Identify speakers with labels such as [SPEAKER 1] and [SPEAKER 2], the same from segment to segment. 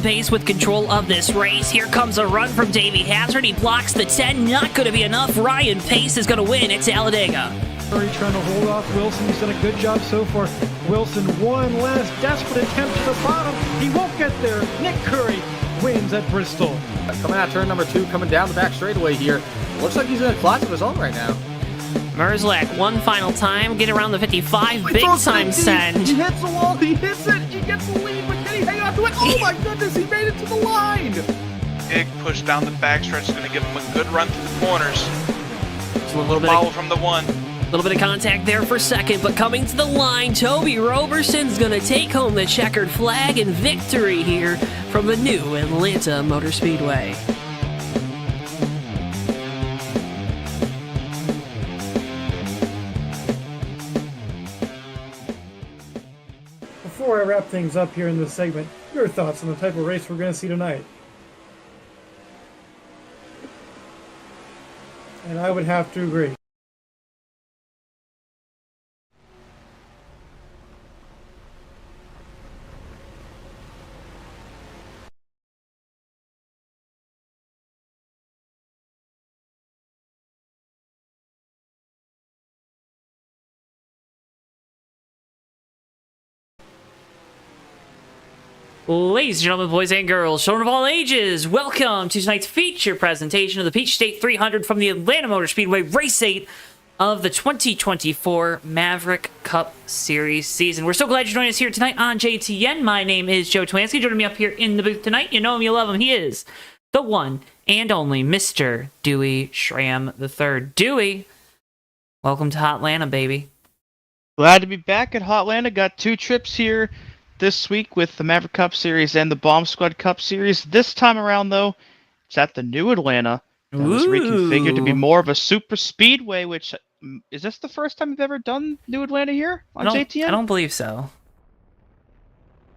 [SPEAKER 1] pace with control of this race. Here comes a run from Davey Hazard. He blocks the 10. Not going to be enough. Ryan Pace is going to win at Talladega.
[SPEAKER 2] Trying to hold off Wilson. He's done a good job so far. Wilson, one last desperate attempt to the bottom. He won't get there. Nick Curry wins at Bristol.
[SPEAKER 3] Coming out turn number 2, coming down the back straightaway here. Looks like he's in a class of his own right now.
[SPEAKER 1] Merzlak, one final time, get around the 55, big time send.
[SPEAKER 3] He hits the wall, he hits it, he gets the lead, but can he hang on to it? Oh my goodness, he made it to the line!
[SPEAKER 4] Big push down the backstretch is going to give him a good run through the corners.
[SPEAKER 1] So a little bit
[SPEAKER 4] follow from the 1.
[SPEAKER 1] A little bit of contact there for second, but coming to the line, Toby Roberson's going to take home the checkered flag and victory here from the new Atlanta Motor Speedway.
[SPEAKER 2] Before I wrap things up here in this segment, your thoughts on the type of race we're going to see tonight? And I would have to agree.
[SPEAKER 1] Ladies and gentlemen, boys and girls, children of all ages, welcome to tonight's feature presentation of the Peach State 300 from the Atlanta Motor Speedway Race 8 of the 2024 Maverick Cup Series season. We're so glad you're joining us here tonight on JTN. My name is JoeTowNetwork. Joining me up here in the booth tonight, you know him, you love him. He is the one and only Mr. Dewey Schramm III. Dewey, welcome to Hotlanta, baby.
[SPEAKER 5] Glad to be back at Hotlanta. Got 2 trips here this week with the Maverick Cup Series and the Bomb Squad Cup Series. This time around, though, it's at the new Atlanta. That was reconfigured to be more of a super speedway, which... Is this the first time you've ever done New Atlanta here on JTN?
[SPEAKER 1] I don't believe so.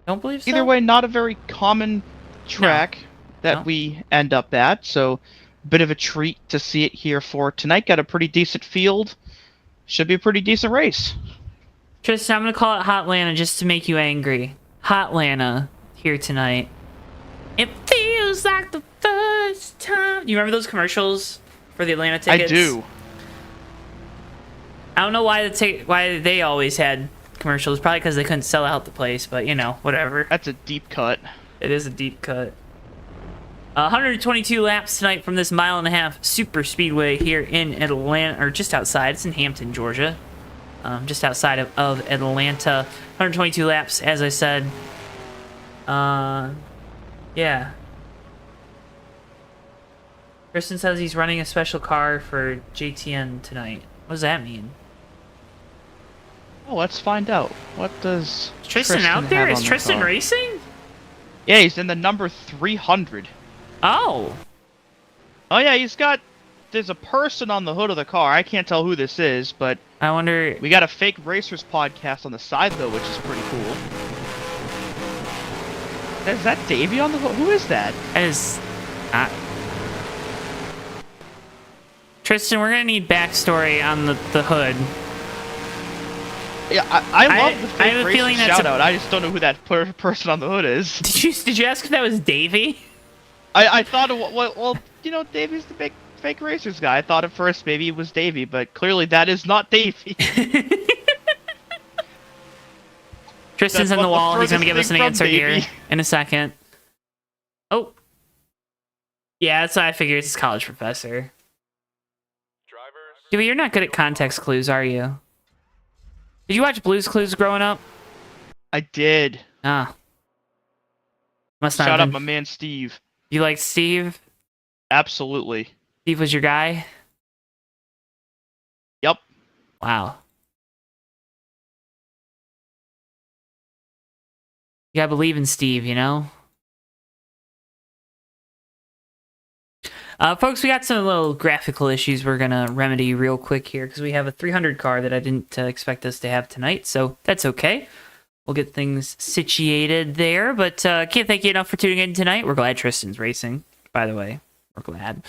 [SPEAKER 1] Don't believe so?
[SPEAKER 5] Either way, not a very common track that we end up at, so a bit of a treat to see it here for tonight. Got a pretty decent field. Should be a pretty decent race.
[SPEAKER 1] Tristan, I'm going to call it Hotlanta just to make you angry. Hotlanta here tonight. It feels like the first time. You remember those commercials for the Atlanta tickets?
[SPEAKER 5] I do.
[SPEAKER 1] I don't know why they always had commercials. Probably because they couldn't sell out the place, but you know, whatever.
[SPEAKER 5] That's a deep cut.
[SPEAKER 1] It is a deep cut. 122 laps tonight from this 1.5-mile super speedway here in Atlanta, or just outside. It's in Hampton, Georgia. Just outside of Atlanta. 122 laps, as I said. Yeah. Kristen says he's running a special car for JTN tonight. What does that mean?
[SPEAKER 5] Oh, let's find out. What does
[SPEAKER 1] Is Tristan out there? Is Tristan
[SPEAKER 5] car?
[SPEAKER 1] racing?
[SPEAKER 5] Yeah, he's in the number 300.
[SPEAKER 1] Oh.
[SPEAKER 5] Oh yeah, he's got... There's a person on the hood of the car. I can't tell who this is, but...
[SPEAKER 1] I wonder...
[SPEAKER 5] We got a Fake Racers podcast on the side, though, which is pretty cool. Is that Davey on the hood? Who is that?
[SPEAKER 1] That is... Tristan, we're gonna need backstory on the hood.
[SPEAKER 5] Yeah, I love the
[SPEAKER 1] I
[SPEAKER 5] Fake
[SPEAKER 1] have a
[SPEAKER 5] Racers
[SPEAKER 1] feeling that's
[SPEAKER 5] shout-out. I just don't know who that person on the hood is.
[SPEAKER 1] Did you ask if that was Davey?
[SPEAKER 5] I thought, well, you know, Davey's the big Fake Racers guy. I thought at first maybe it was Davey, but clearly that is not Davey.
[SPEAKER 1] Tristan's in the wall. He's gonna give us an answer
[SPEAKER 5] Davey
[SPEAKER 1] here in a second. Oh. Yeah, that's what I figured. It's college professor. Dewey, you're not good at context clues, are you? Did you watch Blue's Clues growing up?
[SPEAKER 5] I did.
[SPEAKER 1] Ah. Must not
[SPEAKER 5] Shout
[SPEAKER 1] have
[SPEAKER 5] out
[SPEAKER 1] been.
[SPEAKER 5] my man Steve.
[SPEAKER 1] You like Steve?
[SPEAKER 5] Absolutely.
[SPEAKER 1] Steve was your guy?
[SPEAKER 5] Yep.
[SPEAKER 1] Wow. You gotta believe in Steve, you know? Folks, we got some little graphical issues we're gonna remedy real quick here, because we have a 300 car that I didn't expect us to have tonight, so that's okay. We'll get things situated there, but can't thank you enough for tuning in tonight. We're glad Tristan's racing, by the way. We're glad.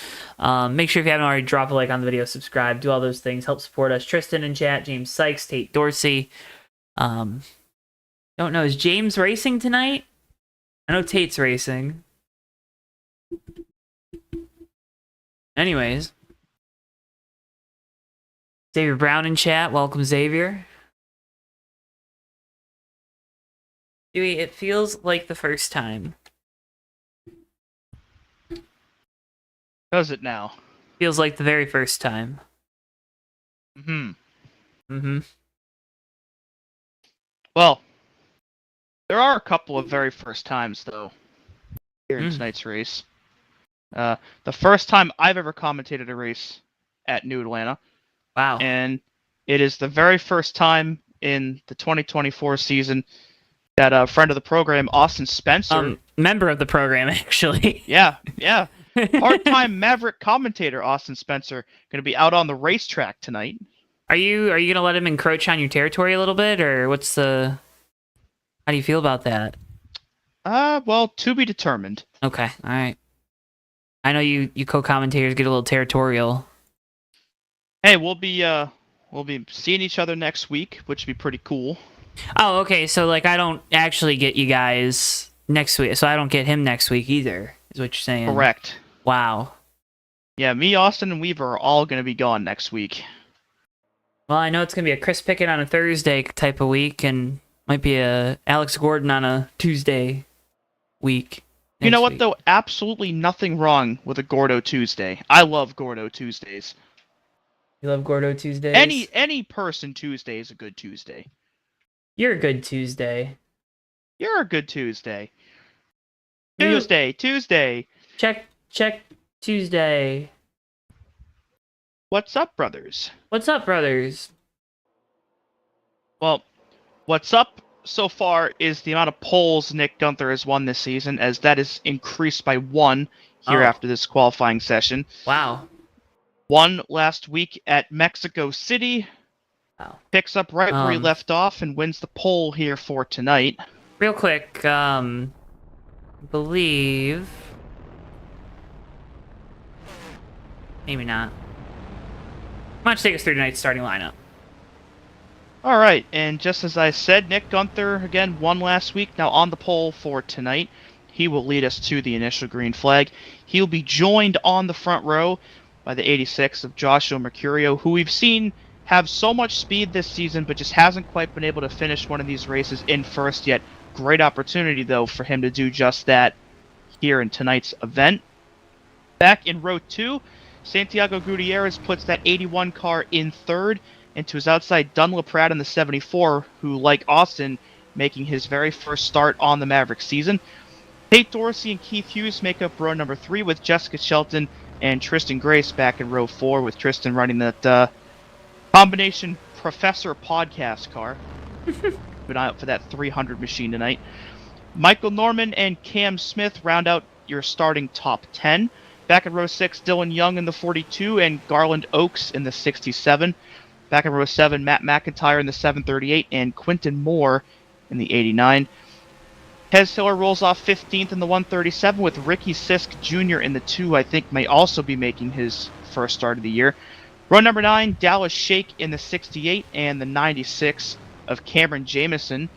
[SPEAKER 1] Make sure if you haven't already, drop a like on the video, subscribe, do all those things, help support us. Tristan in chat, James Sykes, Tate Dorsey. Don't know, is James racing tonight? I know Tate's racing. Anyways. Xavier Brown in chat. Welcome, Xavier. Dewey, it feels like the first time.
[SPEAKER 5] Does it now?
[SPEAKER 1] Feels like the very first time.
[SPEAKER 5] Well, there are a couple of very first times, though, here in tonight's race. The first time I've ever commentated a race at New Atlanta.
[SPEAKER 1] Wow.
[SPEAKER 5] And it is the very first time in the 2024 season that a friend of the program, Austin Spencer...
[SPEAKER 1] member of the program, actually.
[SPEAKER 5] Yeah. Part-time Maverick commentator Austin Spencer going to be out on the racetrack tonight.
[SPEAKER 1] Are you going to let him encroach on your territory a little bit, or what's the... How do you feel about that?
[SPEAKER 5] Well, to be determined.
[SPEAKER 1] Okay, all right. I know you co-commentators get a little territorial.
[SPEAKER 5] Hey, we'll be seeing each other next week, which would be pretty cool.
[SPEAKER 1] Oh, okay, so like I don't actually get you guys next week, so I don't get him next week either, is what you're saying.
[SPEAKER 5] Correct.
[SPEAKER 1] Wow.
[SPEAKER 5] Yeah, me, Austin, and Weaver are all going to be gone next week.
[SPEAKER 1] Well, I know it's going to be a Chris Pickett on a Thursday type of week, and might be a Alex Gordon on a Tuesday week.
[SPEAKER 5] You know what, though? Absolutely nothing wrong with a Gordo Tuesday. I love Gordo Tuesdays.
[SPEAKER 1] You love Gordo Tuesdays?
[SPEAKER 5] Any person Tuesday is a good Tuesday.
[SPEAKER 1] You're a good Tuesday.
[SPEAKER 5] You're a good Tuesday. Tuesday.
[SPEAKER 1] Check Tuesday.
[SPEAKER 5] What's up, brothers?
[SPEAKER 1] What's up, brothers?
[SPEAKER 5] Well, what's up so far is the amount of poles Nick Gunther has won this season, as that is increased by 1 here after this qualifying session.
[SPEAKER 1] Wow.
[SPEAKER 5] 1 last week at Mexico City.
[SPEAKER 1] Wow.
[SPEAKER 5] Picks up right where he left off and wins the pole here for tonight.
[SPEAKER 1] Real quick, believe... Maybe not. Why don't you take us through tonight's starting lineup?
[SPEAKER 5] Alright, and just as I said, Nick Gunther, again, won last week, now on the pole for tonight. He will lead us to the initial green flag. He'll be joined on the front row by the 86 of Joshua Mercurio, who we've seen have so much speed this season, but just hasn't quite been able to finish one of these races in first yet. Great opportunity, though, for him to do just that here in tonight's event. Back in row 2, Santiago Gutierrez puts that 81 car in third, and to his outside, Dunlop Pratt in the 74, who, like Austin, making his very first start on the Maverick season. Tate Dorsey and Keith Hughes make up row number 3, with Jessica Shelton and Tristan Grace back in row 4, with Tristan running that combination Professor podcast car. Keep an eye out for that 300 machine tonight. Michael Norman and Cam Smith round out your starting top 10. Back in row 6, Dylan Young in the 42 and Garland Oakes in the 67. Back in row 7, Matt McIntyre in the 738 and Quinton Moore in the 89. Hez Hiller rolls off 15th in the 137 with Ricky Sisk Jr. in the 2, I think may also be making his first start of the year. Row number 9, Dallas Shake in the 68 and the 96 of Cameron Jamison.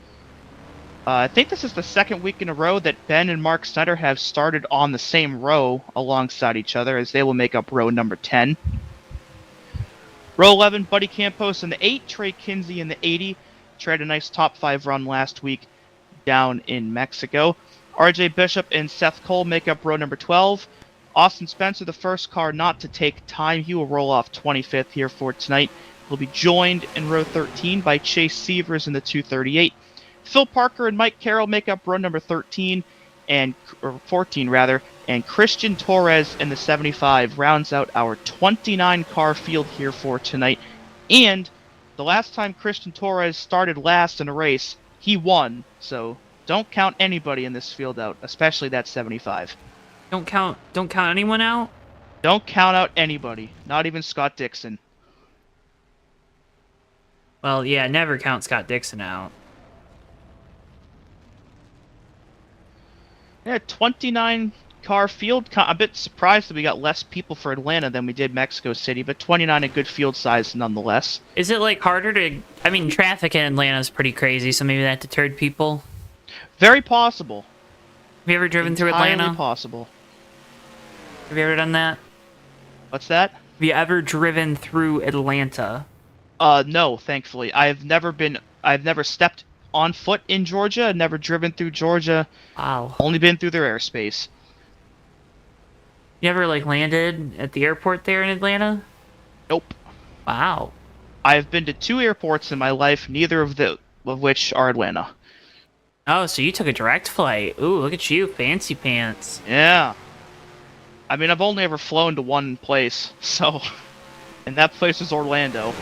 [SPEAKER 5] I think this is the second week in a row that Ben and Mark Snyder have started on the same row alongside each other, as they will make up row number 10. Row 11, Buddy Campos in the 8, Trey Kinsey in the 80. Trey had a nice top 5 run last week down in Mexico. RJ Bishop and Seth Cole make up row number 12. Austin Spencer, the first car not to take time. He will roll off 25th here for tonight. He'll be joined in row 13 by Chase Severs in the 238. Phil Parker and Mike Carroll make up row number 13, or 14 rather, and Christian Torres in the 75 rounds out our 29 car field here for tonight. And the last time Christian Torres started last in a race, he won. So don't count anybody in this field out, especially that 75.
[SPEAKER 1] Don't count anyone out?
[SPEAKER 5] Don't count out anybody, not even Scott Dixon.
[SPEAKER 1] Well, yeah, never count Scott Dixon out.
[SPEAKER 5] Yeah, 29 car field. A bit surprised that we got less people for Atlanta than we did Mexico City, but 29 a good field size nonetheless.
[SPEAKER 1] Is it like harder to... I mean, traffic in Atlanta is pretty crazy, so maybe that deterred people?
[SPEAKER 5] Very possible.
[SPEAKER 1] Have you ever driven through
[SPEAKER 5] Entirely
[SPEAKER 1] Atlanta?
[SPEAKER 5] possible.
[SPEAKER 1] Have you ever done that?
[SPEAKER 5] What's that?
[SPEAKER 1] Have you ever driven through Atlanta?
[SPEAKER 5] No, thankfully. I've never stepped on foot in Georgia, never driven through Georgia,
[SPEAKER 1] Wow.
[SPEAKER 5] only been through their airspace.
[SPEAKER 1] You ever, like, landed at the airport there in Atlanta?
[SPEAKER 5] Nope.
[SPEAKER 1] Wow.
[SPEAKER 5] I've been to 2 airports in my life, neither of which are Atlanta.
[SPEAKER 1] Oh, so you took a direct flight. Ooh, look at you. Fancy pants.
[SPEAKER 5] Yeah. I mean, I've only ever flown to one place, so... And that place is Orlando.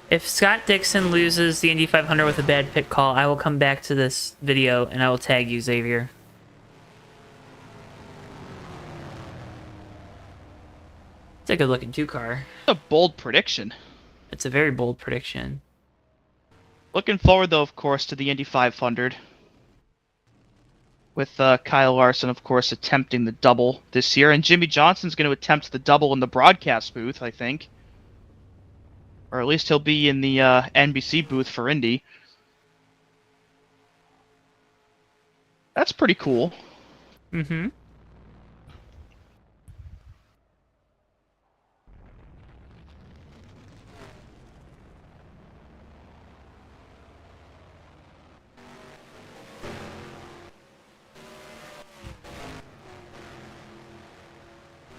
[SPEAKER 1] If Scott Dixon loses the Indy 500 with a bad pit call, I will come back to this video and I will tag you, Xavier. It's a good looking 2-car.
[SPEAKER 5] It's a bold prediction.
[SPEAKER 1] It's a very bold prediction.
[SPEAKER 5] Looking forward, though, of course, to the Indy 500. With Kyle Larson, of course, attempting the double this year. And Jimmy Johnson's going to attempt the double in the broadcast booth, I think. Or at least he'll be in the NBC booth for Indy. That's pretty cool.
[SPEAKER 1] Mm-hmm.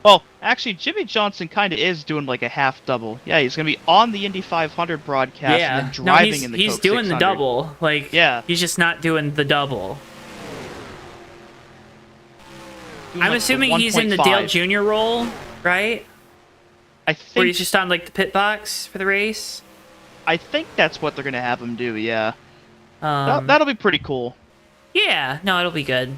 [SPEAKER 5] Well, actually, Jimmy Johnson kind of is doing like a half double. Yeah, he's going to be on the Indy 500 broadcast and then driving in the
[SPEAKER 1] he's
[SPEAKER 5] Coke
[SPEAKER 1] doing
[SPEAKER 5] 600.
[SPEAKER 1] the double. Like,
[SPEAKER 5] Yeah.
[SPEAKER 1] he's just not doing the double.
[SPEAKER 5] Doing,
[SPEAKER 1] I'm
[SPEAKER 5] like, the
[SPEAKER 1] assuming he's in the Dale
[SPEAKER 5] 1.5.
[SPEAKER 1] Jr. role, right?
[SPEAKER 5] I
[SPEAKER 1] Where
[SPEAKER 5] think
[SPEAKER 1] he's just on, like, the pit box for the race.
[SPEAKER 5] that's what they're going to have him do, yeah.
[SPEAKER 1] Um,
[SPEAKER 5] That'll be pretty cool.
[SPEAKER 1] Yeah, no, it'll be good.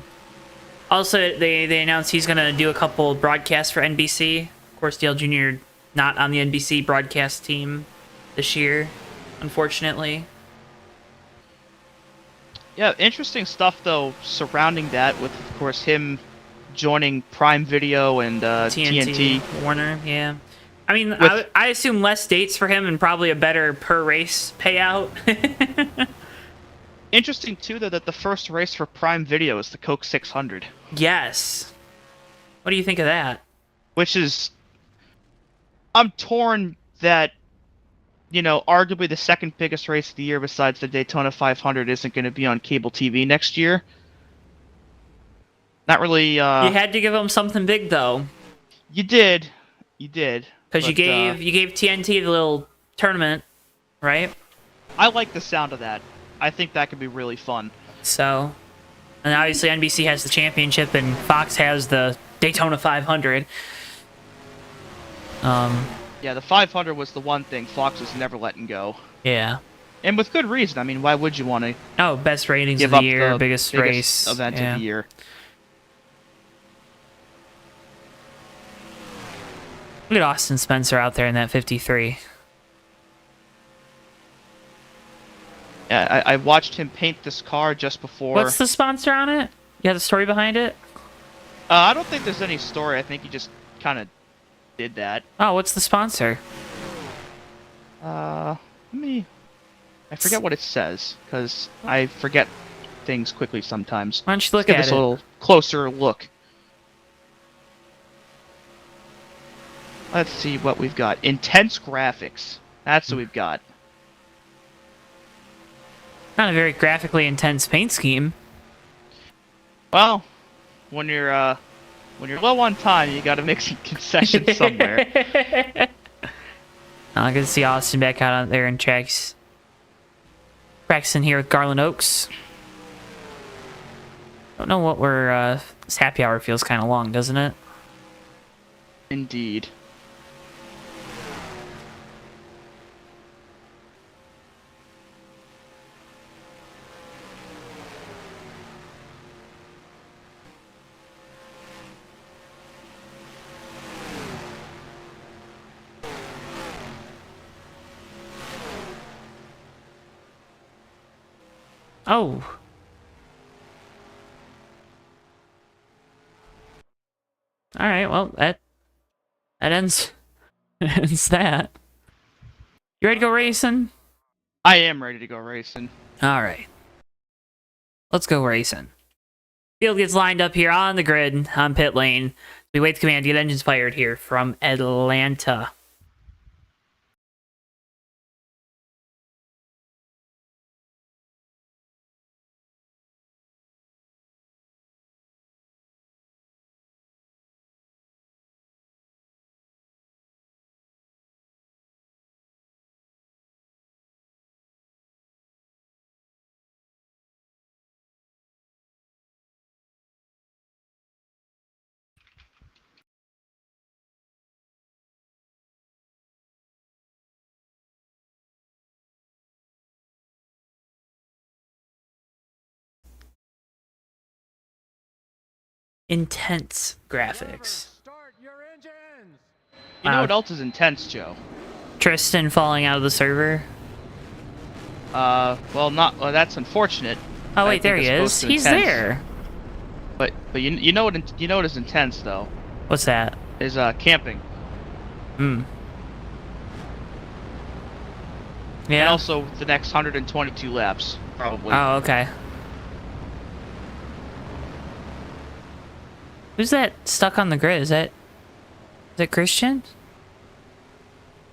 [SPEAKER 1] Also, they announced he's going to do a couple broadcasts for NBC. Of course, Dale Jr. not on the NBC broadcast team this year, unfortunately.
[SPEAKER 5] Yeah, interesting stuff, though, surrounding that with, of course, him joining Prime Video and TNT.
[SPEAKER 1] Warner, yeah. I mean,
[SPEAKER 5] With-
[SPEAKER 1] I assume less dates for him and probably a better per race payout.
[SPEAKER 5] Interesting, too, though, that the first race for Prime Video is the Coke 600.
[SPEAKER 1] Yes. What do you think of that?
[SPEAKER 5] Which is... I'm torn that, arguably the second biggest race of the year besides the Daytona 500 isn't going to be on cable TV next year. Not really,
[SPEAKER 1] You had to give him something big, though.
[SPEAKER 5] You did. Because
[SPEAKER 1] Because you gave TNT the little tournament, right?
[SPEAKER 5] I like the sound of that. I think that could be really fun.
[SPEAKER 1] So, and obviously NBC has the championship and Fox has the Daytona 500.
[SPEAKER 5] Yeah, the 500 was the one thing Fox was never letting go.
[SPEAKER 1] Yeah.
[SPEAKER 5] And with good reason. I mean, why would you want to
[SPEAKER 1] Oh, best ratings
[SPEAKER 5] give
[SPEAKER 1] of
[SPEAKER 5] up
[SPEAKER 1] the year,
[SPEAKER 5] the
[SPEAKER 1] biggest race
[SPEAKER 5] event
[SPEAKER 1] yeah.
[SPEAKER 5] of the year?
[SPEAKER 1] Look at Austin Spencer out there in that 53.
[SPEAKER 5] Yeah, I watched him paint this car just before.
[SPEAKER 1] What's the sponsor on it? You got the story behind it?
[SPEAKER 5] I don't think there's any story. I think he just kind of did that.
[SPEAKER 1] Oh, what's the sponsor?
[SPEAKER 5] I forget what it says, because I forget things quickly sometimes.
[SPEAKER 1] Why don't you look
[SPEAKER 5] Give
[SPEAKER 1] at
[SPEAKER 5] us
[SPEAKER 1] it?
[SPEAKER 5] a little closer look. Let's see what we've got. Intense graphics. That's what we've got.
[SPEAKER 1] Not a very graphically intense paint scheme.
[SPEAKER 5] Well, when you're low on time, you got to make some concessions somewhere.
[SPEAKER 1] I can see Austin back out there in tracks. Practicing here with Garland Oaks. Don't know what we're, this happy hour feels kind of long, doesn't it?
[SPEAKER 5] Indeed.
[SPEAKER 1] Oh. Alright, well, that ends, ends that. You ready to go racing?
[SPEAKER 5] I am ready to go racing.
[SPEAKER 1] Alright. Let's go racing. Field gets lined up here on the grid on pit lane. We wait the command to get engines fired here from Atlanta. Intense graphics.
[SPEAKER 5] You know what else is intense, Joe?
[SPEAKER 1] Tristan falling out of the server.
[SPEAKER 5] Well, that's unfortunate.
[SPEAKER 1] Oh
[SPEAKER 5] I
[SPEAKER 1] wait,
[SPEAKER 5] think
[SPEAKER 1] there
[SPEAKER 5] it's
[SPEAKER 1] he
[SPEAKER 5] supposed
[SPEAKER 1] is.
[SPEAKER 5] to
[SPEAKER 1] He's
[SPEAKER 5] intense.
[SPEAKER 1] there.
[SPEAKER 5] But you know what is intense though
[SPEAKER 1] What's that?
[SPEAKER 5] is camping.
[SPEAKER 1] Hmm.
[SPEAKER 5] And
[SPEAKER 1] Yeah.
[SPEAKER 5] also the next 122 laps, probably.
[SPEAKER 1] Oh, okay. Who's that stuck on the grid? Is that Christian?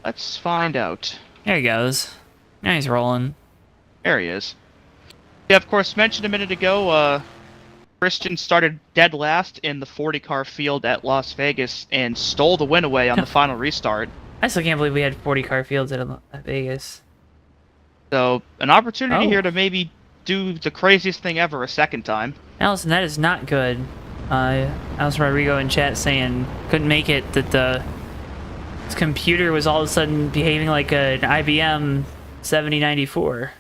[SPEAKER 5] Let's find out.
[SPEAKER 1] There he goes. Now he's rolling.
[SPEAKER 5] There he is. Yeah, of course, mentioned a minute ago, Christian started dead last in the 40-car field at Las Vegas and stole the win away on the final restart.
[SPEAKER 1] I still can't believe we had 40 car fields at Vegas.
[SPEAKER 5] So, an opportunity
[SPEAKER 1] Oh.
[SPEAKER 5] here to maybe do the craziest thing ever a second time.
[SPEAKER 1] Allison, that is not good. Alice Rodrigo in chat saying couldn't make it, that his computer was all of a sudden behaving like an IBM 7094.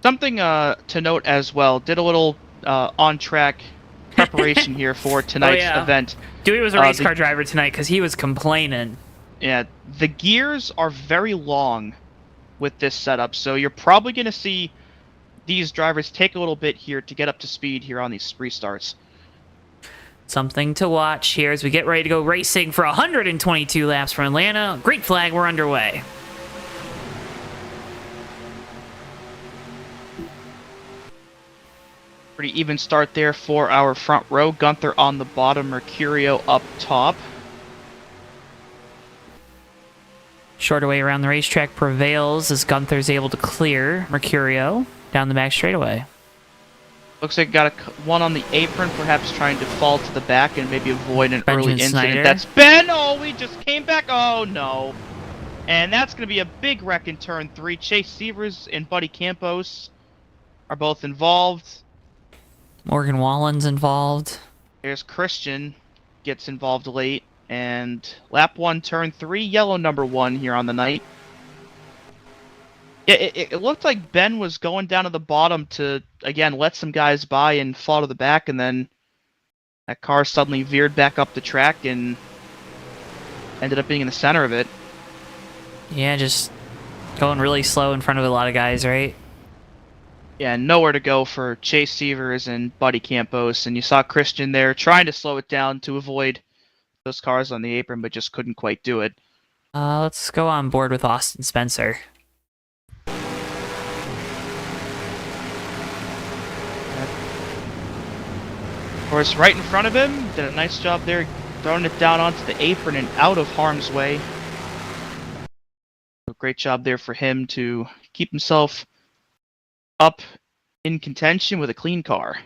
[SPEAKER 5] Something to note as well, did a little on-track preparation here for tonight's
[SPEAKER 1] yeah.
[SPEAKER 5] event.
[SPEAKER 1] Dewey was a race car driver tonight because he was complaining.
[SPEAKER 5] Yeah, the gears are very long with this setup, so you're probably going to see these drivers take a little bit here to get up to speed here on these restarts.
[SPEAKER 1] Something to watch here as we get ready to go racing for 122 laps from Atlanta. Great flag, we're underway.
[SPEAKER 5] Pretty even start there for our front row. Gunther on the bottom, Mercurio up top.
[SPEAKER 1] Shorter way around the racetrack prevails as Gunther's able to clear Mercurio down the back straightaway.
[SPEAKER 5] Looks like got one on the apron, perhaps trying to fall to the back and maybe avoid an
[SPEAKER 1] Benjamin
[SPEAKER 5] early incident.
[SPEAKER 1] Snyder.
[SPEAKER 5] That's Ben! Oh, we just came back! Oh, no. And that's going to be a big wreck in turn 3. Chase Severs and Buddy Campos are both involved.
[SPEAKER 1] Morgan Wallen's involved.
[SPEAKER 5] There's Christian, gets involved late. And lap 1, turn 3, yellow number 1 here on the night. It looked like Ben was going down to the bottom to, again, let some guys by and fall to the back, and then that car suddenly veered back up the track and ended up being in the center of it.
[SPEAKER 1] Yeah, just going really slow in front of a lot of guys, right?
[SPEAKER 5] Yeah, nowhere to go for Chase Severs and Buddy Campos, and you saw Christian there trying to slow it down to avoid those cars on the apron, but just couldn't quite do it.
[SPEAKER 1] Let's go on board with Austin Spencer.
[SPEAKER 5] Of course, right in front of him, did a nice job there, throwing it down onto the apron and out of harm's way. A great job there for him to keep himself up in contention with a clean car.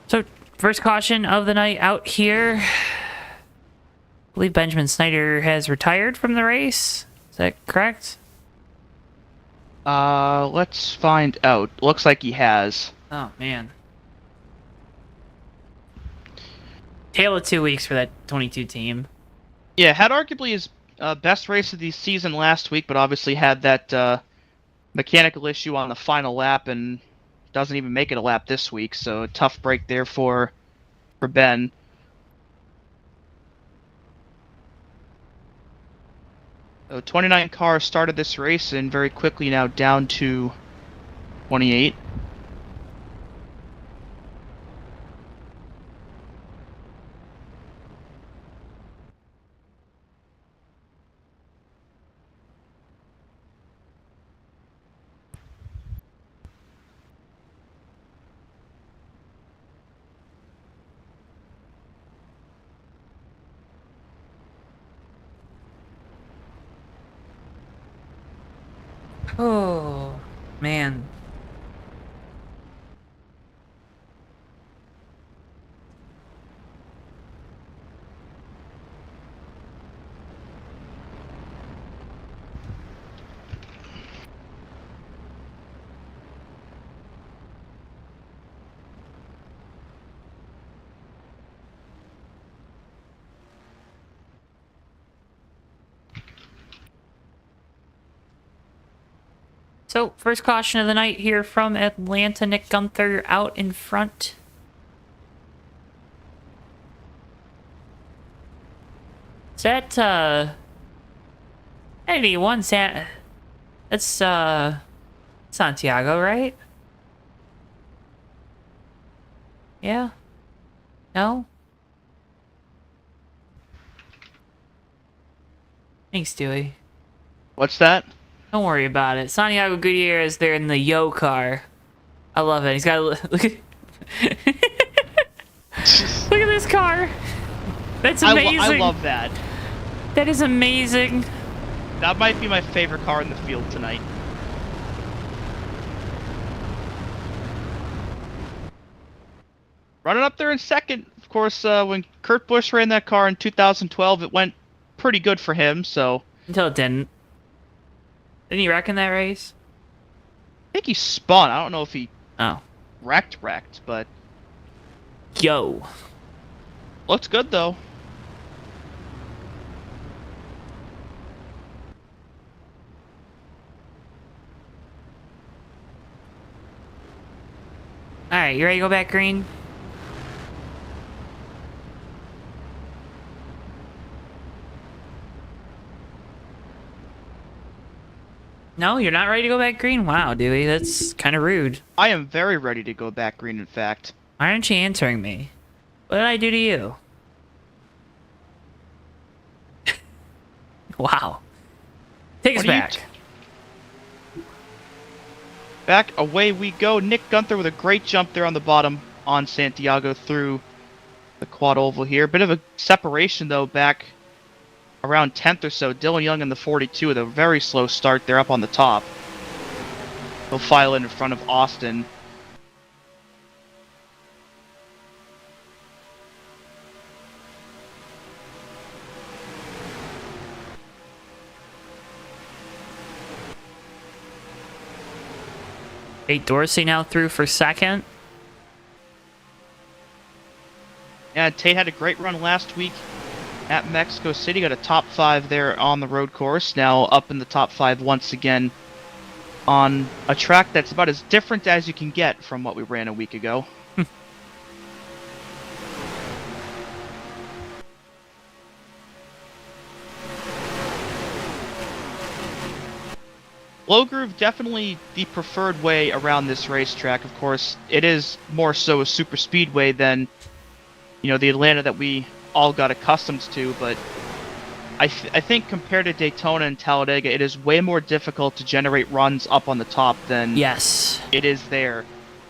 [SPEAKER 1] So, first caution of the night out here. I believe Benjamin Snyder has retired from the race. Is that correct?
[SPEAKER 5] Let's find out. Looks like he has.
[SPEAKER 1] Oh, man. Tale of 2 weeks for that 22 team.
[SPEAKER 5] Yeah, had arguably his best race of the season last week, but obviously had that mechanical issue on the final lap and doesn't even make it a lap this week, so a tough break there for Ben. So 29 cars started this race, and very quickly now down to 28.
[SPEAKER 1] Oh, man. So, first caution of the night here from Atlanta. Nick Gunther out in front. Is that, 81 That's, Santiago, right? Yeah? No? Thanks, Dewey.
[SPEAKER 5] What's that?
[SPEAKER 1] Don't worry about it. Santiago Gutierrez there in the Yo car. I love it. He's got a look at look at this car. That's amazing.
[SPEAKER 5] I love that.
[SPEAKER 1] That is amazing.
[SPEAKER 5] That might be my favorite car in the field tonight. Running up there in second. Of course, when Kurt Busch ran that car in 2012, it went pretty good for him, so...
[SPEAKER 1] Until it didn't. Didn't he wreck in that race?
[SPEAKER 5] I think he spun. I don't know if he
[SPEAKER 1] Oh.
[SPEAKER 5] wrecked, but...
[SPEAKER 1] Yo.
[SPEAKER 5] Looks good, though.
[SPEAKER 1] Alright, you ready to go back green? No, you're not ready to go back green? Wow, Dewey, that's kind of rude.
[SPEAKER 5] I am very ready to go back green, in fact.
[SPEAKER 1] Why aren't you answering me? What did I do to you? Wow. Take us
[SPEAKER 5] What are you
[SPEAKER 1] back.
[SPEAKER 5] Back away we go. Nick Gunther with a great jump there on the bottom on Santiago through the quad oval here. Bit of a separation, though, back around 10th or so. Dylan Young in the 42 with a very slow start there up on the top. He'll file in front of Austin.
[SPEAKER 1] Tate Dorsey now through for second.
[SPEAKER 5] Yeah, Tate had a great run last week at Mexico City. Got a top 5 there on the road course. Now up in the top 5 once again on a track that's about as different as you can get from what we ran a week ago. Low groove definitely the preferred way around this racetrack. Of course, it is more so a super speedway than, you know, the Atlanta that we all got accustomed to, but I think compared to Daytona and Talladega, it is way more difficult to generate runs up on the top than
[SPEAKER 1] Yes.
[SPEAKER 5] it is there.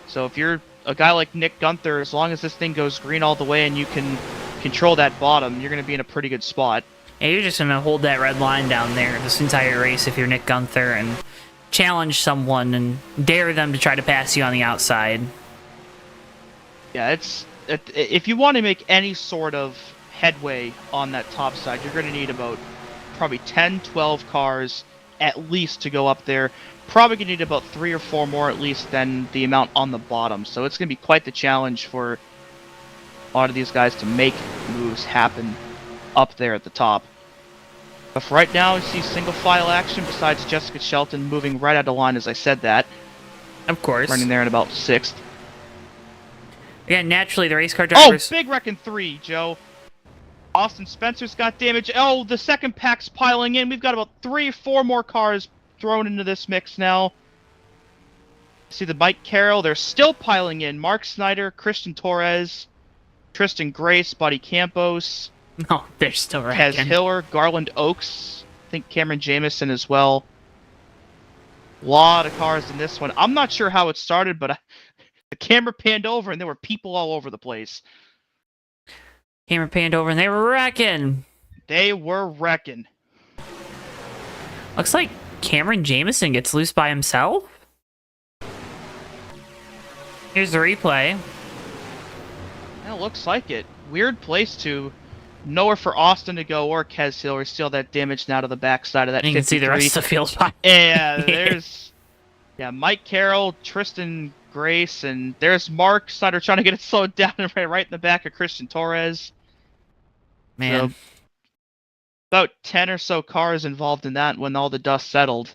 [SPEAKER 5] So if you're a guy like Nick Gunther, as long as this thing goes green all the way and you can control that bottom, you're going to be in a pretty good spot.
[SPEAKER 1] Yeah, you're just gonna hold that red line down there this entire race if you're Nick Gunther and challenge someone and dare them to try to pass you on the outside.
[SPEAKER 5] Yeah, if you want to make any sort of headway on that top side, you're going to need about probably 10, 12 cars at least to go up there. Probably going to need about 3 or 4 more at least than the amount on the bottom. So it's going to be quite the challenge for a lot of these guys to make moves happen up there at the top. But for right now, you see single file action besides Jessica Shelton moving right out of line as I said that.
[SPEAKER 1] Of course.
[SPEAKER 5] Running there in about 6th.
[SPEAKER 1] Again, naturally, the race car
[SPEAKER 5] Oh,
[SPEAKER 1] drivers...
[SPEAKER 5] big wreck in 3, Joe. Austin Spencer's got damage. Oh, the second pack's piling in. We've got about 3 or 4 more cars thrown into this mix now. See the Mike Carroll. They're still piling in. Mark Snyder, Christian Torres, Tristan Grace, Buddy Campos,
[SPEAKER 1] No, they're still
[SPEAKER 5] Kez
[SPEAKER 1] wrecking.
[SPEAKER 5] Hiller, Garland Oaks. I think Cameron Jamison as well. A lot of cars in this one. I'm not sure how it started, but the camera panned over and there were people all over the place.
[SPEAKER 1] Camera panned over and they were wrecking.
[SPEAKER 5] They were wrecking.
[SPEAKER 1] Looks like Cameron Jamison gets loose by himself. Here's the replay.
[SPEAKER 5] Yeah, looks like it. Weird place to nowhere for Austin to go or Kez Hiller. Still that damage now to the backside of that.
[SPEAKER 1] And you can see the
[SPEAKER 5] 53.
[SPEAKER 1] rest of the field.
[SPEAKER 5] Yeah, there's Mike Carroll, Tristan Grace, and there's Mark Snyder trying to get it slowed down and right in the back of Christian Torres.
[SPEAKER 1] Man.
[SPEAKER 5] So, about 10 or so cars involved in that when all the dust settled.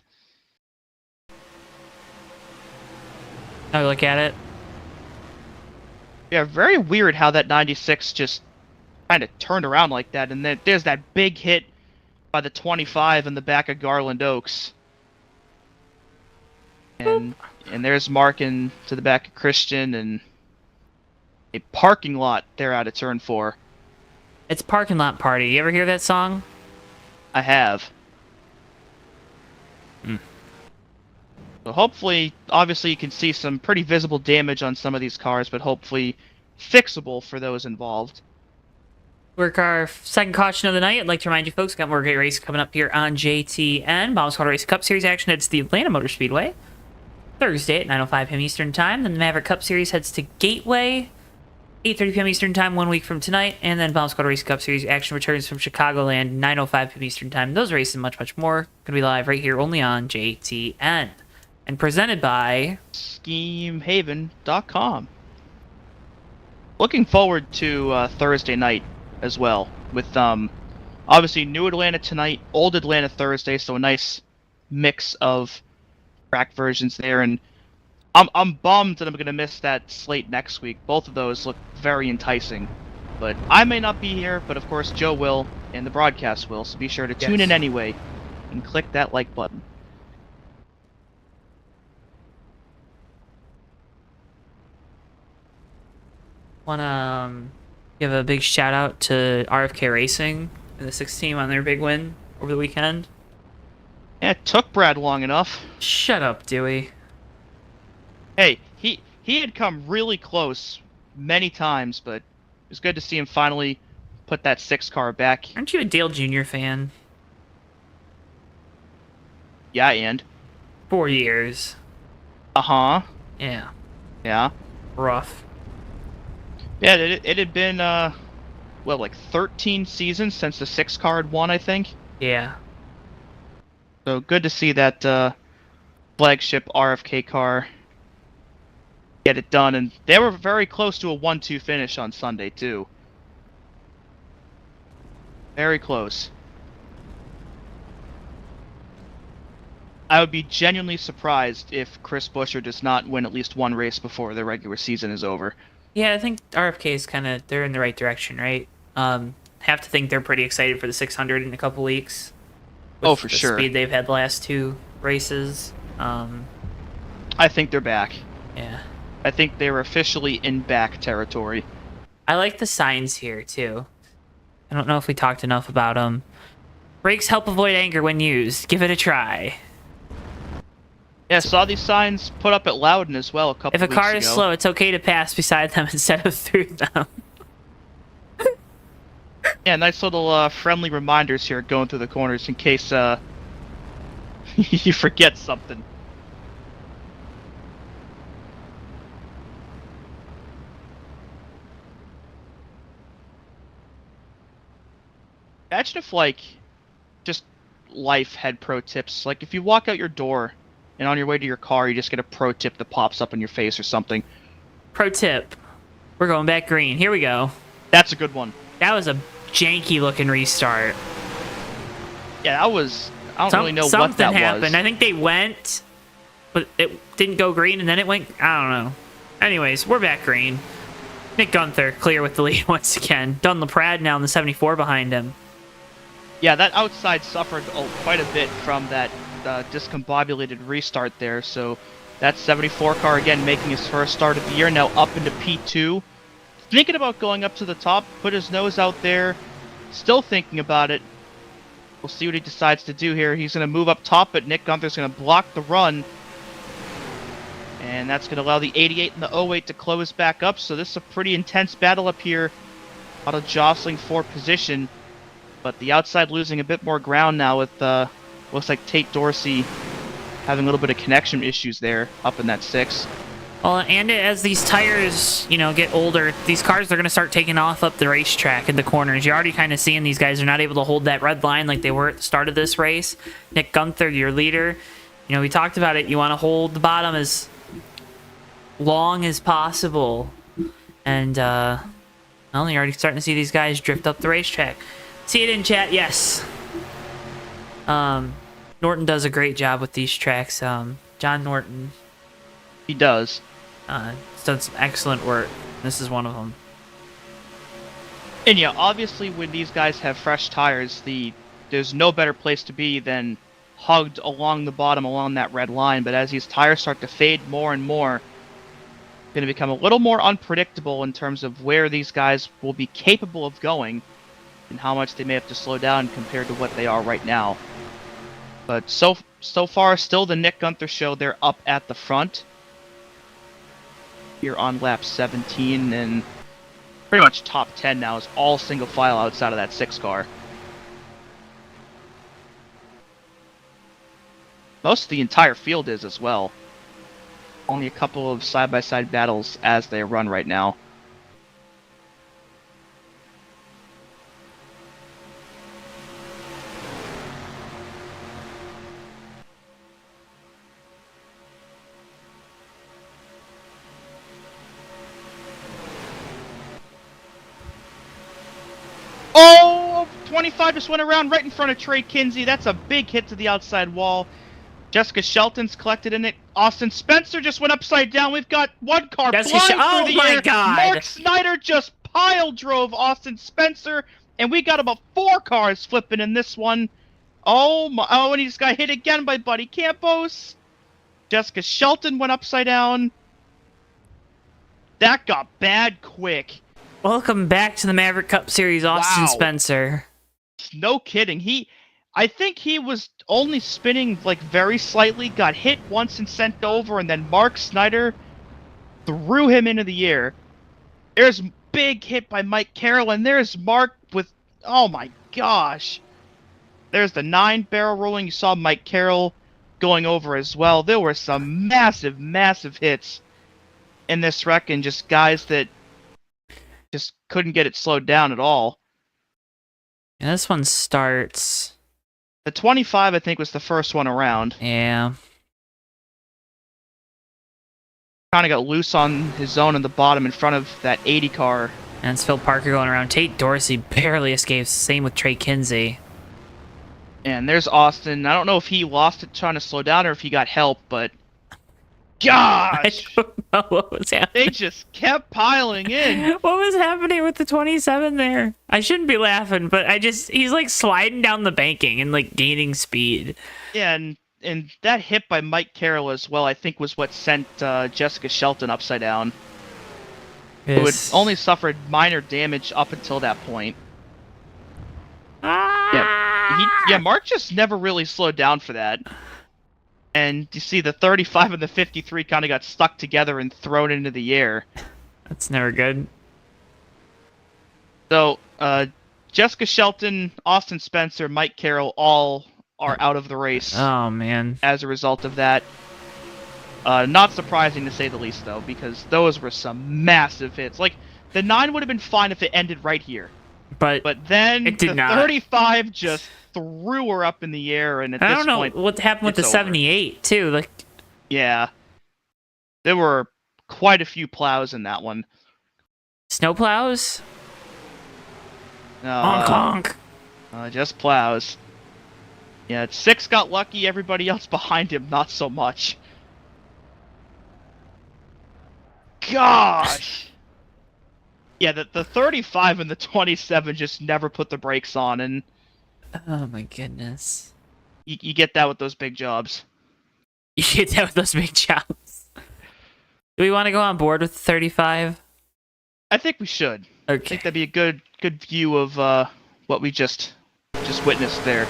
[SPEAKER 1] Now look at it.
[SPEAKER 5] Yeah, very weird how that 96 just kind of turned around like that, and then there's that big hit by the 25 in the back of Garland Oaks. And there's Mark to the back of Christian, and a parking lot there out of turn 4.
[SPEAKER 1] It's Parking Lot Party. You ever hear that song?
[SPEAKER 5] I have. So hopefully, obviously you can see some pretty visible damage on some of these cars, but hopefully fixable for those involved.
[SPEAKER 1] Work our second caution of the night. I'd like to remind you folks, got more great races coming up here on JTN. Bomb Squad Race Cup Series action heads to the Atlanta Motor Speedway Thursday at 9:05 p.m. Eastern Time. Then the Maverick Cup Series heads to Gateway 8:30 p.m. Eastern Time 1 week from tonight. And then Bomb Squad Race Cup Series action returns from Chicagoland 9:05 p.m. Eastern Time. Those races and much, much more going to be live right here only on JTN. And presented by
[SPEAKER 5] SchemeHaven.com. Looking forward to Thursday night as well, with obviously New Atlanta tonight, Old Atlanta Thursday, so a nice mix of track versions there. And I'm bummed that I'm gonna miss that slate next week. Both of those look very enticing, but I may not be here. But of course, Joe will, and the broadcast will. So be sure to tune in anyway, and click that like button.
[SPEAKER 1] Want to give a big shout out to RFK Racing and the 6 team on their big win over the weekend.
[SPEAKER 5] Yeah, it took Brad long enough.
[SPEAKER 1] Shut up, Dewey.
[SPEAKER 5] Hey, he had come really close many times, but it was good to see him finally put that 6 car back.
[SPEAKER 1] Aren't you a Dale Jr. fan?
[SPEAKER 5] Yeah, and
[SPEAKER 1] 4 years.
[SPEAKER 5] uh-huh.
[SPEAKER 1] Yeah.
[SPEAKER 5] Yeah.
[SPEAKER 1] Rough.
[SPEAKER 5] Yeah, it had been like 13 seasons since the 6 car had won, I think.
[SPEAKER 1] Yeah.
[SPEAKER 5] So good to see that flagship RFK car get it done, and they were very close to a 1-2 finish on Sunday too. Very close. I would be genuinely surprised if Chris Buescher does not win at least one race before the regular season is over.
[SPEAKER 1] Yeah, I think RFK is they're in the right direction, right? Have to think they're pretty excited for the 600 in a couple weeks.
[SPEAKER 5] Oh, for
[SPEAKER 1] the
[SPEAKER 5] sure.
[SPEAKER 1] Speed they've had the last 2 races.
[SPEAKER 5] I think they're back.
[SPEAKER 1] Yeah.
[SPEAKER 5] I think they're officially in back territory.
[SPEAKER 1] I like the signs here, too. I don't know if we talked enough about them. Brakes help avoid anger when used. Give it a try.
[SPEAKER 5] Yeah, saw these signs put up at Loudon as well a couple
[SPEAKER 1] If a
[SPEAKER 5] weeks
[SPEAKER 1] car
[SPEAKER 5] ago.
[SPEAKER 1] is slow, it's okay to pass beside them instead of through them.
[SPEAKER 5] Yeah, nice little friendly reminders here going through the corners in case you forget something. Imagine if, like, just life had pro tips. Like, if you walk out your door and on your way to your car, you just get a pro tip that pops up in your face or something.
[SPEAKER 1] Pro tip. We're going back green. Here we go.
[SPEAKER 5] That's a good one.
[SPEAKER 1] That was a janky looking restart.
[SPEAKER 5] Yeah, that was... I don't really know what that
[SPEAKER 1] Something happened.
[SPEAKER 5] was.
[SPEAKER 1] I think they went, but it didn't go green, and then it went... I don't know. Anyways, we're back green. Nick Gunther clear with the lead once again. Dunn LaPrade now in the 74 behind him.
[SPEAKER 5] Yeah, that outside suffered quite a bit from that discombobulated restart there, so That 74 car again making his first start of the year, now up into P2. Thinking about going up to the top, put his nose out there, still thinking about it. We'll see what he decides to do here. He's going to move up top, but Nick Gunther's going to block the run. And that's going to allow the 88 and the 08 to close back up, so this is a pretty intense battle up here. A lot of jostling for position, but the outside losing a bit more ground now with, looks like Tate Dorsey having a little bit of connection issues there up in that 6.
[SPEAKER 1] Well, and as these tires, get older, these cars are going to start taking off up the racetrack in the corners. You're already kind of seeing these guys are not able to hold that red line like they were at the start of this race. Nick Gunther, your leader, we talked about it. You want to hold the bottom as long as possible. And, well, you're already starting to see these guys drift up the racetrack. See it in chat? Yes. Norton does a great job with these tracks. John Norton.
[SPEAKER 5] He does.
[SPEAKER 1] He's done some excellent work. This is one of them.
[SPEAKER 5] And yeah, obviously when these guys have fresh tires, there's no better place to be than hugged along the bottom, along that red line. But as these tires start to fade more and more, it's going to become a little more unpredictable in terms of where these guys will be capable of going and how much they may have to slow down compared to what they are right now. But so far, still the Nick Gunther show. They're up at the front here on lap 17, and pretty much top 10 now is all single file outside of that 6 car. Most of the entire field is as well. Only a couple of side-by-side battles as they run right now. Oh, 25 just went around right in front of Trey Kinsey. That's a big hit to the outside wall. Jessica Shelton's collected in it. Austin Spencer just went upside down. We've got one car flying through the air. Mark Snyder just pile drove Austin Spencer, and we got about 4 cars flipping in this one. Oh my! Oh, and he just got hit again by Buddy Campos. Jessica Shelton went upside down. That got bad quick.
[SPEAKER 1] Welcome back to the Maverick Cup Series, Austin Spencer.
[SPEAKER 5] No kidding. I think he was only spinning like very slightly, got hit once and sent over, and then Mark Snyder threw him into the air. There's a big hit by Mike Carroll, and there's Mark with, oh my gosh. There's the 9 barrel rolling. You saw Mike Carroll going over as well. There were some massive, massive hits in this wreck, and just guys that just couldn't get it slowed down at all.
[SPEAKER 1] And this one starts...
[SPEAKER 5] The 25, I think, was the first one around.
[SPEAKER 1] Yeah.
[SPEAKER 5] Kind of got loose on his own in the bottom in front of that 80 car.
[SPEAKER 1] And it's Phil Parker going around. Tate Dorsey barely escapes. Same with Trey Kinsey.
[SPEAKER 5] And there's Austin. I don't know if he lost it trying to slow down or if he got help, but... Gosh!
[SPEAKER 1] I don't know what was happening.
[SPEAKER 5] They just kept piling in.
[SPEAKER 1] What was happening with the 27 there? I shouldn't be laughing, but he's like sliding down the banking and like gaining speed.
[SPEAKER 5] Yeah, and that hit by Mike Carroll as well, I think, was what sent Jessica Shelton upside down. Who had only suffered minor damage up until that point. Yeah, Mark just never really slowed down for that. And you see the 35 and the 53 kind of got stuck together and thrown into the air.
[SPEAKER 1] That's never good.
[SPEAKER 5] So, Jessica Shelton, Austin Spencer, Mike Carroll all are out of the race.
[SPEAKER 1] Oh, man.
[SPEAKER 5] As a result of that. Not surprising to say the least, though, because those were some massive hits. Like, the 9 would have been fine if it ended right here. But then
[SPEAKER 1] it did
[SPEAKER 5] the
[SPEAKER 1] not.
[SPEAKER 5] 35 just threw her up in the air, and at this point,
[SPEAKER 1] I don't know what happened with the 78 too. Like,
[SPEAKER 5] yeah, there were quite a few plows in that one.
[SPEAKER 1] Snow plows? Honk honk.
[SPEAKER 5] Just plows. Yeah, 6 got lucky. Everybody else behind him, not so much. Gosh. Yeah, the 35 and the 27 just never put the brakes on, and...
[SPEAKER 1] Oh my goodness.
[SPEAKER 5] You get that with those big jobs.
[SPEAKER 1] You get that with those big jobs. Do we want to go on board with 35?
[SPEAKER 5] I think we should. I
[SPEAKER 1] Okay.
[SPEAKER 5] think that'd be a good view of what we just witnessed there.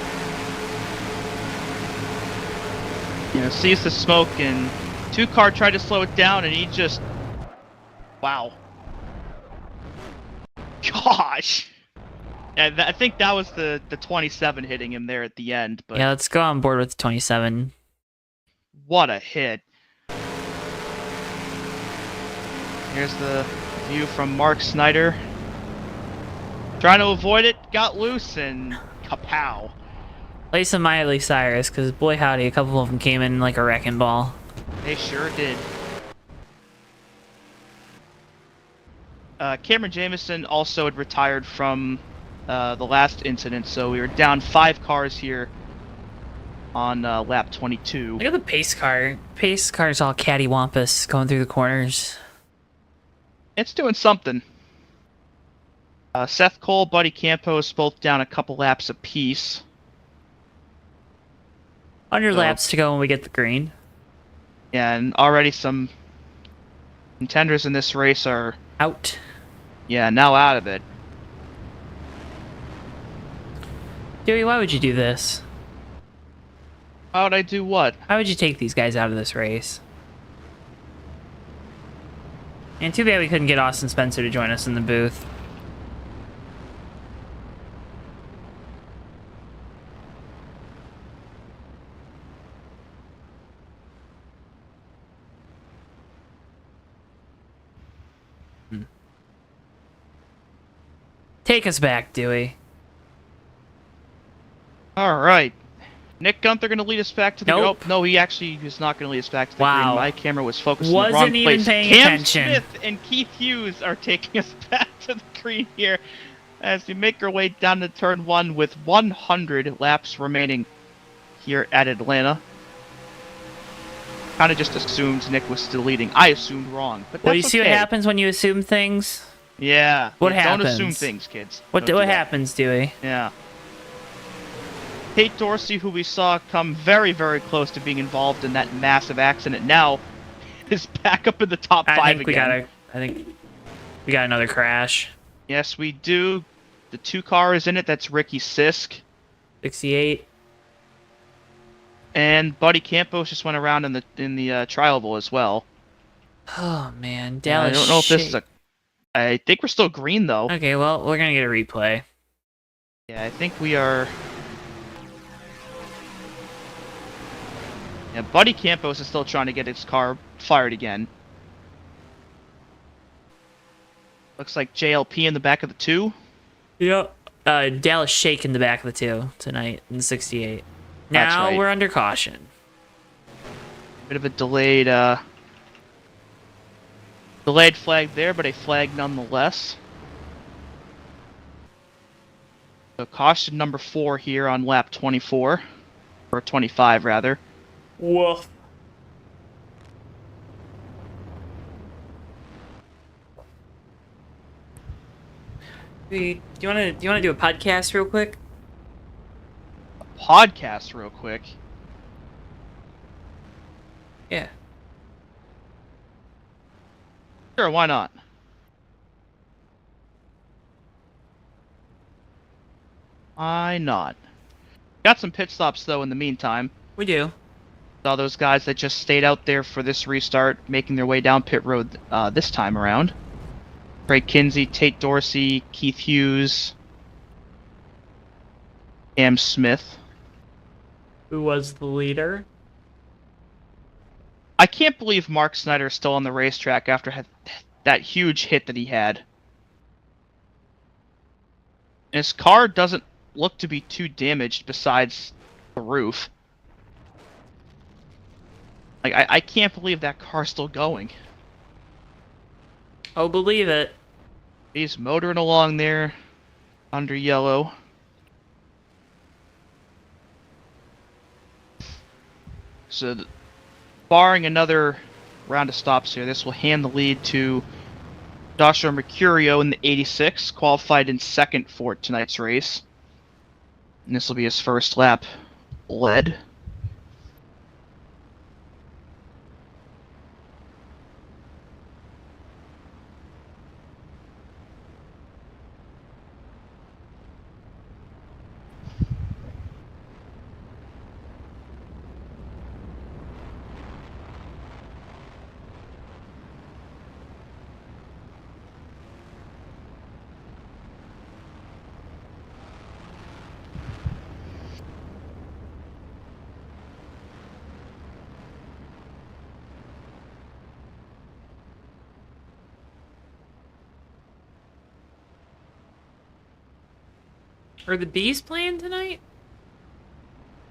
[SPEAKER 5] You know, sees the smoke and 2-car tried to slow it down and he just wow. Gosh. And I think that was the 27 hitting him there at the end, but
[SPEAKER 1] Yeah, let's go on board with 27.
[SPEAKER 5] what a hit. Here's the view from Mark Snyder. Trying to avoid it, got loose, and kapow.
[SPEAKER 1] Play some Miley Cyrus, because boy howdy, a couple of them came in like a wrecking ball.
[SPEAKER 5] They sure did. Cameron Jamison also had retired from the last incident, so we were down 5 cars here on lap 22.
[SPEAKER 1] Look at the pace car. Pace car's all cattywampus going through the corners.
[SPEAKER 5] It's doing something. Seth Cole, Buddy Campos, both down a couple laps apiece.
[SPEAKER 1] 100
[SPEAKER 5] So-
[SPEAKER 1] laps to go when we get the green.
[SPEAKER 5] Yeah, and already some contenders in this race are,
[SPEAKER 1] Out.
[SPEAKER 5] yeah, now out of it.
[SPEAKER 1] Dewey, why would you do this?
[SPEAKER 5] How would I do what?
[SPEAKER 1] Why would you take these guys out of this race? And too bad we couldn't get Austin Spencer to join us in the booth. Take us back, Dewey.
[SPEAKER 5] All right. Nick Gunther going to lead us back to the...
[SPEAKER 1] Nope.
[SPEAKER 5] Oh, no, he actually is not going to lead us back to the
[SPEAKER 1] Wow.
[SPEAKER 5] green. My camera was focused in the
[SPEAKER 1] Wasn't
[SPEAKER 5] wrong
[SPEAKER 1] even
[SPEAKER 5] place.
[SPEAKER 1] paying
[SPEAKER 5] Cam
[SPEAKER 1] attention.
[SPEAKER 5] Smith and Keith Hughes are taking us back to the green here as we make our way down to turn 1 with 100 laps remaining here at Atlanta. Kind of just assumed Nick was still leading. I assumed wrong, but that's
[SPEAKER 1] Well, you see what
[SPEAKER 5] okay.
[SPEAKER 1] happens when you assume things?
[SPEAKER 5] Yeah.
[SPEAKER 1] What
[SPEAKER 5] yeah,
[SPEAKER 1] happens?
[SPEAKER 5] Don't assume things, kids.
[SPEAKER 1] What
[SPEAKER 5] Don't do that.
[SPEAKER 1] happens, Dewey?
[SPEAKER 5] Yeah. Tate Dorsey, who we saw come very, very close to being involved in that massive accident, now is back up in the top 5
[SPEAKER 1] I think
[SPEAKER 5] again.
[SPEAKER 1] I think we got another crash.
[SPEAKER 5] Yes, we do. The 2-car is in it. That's Ricky Sisk.
[SPEAKER 1] 68.
[SPEAKER 5] And Buddy Campos just went around in the trialable as well.
[SPEAKER 1] Oh man,
[SPEAKER 5] I
[SPEAKER 1] Dallas.
[SPEAKER 5] don't know if this is
[SPEAKER 1] shake.
[SPEAKER 5] I think we're still green though.
[SPEAKER 1] Okay, well, we're gonna get a replay.
[SPEAKER 5] Yeah, I think we are. Yeah, Buddy Campos is still trying to get his car fired again. Looks like JLP in the back of the 2.
[SPEAKER 1] Yep. Dallas shake in the back of the 2 tonight in the 68.
[SPEAKER 5] That's
[SPEAKER 1] Now
[SPEAKER 5] right.
[SPEAKER 1] we're under caution.
[SPEAKER 5] Bit of a delayed flag there, but a flag nonetheless. So caution number 4 here on lap 24, or 25 rather.
[SPEAKER 1] Woof. Do you wanna do a podcast real quick?
[SPEAKER 5] Podcast real quick.
[SPEAKER 1] Yeah.
[SPEAKER 5] Sure, why not? Why not? Got some pit stops though in the meantime.
[SPEAKER 1] We do.
[SPEAKER 5] Saw those guys that just stayed out there for this restart, making their way down pit road this time around. Craig Kinsey, Tate Dorsey, Keith Hughes, Cam Smith.
[SPEAKER 1] Who was the leader?
[SPEAKER 5] I can't believe Mark Snyder is still on the racetrack after that huge hit that he had. His car doesn't look to be too damaged besides the roof. Like, I can't believe that car's still going.
[SPEAKER 1] Oh, believe it.
[SPEAKER 5] He's motoring along there under yellow. So, barring another round of stops here, this will hand the lead to Joshua Mercurio in the 86, qualified in second for tonight's race. And this will be his first lap led.
[SPEAKER 1] Are the Bees playing tonight?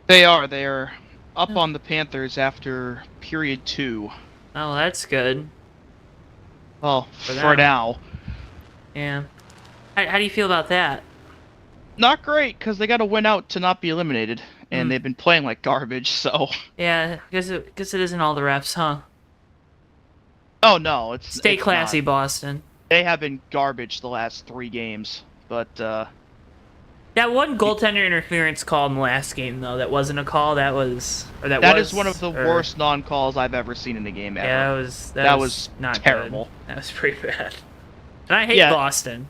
[SPEAKER 5] They are. They are up on the Panthers after period 2.
[SPEAKER 1] Oh, that's good.
[SPEAKER 5] Well,
[SPEAKER 1] For
[SPEAKER 5] for
[SPEAKER 1] them.
[SPEAKER 5] now.
[SPEAKER 1] Yeah. How do you feel about that?
[SPEAKER 5] Not great, because they got to win out to not be eliminated. And they've been playing like garbage, so...
[SPEAKER 1] Yeah, guess it isn't all the refs, huh?
[SPEAKER 5] Oh, no, it's
[SPEAKER 1] Stay classy,
[SPEAKER 5] not.
[SPEAKER 1] Boston.
[SPEAKER 5] They have been garbage the last 3 games, but,
[SPEAKER 1] That one goaltender interference call in the last game, though, that wasn't a call. That was, or that,
[SPEAKER 5] that
[SPEAKER 1] was,
[SPEAKER 5] is one of the
[SPEAKER 1] or-
[SPEAKER 5] worst non-calls I've ever seen in a game ever.
[SPEAKER 1] Yeah, that was not
[SPEAKER 5] terrible.
[SPEAKER 1] Good. That was pretty bad. And I hate
[SPEAKER 5] Yeah.
[SPEAKER 1] Boston.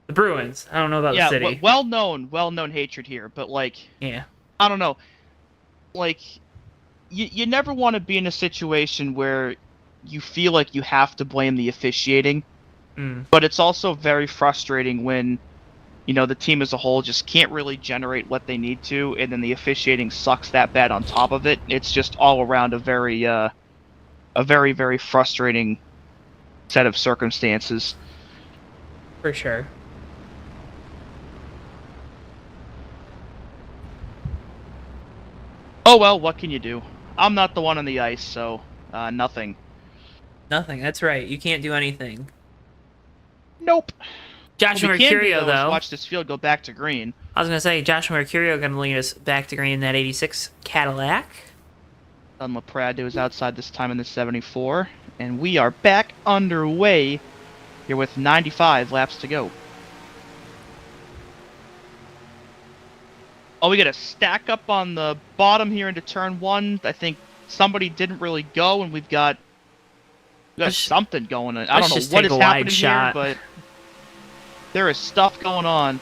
[SPEAKER 1] The Bruins. I don't know about the city.
[SPEAKER 5] Yeah, well-known hatred here, but, like,
[SPEAKER 1] Yeah.
[SPEAKER 5] I don't know. Like, you never want to be in a situation where you feel like you have to blame the officiating, but it's also very frustrating when, you know, the team as a whole just can't really generate what they need to, and then the officiating sucks that bad on top of it. It's just all around a very, very frustrating set of circumstances.
[SPEAKER 1] For sure.
[SPEAKER 5] Oh well, what can you do? I'm not the one on the ice, so nothing.
[SPEAKER 1] Nothing. That's right. You can't do anything.
[SPEAKER 5] Nope.
[SPEAKER 1] Josh
[SPEAKER 5] What we can do,
[SPEAKER 1] Mercurio,
[SPEAKER 5] is
[SPEAKER 1] though.
[SPEAKER 5] watch this field go back to green.
[SPEAKER 1] I was gonna say Josh Mercurio going to lead us back to green in that '86 Cadillac.
[SPEAKER 5] Laprade was outside this time in the 74, and we are back underway here with 95 laps to go. Oh, we got a stack up on the bottom here into turn 1. I think somebody didn't really go, and we've got something going on. I don't know
[SPEAKER 1] just
[SPEAKER 5] what
[SPEAKER 1] take
[SPEAKER 5] is
[SPEAKER 1] a wide
[SPEAKER 5] happening
[SPEAKER 1] shot.
[SPEAKER 5] here, but there is stuff going on.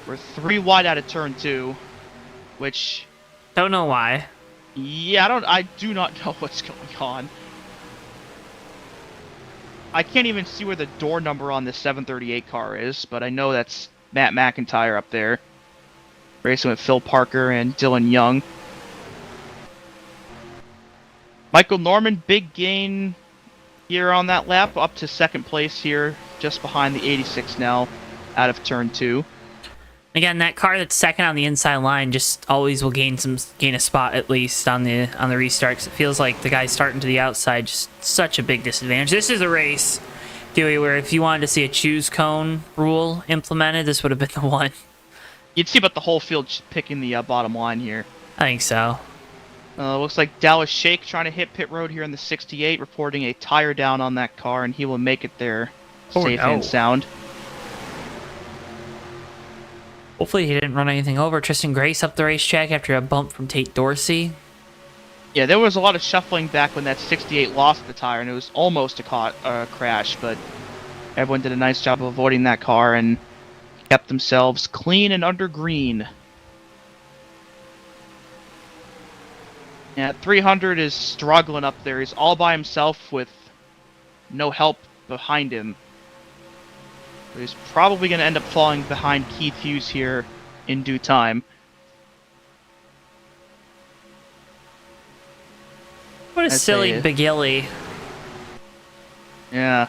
[SPEAKER 5] We're 3 wide out of turn 2, which...
[SPEAKER 1] Don't know why.
[SPEAKER 5] Yeah, I do not know what's going on. I can't even see where the door number on this 738 car is, but I know that's Matt McIntyre up there. Racing with Phil Parker and Dylan Young. Michael Norman, big gain here on that lap, up to 2nd place here, just behind the 86 now, out of turn 2.
[SPEAKER 1] Again, that car that's second on the inside line just always will gain a spot at least on the restart. 'Cause it feels like the guy starting to the outside just such a big disadvantage. This is a race, Dewey, where if you wanted to see a choose cone rule implemented, this would have been the one.
[SPEAKER 5] You'd see about the whole field picking the bottom line here.
[SPEAKER 1] I think so.
[SPEAKER 5] Looks like Dallas Shake trying to hit pit road here in the 68, reporting a tire down on that car, and he will make it there safe and sound.
[SPEAKER 1] Hopefully he didn't run anything over. Tristan Grace up the racetrack after a bump from Tate Dorsey.
[SPEAKER 5] Yeah, there was a lot of shuffling back when that 68 lost the tire, and it was almost a crash, but everyone did a nice job of avoiding that car and kept themselves clean and under green. Yeah, 300 is struggling up there. He's all by himself with no help behind him. But he's probably going to end up falling behind Keith Hughes here in due time.
[SPEAKER 1] What a silly Begilly.
[SPEAKER 5] Yeah.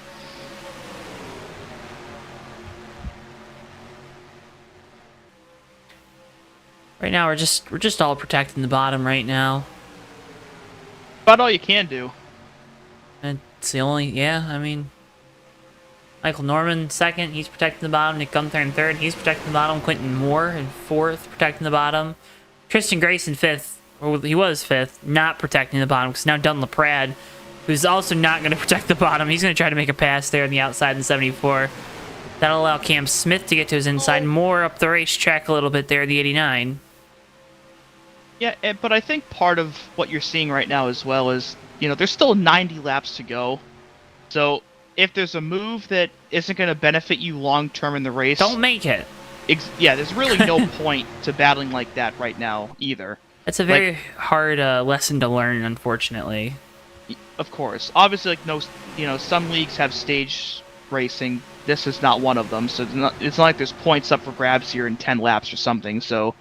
[SPEAKER 1] Right now we're just all protecting the bottom right now.
[SPEAKER 5] About all you can do.
[SPEAKER 1] And it's the only, yeah, I mean, Michael Norman second, he's protecting the bottom. Nick Gunther in third, he's protecting the bottom. Quentin Moore in fourth, protecting the bottom. Tristan Grace in fifth, or he was fifth, not protecting the bottom, because now Dunn Laprade, who's also not going to protect the bottom. He's going to try to make a pass there on the outside in 74. That'll allow Cam Smith to get to his inside. Moore up the racetrack a little bit there, the 89.
[SPEAKER 5] Yeah, but I think part of what you're seeing right now as well is, you know, there's still 90 laps to go. So if there's a move that isn't going to benefit you long term in the race,
[SPEAKER 1] don't make it.
[SPEAKER 5] Yeah, there's really no point to battling like that right now either.
[SPEAKER 1] It's a very hard lesson to learn, unfortunately.
[SPEAKER 5] Of course, obviously, like some leagues have stage racing. This is not one of them, so it's not like there's points up for grabs here in 10 laps or something. So,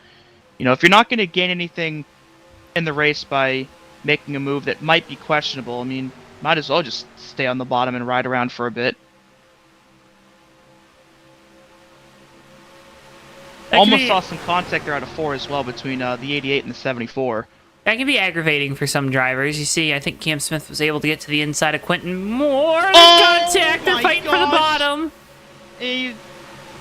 [SPEAKER 5] you know, if you're not going to gain anything in the race by making a move that might be questionable, I mean, might as well just stay on the bottom and ride around for a bit.
[SPEAKER 1] That
[SPEAKER 5] Almost
[SPEAKER 1] could be,
[SPEAKER 5] saw some contact there out of 4 as well between the 88 and the 74.
[SPEAKER 1] that can be aggravating for some drivers. You see, I think Cam Smith was able to get to the inside of Quentin Moore. Contact. They're
[SPEAKER 5] my
[SPEAKER 1] fighting for the
[SPEAKER 5] gosh.
[SPEAKER 1] bottom.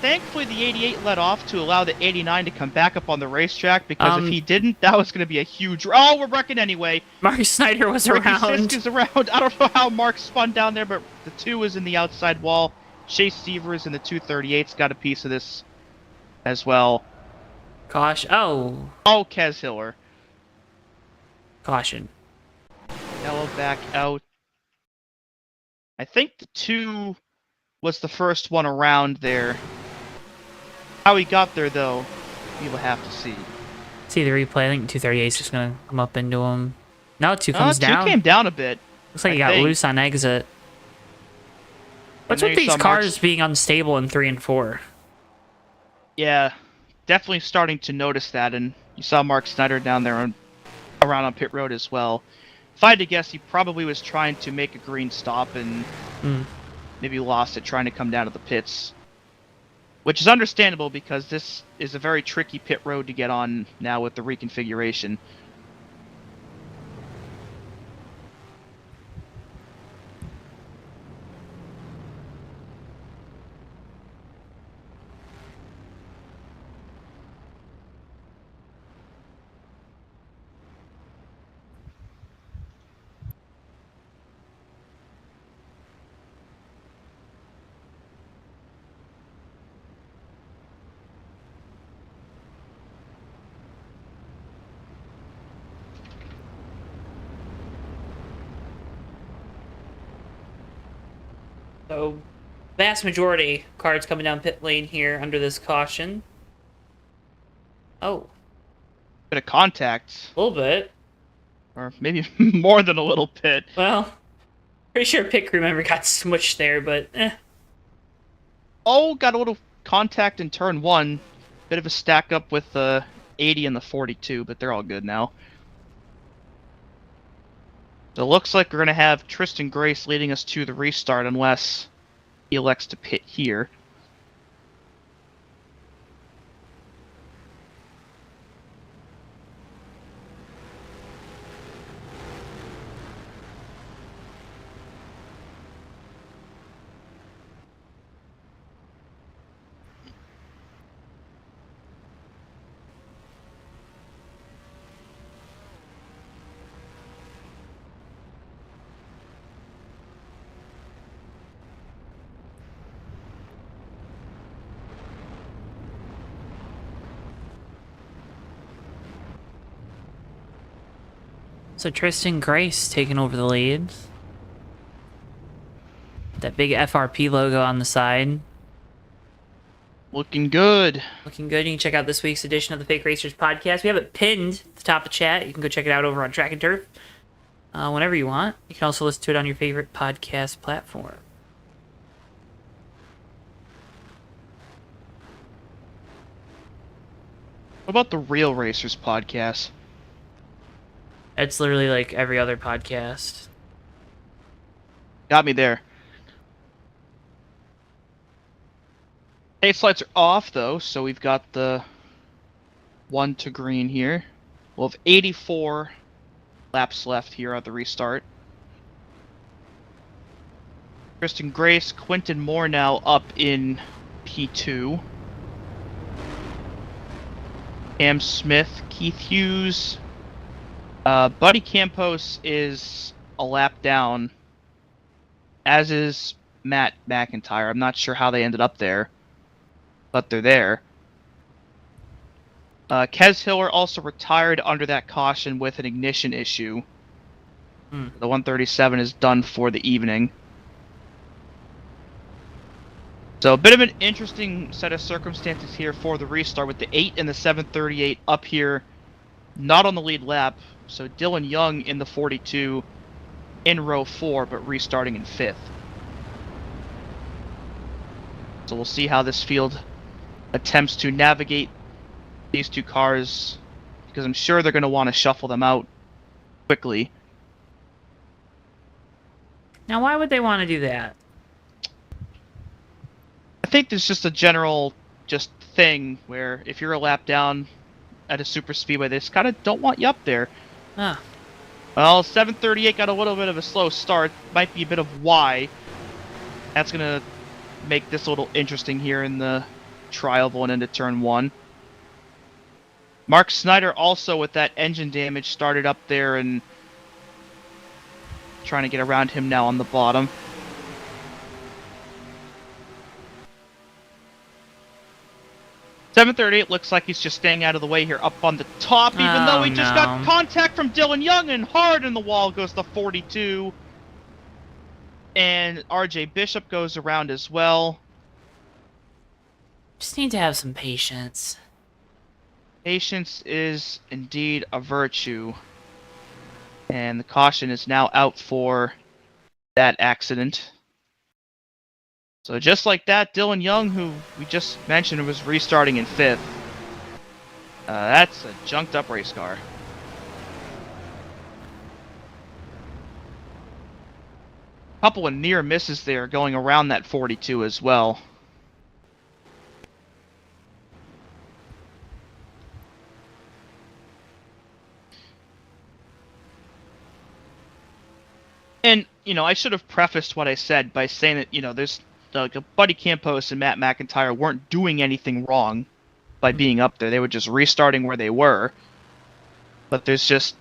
[SPEAKER 5] Thankfully, the 88 let off to allow the 89 to come back up on the racetrack, because if he didn't, that was going to be a huge... Oh, we're wrecking anyway.
[SPEAKER 1] Mark Snyder was
[SPEAKER 5] Ricky
[SPEAKER 1] around.
[SPEAKER 5] Sisk is around. I don't know how Mark spun down there, but the 2 is in the outside wall. Chase Severs in the 238's got a piece of this as well.
[SPEAKER 1] Gosh. Oh.
[SPEAKER 5] Oh, Kez Hiller.
[SPEAKER 1] Caution.
[SPEAKER 5] Yellow back out. I think the 2 was the first one around there. How he got there, though, we will have to see.
[SPEAKER 1] See the replay. I think 238 is just going to come up into him. No, 2 comes
[SPEAKER 5] 2
[SPEAKER 1] down.
[SPEAKER 5] came down a bit.
[SPEAKER 1] Looks like he got loose on exit. What's
[SPEAKER 5] And
[SPEAKER 1] with
[SPEAKER 5] there you
[SPEAKER 1] these
[SPEAKER 5] saw
[SPEAKER 1] cars being unstable in 3 and 4?
[SPEAKER 5] Yeah, definitely starting to notice that, and you saw Mark Snyder down there around on pit road as well. If I had to guess, he probably was trying to make a green stop and maybe lost it trying to come down to the pits. Which is understandable, because this is a very tricky pit road to get on now with the reconfiguration.
[SPEAKER 1] So, vast majority cars coming down pit lane here under this caution. Oh,
[SPEAKER 5] Bit of contact,
[SPEAKER 1] a little bit.
[SPEAKER 5] or maybe more than a little bit.
[SPEAKER 1] Well, pretty sure a pit crew member got smushed there, but
[SPEAKER 5] Oh, got a little contact in turn 1. Bit of a stack up with the 80 and the 42, but they're all good now. So it looks like we're going to have Tristan Grace leading us to the restart unless he elects to pit here.
[SPEAKER 1] so Tristan Grace taking over the lead. That big FRP logo on the side.
[SPEAKER 5] Looking good.
[SPEAKER 1] Looking good. You can check out this week's edition of the Fake Racers podcast. We have it pinned at the top of chat. You can go check it out over on Track and Turf whenever you want. You can also listen to it on your favorite podcast platform.
[SPEAKER 5] What about the Real Racers podcast?
[SPEAKER 1] It's literally like every other podcast.
[SPEAKER 5] Got me there. Pace lights are off, though, so we've got the 1 to green here. We'll have 84 laps left here at the restart. Tristan Grace, Quentin Moore now up in P2. Cam Smith, Keith Hughes. Buddy Campos is a lap down, as is Matt McIntyre. I'm not sure how they ended up there, but they're there. Kez Hiller also retired under that caution with an ignition issue. The 137 is done for the evening. So a bit of an interesting set of circumstances here for the restart with the 8 and the 738 up here, not on the lead lap. So Dylan Young in the 42 in row 4, but restarting in 5th. So we'll see how this field attempts to navigate these two cars, because I'm sure they're going to want to shuffle them out quickly.
[SPEAKER 1] Now, why would they want to do that?
[SPEAKER 5] I think there's just a general thing where if you're a lap down at a super speedway, they just kind of don't want you up there.
[SPEAKER 1] Huh.
[SPEAKER 5] Well, 738 got a little bit of a slow start. Might be a bit of why. That's going to make this a little interesting here in the trial going into turn 1. Mark Snyder also with that engine damage started up there and trying to get around him now on the bottom. .738 looks like he's just staying out of the way here up on the top, even though he just got contact from Dylan Young, and hard in the wall goes the 42. And RJ Bishop goes around as well.
[SPEAKER 1] Just need to have some patience.
[SPEAKER 5] Patience is indeed a virtue. And the caution is now out for that accident. So just like that, Dylan Young, who we just mentioned was restarting in 5th. That's a junked up race car. Couple of near misses there going around that 42 as well. And, I should have prefaced what I said by saying that, there's Buddy Campos and Matt McIntyre weren't doing anything wrong by being up there. They were just restarting where they were. But there's just...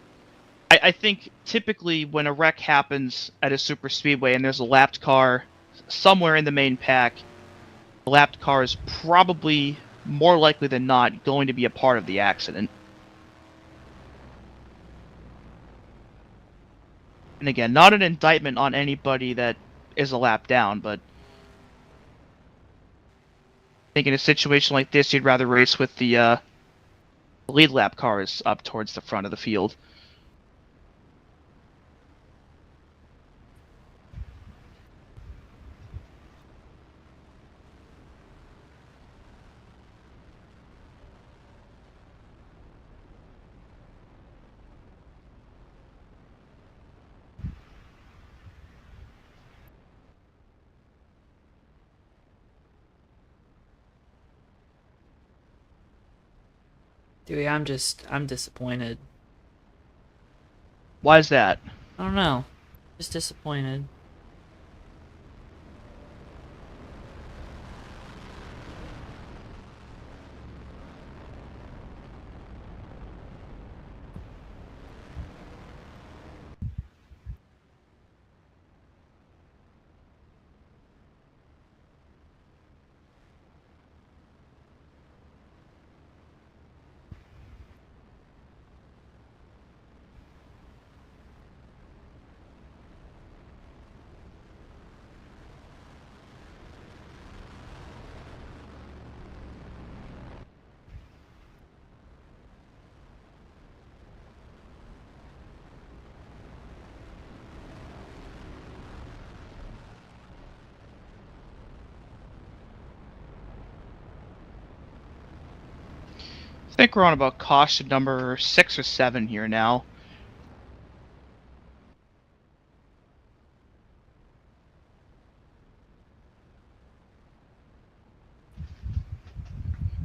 [SPEAKER 5] I think typically when a wreck happens at a super speedway and there's a lapped car somewhere in the main pack, the lapped car is probably more likely than not going to be a part of the accident. And again, not an indictment on anybody that is a lap down, but I think in a situation like this, you'd rather race with the lead lap cars up towards the front of the field.
[SPEAKER 1] Dude, I'm disappointed.
[SPEAKER 5] Why is that?
[SPEAKER 1] I don't know. Just disappointed.
[SPEAKER 5] I think we're on about caution number 6 or 7 here now.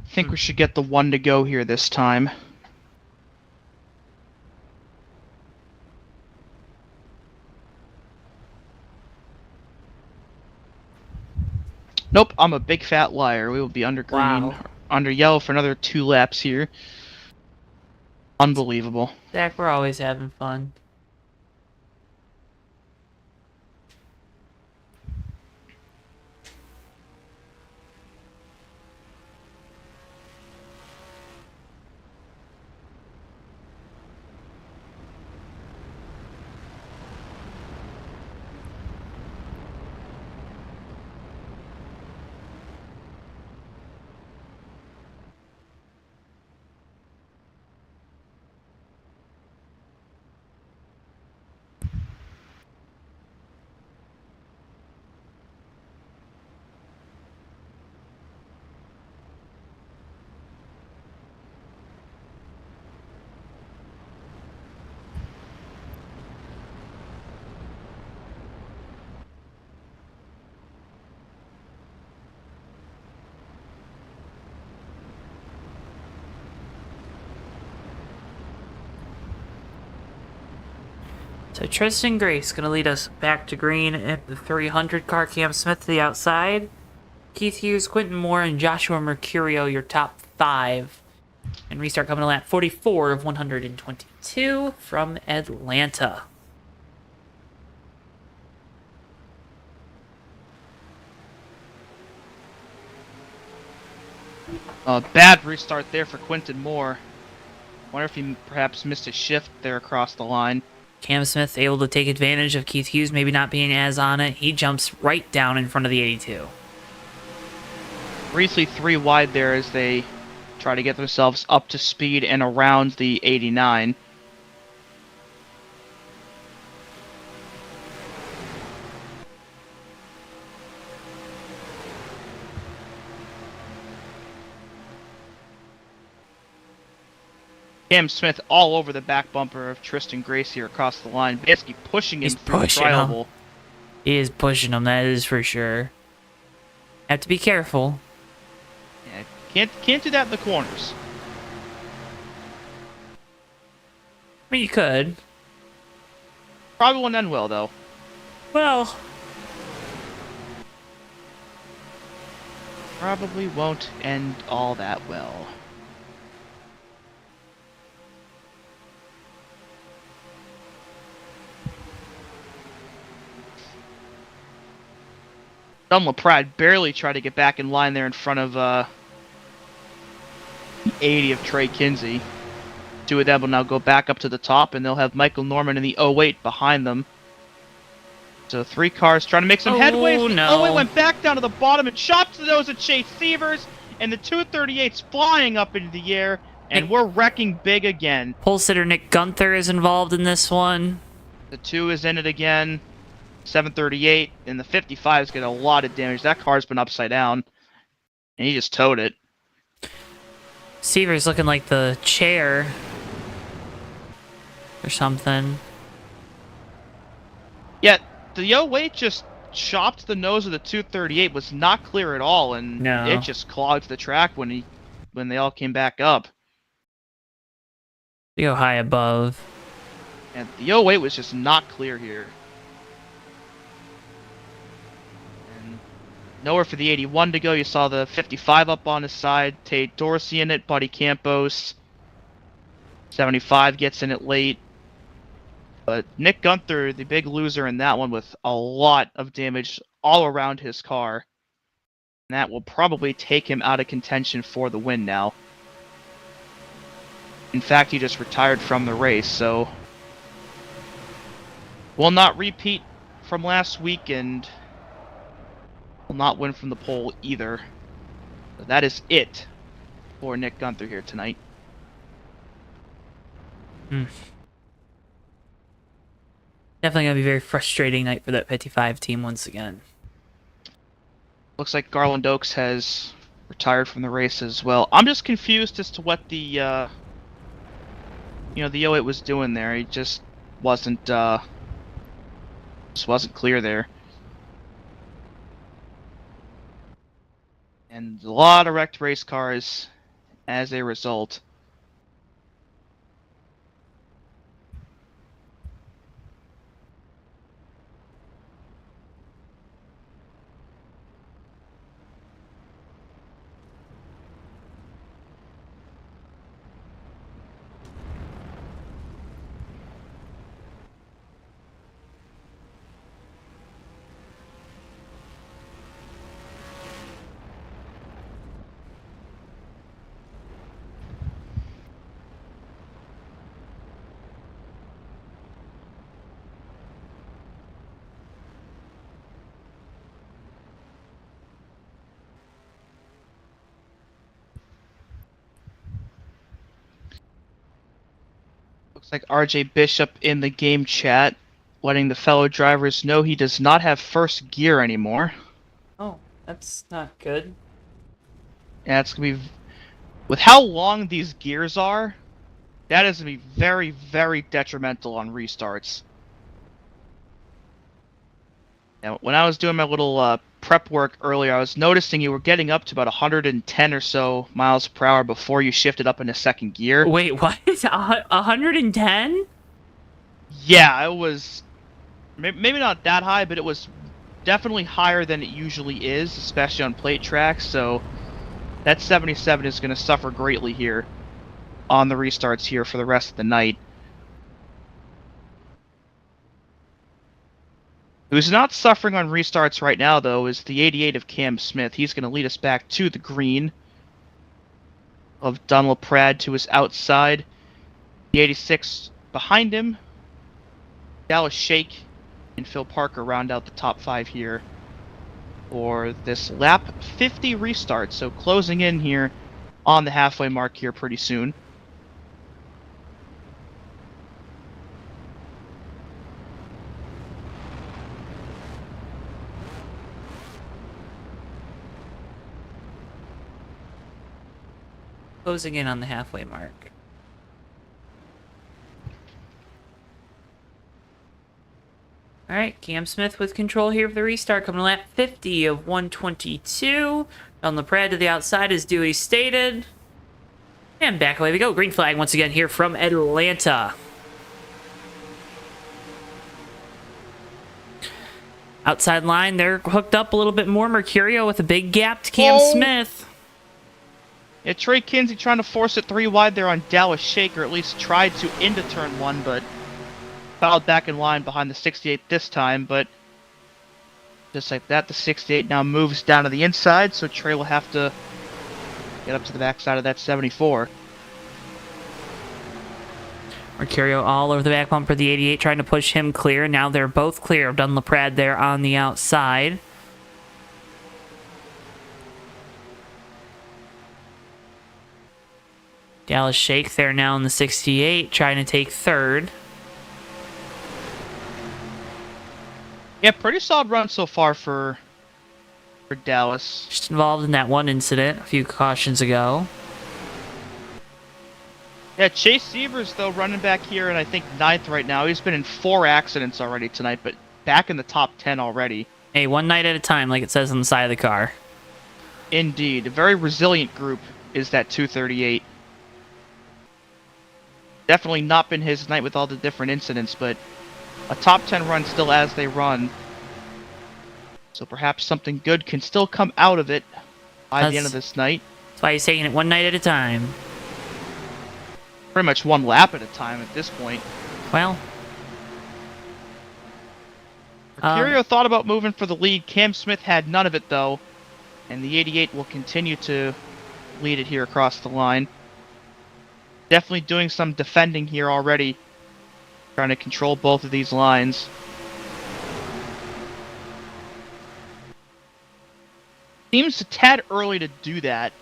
[SPEAKER 5] I think we should get the 1 to go here this time. Nope, I'm a big fat liar. We will be under green,
[SPEAKER 1] Wow.
[SPEAKER 5] under yellow for another 2 laps here. Unbelievable.
[SPEAKER 1] Zach, we're always having fun. So Tristan Grace going to lead us back to green at the 300 car. Cam Smith to the outside. Keith Hughes, Quentin Moore, and Joshua Mercurio, your top 5. And restart coming to lap 44 of 122 from Atlanta.
[SPEAKER 5] Bad restart there for Quentin Moore. Wonder if he perhaps missed a shift there across the line.
[SPEAKER 1] Cam Smith able to take advantage of Keith Hughes maybe not being as on it. He jumps right down in front of the 82.
[SPEAKER 5] Briefly 3 wide there as they try to get themselves up to speed and around the 89. Cam Smith all over the back bumper of Tristan Grace here across the line, basically pushing him
[SPEAKER 1] He's
[SPEAKER 5] through
[SPEAKER 1] pushing
[SPEAKER 5] the
[SPEAKER 1] him.
[SPEAKER 5] tri-oval.
[SPEAKER 1] He is pushing him, that is for sure. Have to be careful.
[SPEAKER 5] Yeah, can't do that in the corners.
[SPEAKER 1] I mean, you could.
[SPEAKER 5] Probably won't end well, though.
[SPEAKER 1] Well,
[SPEAKER 5] Probably won't end all that well. Dunlop Pride barely tried to get back in line there in front of the 80 of Trey Kinsey. 2 of them will now go back up to the top, and they'll have Michael Norman in the 08 behind them. So 3 cars trying to make some headway.
[SPEAKER 1] No.
[SPEAKER 5] 08 went back down to the bottom and shot to the nose of Chase Severs, and the 238's flying up into the air, and we're wrecking big again.
[SPEAKER 1] pole sitter Nick Gunther is involved in this one.
[SPEAKER 5] The 2 is in it again. 738, and the 55's got a lot of damage. That car's been upside down, and he just towed it.
[SPEAKER 1] Seaver's looking like the chair or something.
[SPEAKER 5] Yet the 08 just chopped the nose of the 238, was not clear at all, and
[SPEAKER 1] No.
[SPEAKER 5] it just clogged the track when they all came back up.
[SPEAKER 1] You go high above.
[SPEAKER 5] And the 08 was just not clear here. And nowhere for the 81 to go. You saw the 55 up on his side. Tate Dorsey in it. Buddy Campos. 75 gets in it late. But Nick Gunther, the big loser in that one, with a lot of damage all around his car. And that will probably take him out of contention for the win now. In fact, he just retired from the race, so will not repeat from last week and will not win from the pole either. So that is it for Nick Gunther here tonight.
[SPEAKER 1] Definitely gonna be a very frustrating night for that 55 team once again.
[SPEAKER 5] Looks like Garland Oaks has retired from the race as well. I'm just confused as to what the the 08 was doing there. He just wasn't clear there. And a lot of wrecked race cars as a result. Looks like RJ Bishop in the game chat, letting the fellow drivers know he does not have first gear anymore.
[SPEAKER 1] Oh, that's not good.
[SPEAKER 5] Yeah, it's gonna be, with how long these gears are, that is gonna be very, very detrimental on restarts. Now, when I was doing my little prep work earlier, I was noticing you were getting up to about 110 or so miles per hour before you shifted up into second gear.
[SPEAKER 1] Wait, what? 110?
[SPEAKER 5] Yeah, it was maybe not that high, but it was definitely higher than it usually is, especially on plate tracks. So that 77 is going to suffer greatly here on the restarts here for the rest of the night. Who's not suffering on restarts right now, though, is the 88 of Cam Smith. He's going to lead us back to the green of Don LaPrade to his outside. The 86 behind him. Dallas Shake and Phil Parker round out the top 5 here for this lap 50 restart. So closing in here on the halfway mark here pretty soon.
[SPEAKER 1] Closing in on the halfway mark. All right, Cam Smith with control here for the restart, coming to lap 50 of 122. On the pad to the outside, as Dewey stated. And back away we go. Green flag once again here from Atlanta. Outside line, they're hooked up a little bit more. Mercurio with a big gap to Cam Smith.
[SPEAKER 5] Yeah, Trey Kinsey trying to force it 3 wide there on Dallas Shake, or at least tried to into turn 1, but fouled back in line behind the 68 this time. But just like that, the 68 now moves down to the inside, so Trey will have to get up to the backside of that 74.
[SPEAKER 1] Mercurio all over the back bumper, the 88 trying to push him clear. Now they're both clear of Don LaPrade there on the outside. Dallas Shake there now in the 68, trying to take third.
[SPEAKER 5] Yeah, pretty solid run so far for Dallas.
[SPEAKER 1] Just involved in that one incident a few cautions ago.
[SPEAKER 5] Yeah, Chase Severs, though, running back here, and I think 9th right now. He's been in 4 accidents already tonight, but back in the top 10 already.
[SPEAKER 1] Hey, one night at a time, like it says on the side of the car.
[SPEAKER 5] Indeed. A very resilient group is that 238. Definitely not been his night with all the different incidents, but a top 10 run still as they run. So perhaps something good can still come out of it by the end of this night.
[SPEAKER 1] That's why he's taking it one night at a time.
[SPEAKER 5] Pretty much one lap at a time at this point.
[SPEAKER 1] Well,
[SPEAKER 5] Mercurio thought about moving for the lead. Cam Smith had none of it, though. And the 88 will continue to lead it here across the line. Definitely doing some defending here already. Trying to control both of these lines. Seems a tad early to do that,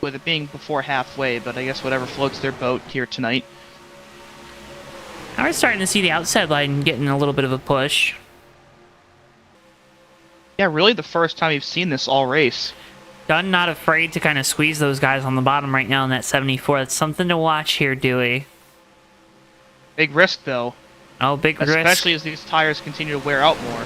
[SPEAKER 5] with it being before halfway, but I guess whatever floats their boat here tonight.
[SPEAKER 1] now we're starting to see the outside line getting a little bit of a push.
[SPEAKER 5] Yeah, really the first time you've seen this all race.
[SPEAKER 1] Dunn not afraid to kind of squeeze those guys on the bottom right now in that 74. That's something to watch here, Dewey.
[SPEAKER 5] Big risk, though.
[SPEAKER 1] Oh, big risk.
[SPEAKER 5] Especially as these tires continue to wear out more.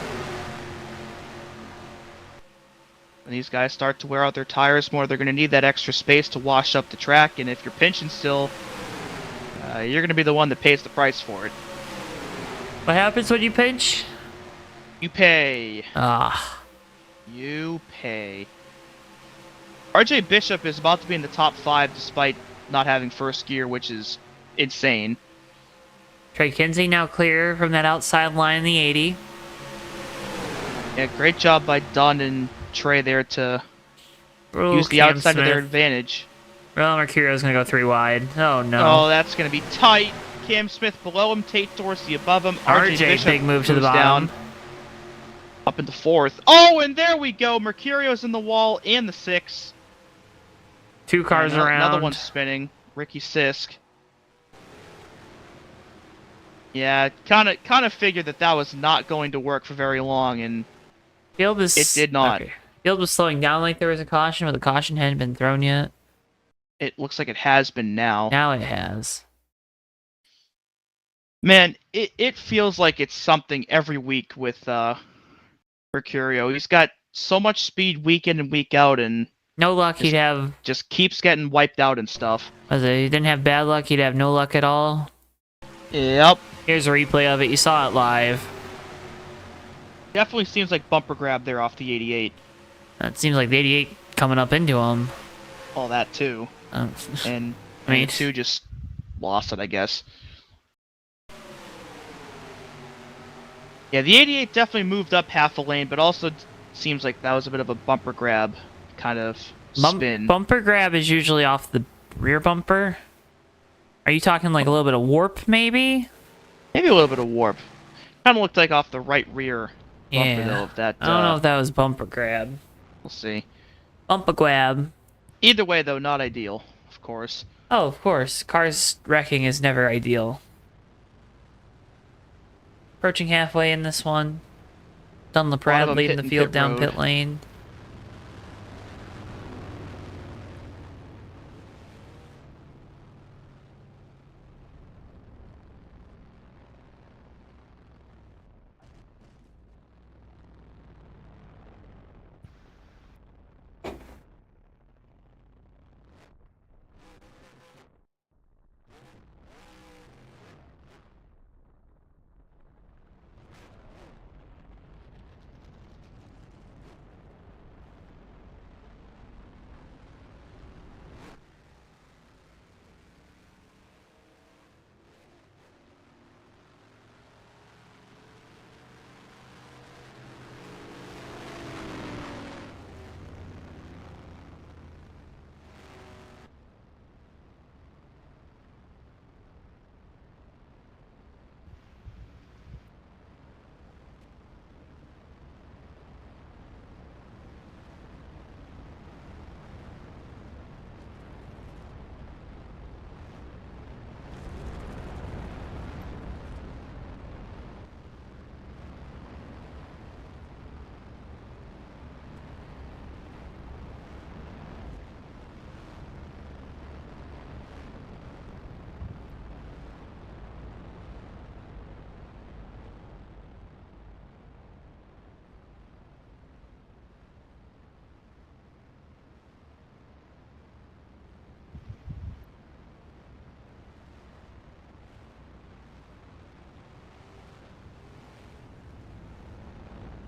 [SPEAKER 5] When these guys start to wear out their tires more, they're going to need that extra space to wash up the track, and if you're pinching still, you're going to be the one that pays the price for it.
[SPEAKER 1] What happens when you pinch?
[SPEAKER 5] You pay.
[SPEAKER 1] Ah.
[SPEAKER 5] You pay. RJ Bishop is about to be in the top 5 despite not having first gear, which is insane.
[SPEAKER 1] Trey Kinsey now clear from that outside line in the 80.
[SPEAKER 5] Yeah, great job by Dunn and Trey there to use the
[SPEAKER 1] Cam
[SPEAKER 5] outside of their
[SPEAKER 1] Smith.
[SPEAKER 5] advantage.
[SPEAKER 1] Well, Mercurio's going to go 3 wide. Oh, no.
[SPEAKER 5] Oh, that's going to be tight. Cam Smith below him, Tate Dorsey above him.
[SPEAKER 1] RJ,
[SPEAKER 5] Bishop
[SPEAKER 1] big move to the
[SPEAKER 5] moves
[SPEAKER 1] bottom.
[SPEAKER 5] down, up into 4th. Oh, and there we go. Mercurio's in the wall and the 6.
[SPEAKER 1] 2 cars
[SPEAKER 5] And
[SPEAKER 1] around.
[SPEAKER 5] Another one spinning. Ricky Sisk. Yeah, kind of figured that was not going to work for very long, and
[SPEAKER 1] Field is,
[SPEAKER 5] it did not.
[SPEAKER 1] Okay. Field was slowing down like there was a caution, but the caution hadn't been thrown yet.
[SPEAKER 5] It looks like it has been now.
[SPEAKER 1] Now it has.
[SPEAKER 5] Man, it feels like it's something every week with Mercurio. He's got so much speed week in and week out, and
[SPEAKER 1] No luck, he'd have...
[SPEAKER 5] just keeps getting wiped out and stuff.
[SPEAKER 1] Was it, he didn't have bad luck, he'd have no luck at all.
[SPEAKER 5] Yep.
[SPEAKER 1] Here's a replay of it. You saw it live.
[SPEAKER 5] Definitely seems like bumper grab there off the 88.
[SPEAKER 1] It seems like the 88 coming up into him.
[SPEAKER 5] All that too.
[SPEAKER 1] Um,
[SPEAKER 5] And
[SPEAKER 1] I mean,
[SPEAKER 5] 2 just lost it, I guess. Yeah, the 88 definitely moved up half a lane, but also seems like that was a bit of a bumper grab kind of spin.
[SPEAKER 1] Bumper grab is usually off the rear bumper. Are you talking like a little bit of warp, maybe?
[SPEAKER 5] Maybe a little bit of warp. Kind of looked like off the right rear bumper,
[SPEAKER 1] Yeah.
[SPEAKER 5] though. If that,
[SPEAKER 1] I don't know if that was bumper grab.
[SPEAKER 5] We'll see.
[SPEAKER 1] Bumper grab.
[SPEAKER 5] Either way, though, not ideal, of course.
[SPEAKER 1] Oh, of course. Cars wrecking is never ideal. Approaching halfway in this one. Dunlop
[SPEAKER 5] One of them
[SPEAKER 1] leading the
[SPEAKER 5] hitting
[SPEAKER 1] field
[SPEAKER 5] pit
[SPEAKER 1] down
[SPEAKER 5] road.
[SPEAKER 1] pit lane.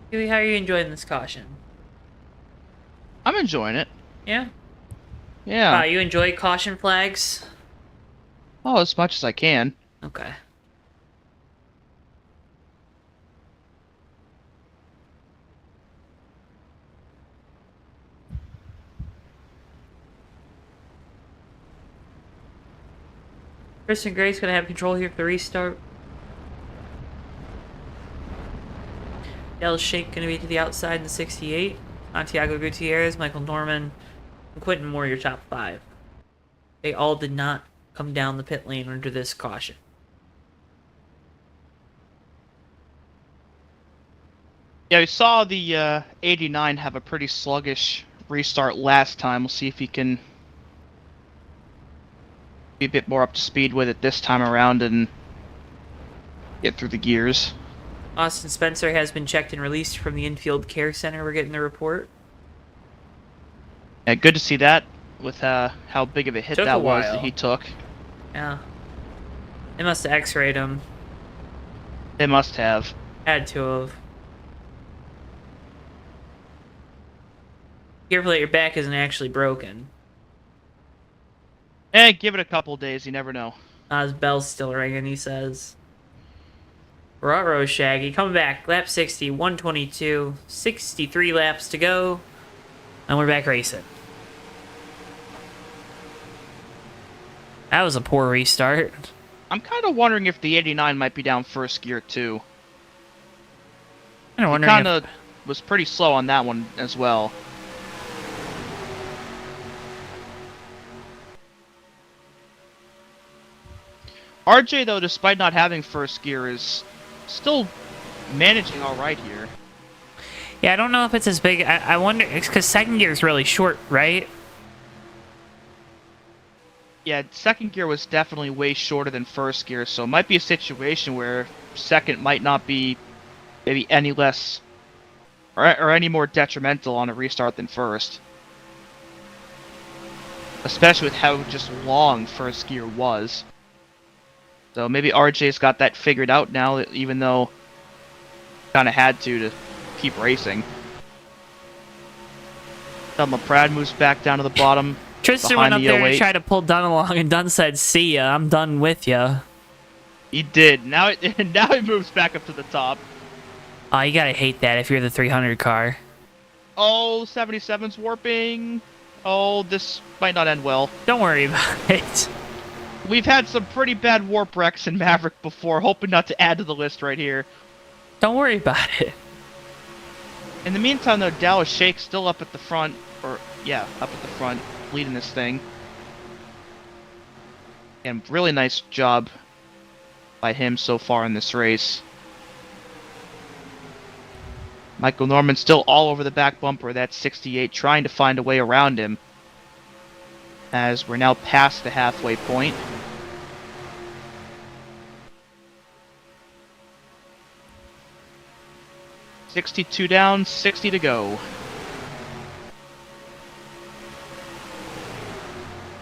[SPEAKER 1] Huey, how are you enjoying this caution?
[SPEAKER 5] I'm enjoying it.
[SPEAKER 1] Yeah?
[SPEAKER 5] Yeah.
[SPEAKER 1] You enjoy caution flags?
[SPEAKER 5] Oh, as much as I can.
[SPEAKER 1] Okay. Kristen Gray's gonna have control here for the restart. Dell Shake gonna be to the outside in the 68. Santiago Gutierrez, Michael Norman, and Quentin Moore, your top 5. They all did not come down the pit lane under this caution.
[SPEAKER 5] Yeah, we saw the 89 have a pretty sluggish restart last time. We'll see if he can be a bit more up to speed with it this time around and get through the gears.
[SPEAKER 1] Austin Spencer has been checked and released from the infield care center. We're getting the report.
[SPEAKER 5] Yeah, good to see that with how big of a hit
[SPEAKER 1] Took a
[SPEAKER 5] that was
[SPEAKER 1] while.
[SPEAKER 5] that he took.
[SPEAKER 1] Yeah. They must have x-rayed him.
[SPEAKER 5] They must have.
[SPEAKER 1] Had to have. Careful that your back isn't actually broken.
[SPEAKER 5] Give it a couple days, you never know.
[SPEAKER 1] His bell's still ringing, he says. Ruh-roh, Shaggy. Coming back. Lap 60, 122. 63 laps to go. And we're back racing. That was a poor restart.
[SPEAKER 5] I'm kind of wondering if the 89 might be down first gear, too.
[SPEAKER 1] I'm
[SPEAKER 5] He
[SPEAKER 1] wondering
[SPEAKER 5] kind of was pretty slow on that one as well. RJ, though, despite not having first gear, is still managing all right here.
[SPEAKER 1] Yeah, I don't know if it's as big. I wonder, it's because second gear is really short, right?
[SPEAKER 5] Yeah, second gear was definitely way shorter than first gear, so it might be a situation where second might not be maybe any less or any more detrimental on a restart than first. Especially with how just long first gear was. So maybe RJ's got that figured out now, even though kind of had to keep racing. Thelma Prad moves back down to the bottom.
[SPEAKER 1] Tristan went up
[SPEAKER 5] the
[SPEAKER 1] there to
[SPEAKER 5] 08.
[SPEAKER 1] try to pull Dunn along, and Dunn said, "See ya, I'm done with ya."
[SPEAKER 5] He did. Now he moves back up to the top.
[SPEAKER 1] Oh, you gotta hate that if you're the 300 car.
[SPEAKER 5] Oh, 77's warping. Oh, this might not end well.
[SPEAKER 1] Don't worry about it.
[SPEAKER 5] We've had some pretty bad warp wrecks in Maverick before, hoping not to add to the list right here.
[SPEAKER 1] Don't worry about it.
[SPEAKER 5] In the meantime, though, Dallas Shake's still up at the front, up at the front, leading this thing. And really nice job by him so far in this race. Michael Norman still all over the back bumper of that 68, trying to find a way around him. As we're now past the halfway point. $62 down, 60 to go.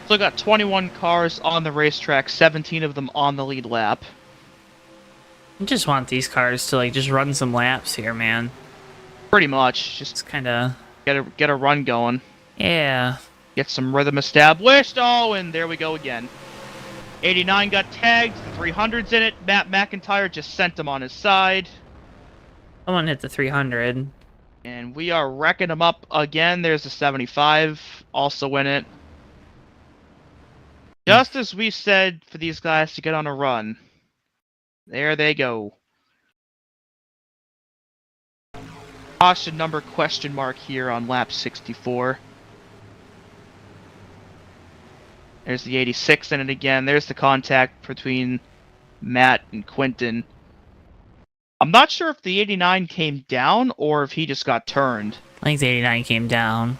[SPEAKER 5] Still got 21 cars on the racetrack, 17 of them on the lead lap.
[SPEAKER 1] I just want these cars to, like, just run some laps here, man.
[SPEAKER 5] Pretty much,
[SPEAKER 1] It's
[SPEAKER 5] just
[SPEAKER 1] kind of...
[SPEAKER 5] get a run going.
[SPEAKER 1] Yeah.
[SPEAKER 5] Get some rhythm established. Oh, and there we go again. 89 got tagged, the 300's in it. Matt McIntyre just sent him on his side.
[SPEAKER 1] Someone hit the 300.
[SPEAKER 5] And we are wrecking them up again. There's the 75, also in it. Just as we said for these guys to get on a run. There they go. Caution number question mark here on lap 64. There's the 86 in it again. There's the contact between Matt and Quinton. I'm not sure if the 89 came down or if he just got turned.
[SPEAKER 1] I think the 89 came down.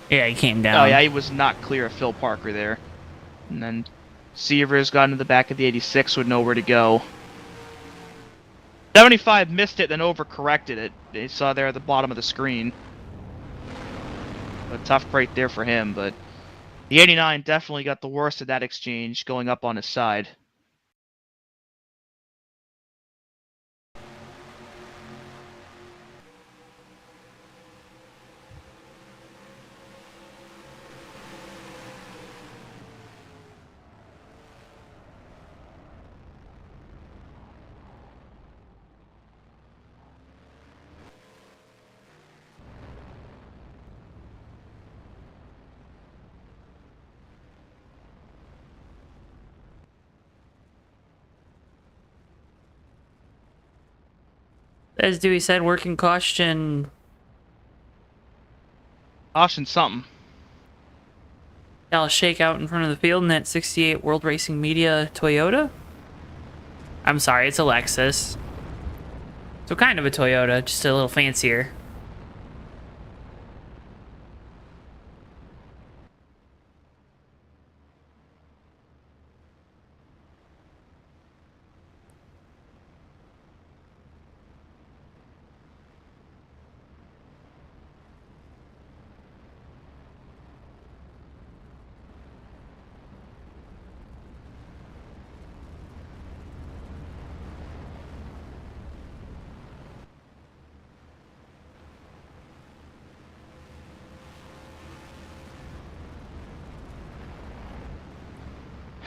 [SPEAKER 1] Yeah, he came down.
[SPEAKER 5] Oh yeah, he was not clear of Phil Parker there. And then Severs got into the back of the 86 with nowhere to go. 75 missed it, then overcorrected it. They saw there at the bottom of the screen. A tough break there for him, but the 89 definitely got the worst of that exchange, going up on his side.
[SPEAKER 1] As Dewey said, working caution.
[SPEAKER 5] Caution something.
[SPEAKER 1] Dallas Shake out in front of the field in that 68 World Racing Media Toyota. I'm sorry, it's a Lexus. So kind of a Toyota, just a little fancier.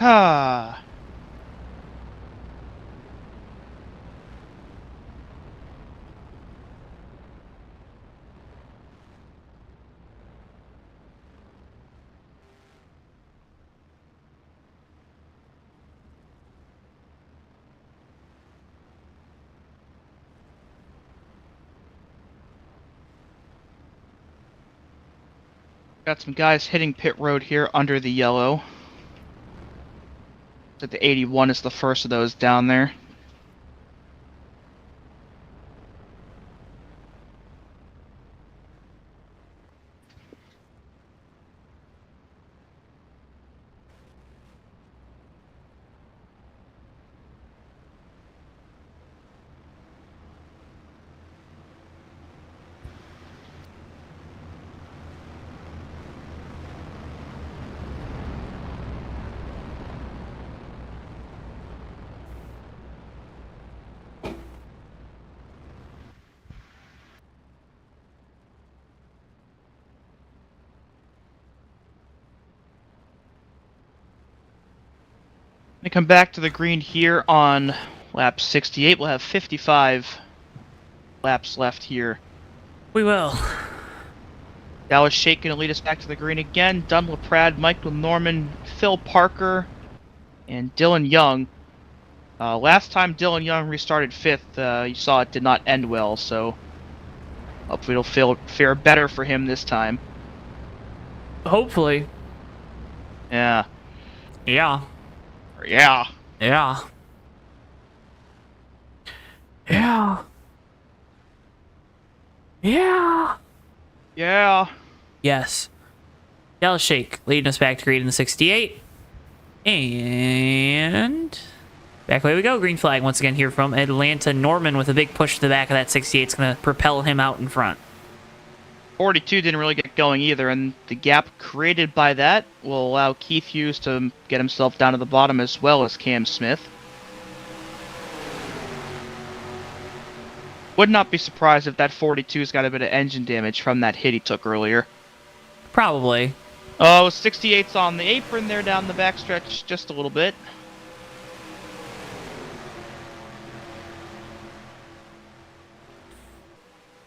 [SPEAKER 5] Ah. Got some guys hitting pit road here under the yellow. That the 81 is the first of those down there. We come back to the green here on lap 68. We'll have 55 laps left here.
[SPEAKER 1] We will.
[SPEAKER 5] Dallas Shake going to lead us back to the green again. Dunn LaPrade, Michael Norman, Phil Parker, and Dylan Young. Last time Dylan Young restarted 5th, you saw it did not end well, so hopefully it'll fare better for him this time.
[SPEAKER 1] Hopefully.
[SPEAKER 5] Yeah.
[SPEAKER 1] Yeah.
[SPEAKER 5] Yeah.
[SPEAKER 1] Yeah. Yeah. Yeah.
[SPEAKER 5] Yeah.
[SPEAKER 1] Yes. Dallas Shake leading us back to green in the 68. And back away we go. Green flag once again here from Atlanta. Norman with a big push to the back of that 68. It's going to propel him out in front.
[SPEAKER 5] 42 didn't really get going either, and the gap created by that will allow Keith Hughes to get himself down to the bottom as well as Cam Smith. Would not be surprised if that 42's got a bit of engine damage from that hit he took earlier.
[SPEAKER 1] Probably.
[SPEAKER 5] Oh, 68's on the apron there down the backstretch just a little bit.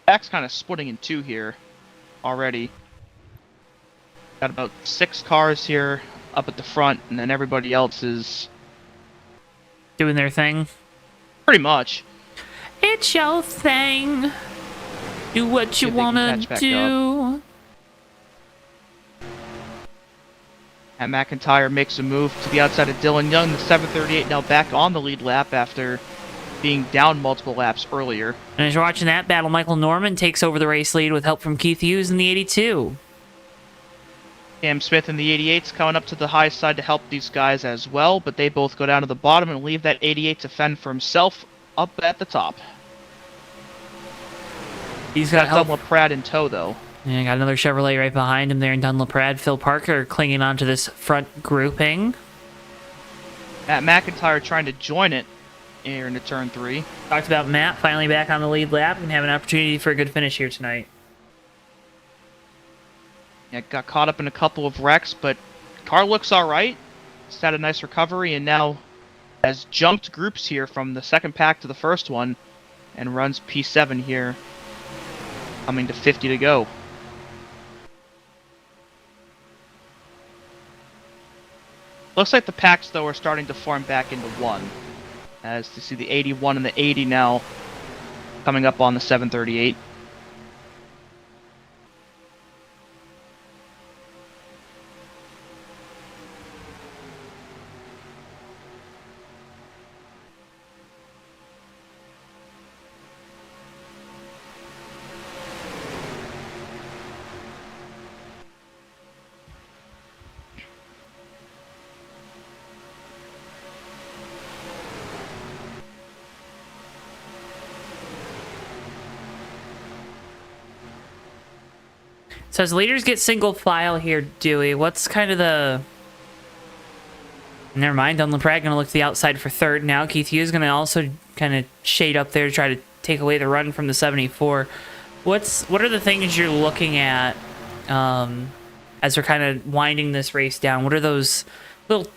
[SPEAKER 5] Back's kind of splitting in two here already. Got about 6 cars here up at the front, and then everybody else is
[SPEAKER 1] Doing their thing.
[SPEAKER 5] pretty much.
[SPEAKER 1] It's your thing. Do what
[SPEAKER 5] See
[SPEAKER 1] you
[SPEAKER 5] if they can
[SPEAKER 1] wanna
[SPEAKER 5] catch back
[SPEAKER 1] do.
[SPEAKER 5] And McIntyre makes a move to the outside of Dylan Young. The 738 now back on the lead lap after being down multiple laps earlier.
[SPEAKER 1] And as you're watching that battle, Michael Norman takes over the race lead with help from Keith Hughes in the 82.
[SPEAKER 5] Cam Smith in the 88's coming up to the high side to help these guys as well, but they both go down to the bottom and leave that 88 to fend for himself up at the top.
[SPEAKER 1] He's got help.
[SPEAKER 5] Dunlop Pratt in tow, though.
[SPEAKER 1] Yeah, got another Chevrolet right behind him there in Dunn LaPrade. Phil Parker clinging onto this front grouping.
[SPEAKER 5] Matt McIntyre trying to join it here into turn 3.
[SPEAKER 1] Talked about Matt finally back on the lead lap and have an opportunity for a good finish here tonight.
[SPEAKER 5] Yeah, got caught up in a couple of wrecks, but car looks alright. It's had a nice recovery and now has jumped groups here from the second pack to the first one and runs P7 here, coming to 50 to go. Looks like the packs, though, are starting to form back into one. As you see the 81 and the 80 now coming up on the 738.
[SPEAKER 1] So as leaders get single file here, Dewey, what's kind of the... Never mind, Dunn LaPrade going to look to the outside for third now. Keith Hughes going to also kind of shade up there to try to take away the run from the 74. What are the things you're looking at as we're kind of winding this race down? What are those little,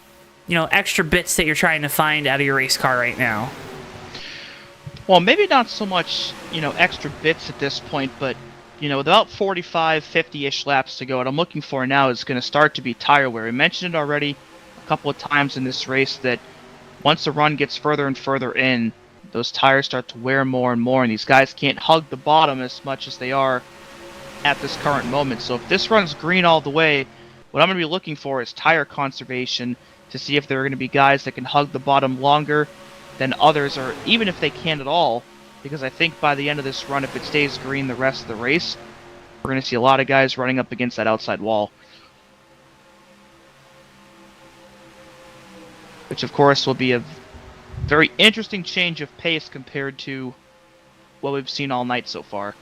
[SPEAKER 1] extra bits that you're trying to find out of your race car right now?
[SPEAKER 5] Well, maybe not so much, extra bits at this point, but with about 45, 50-ish laps to go, what I'm looking for now is going to start to be tire wear. I mentioned it already a couple of times in this race that once the run gets further and further in, those tires start to wear more and more, and these guys can't hug the bottom as much as they are at this current moment. So if this runs green all the way, what I'm going to be looking for is tire conservation to see if there are going to be guys that can hug the bottom longer than others, or even if they can at all. Because I think by the end of this run, if it stays green the rest of the race, we're going to see a lot of guys running up against that outside wall. Which, of course, will be a very interesting change of pace compared to what we've seen all night so far.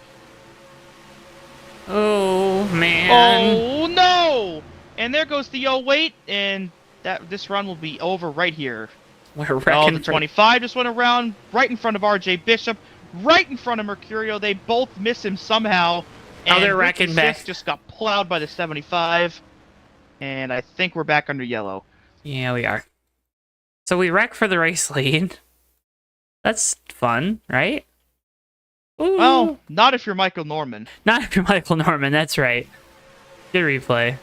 [SPEAKER 1] Oh, man.
[SPEAKER 5] Oh, no! And there goes the wait, and this run will be over right here.
[SPEAKER 1] We're
[SPEAKER 5] Oh,
[SPEAKER 1] wrecking
[SPEAKER 5] the 25 just went around right in front of RJ Bishop, right in front of Mercurio. They both miss him somehow.
[SPEAKER 1] Oh, they're
[SPEAKER 5] And
[SPEAKER 1] wrecking
[SPEAKER 5] Ricky
[SPEAKER 1] back.
[SPEAKER 5] Six just got plowed by the 75. And I think we're back under yellow.
[SPEAKER 1] Yeah, we are. So we wreck for the race lead. That's fun, right? Ooh.
[SPEAKER 5] Well, not if you're Michael Norman.
[SPEAKER 1] Not if you're Michael Norman, that's right. Good replay.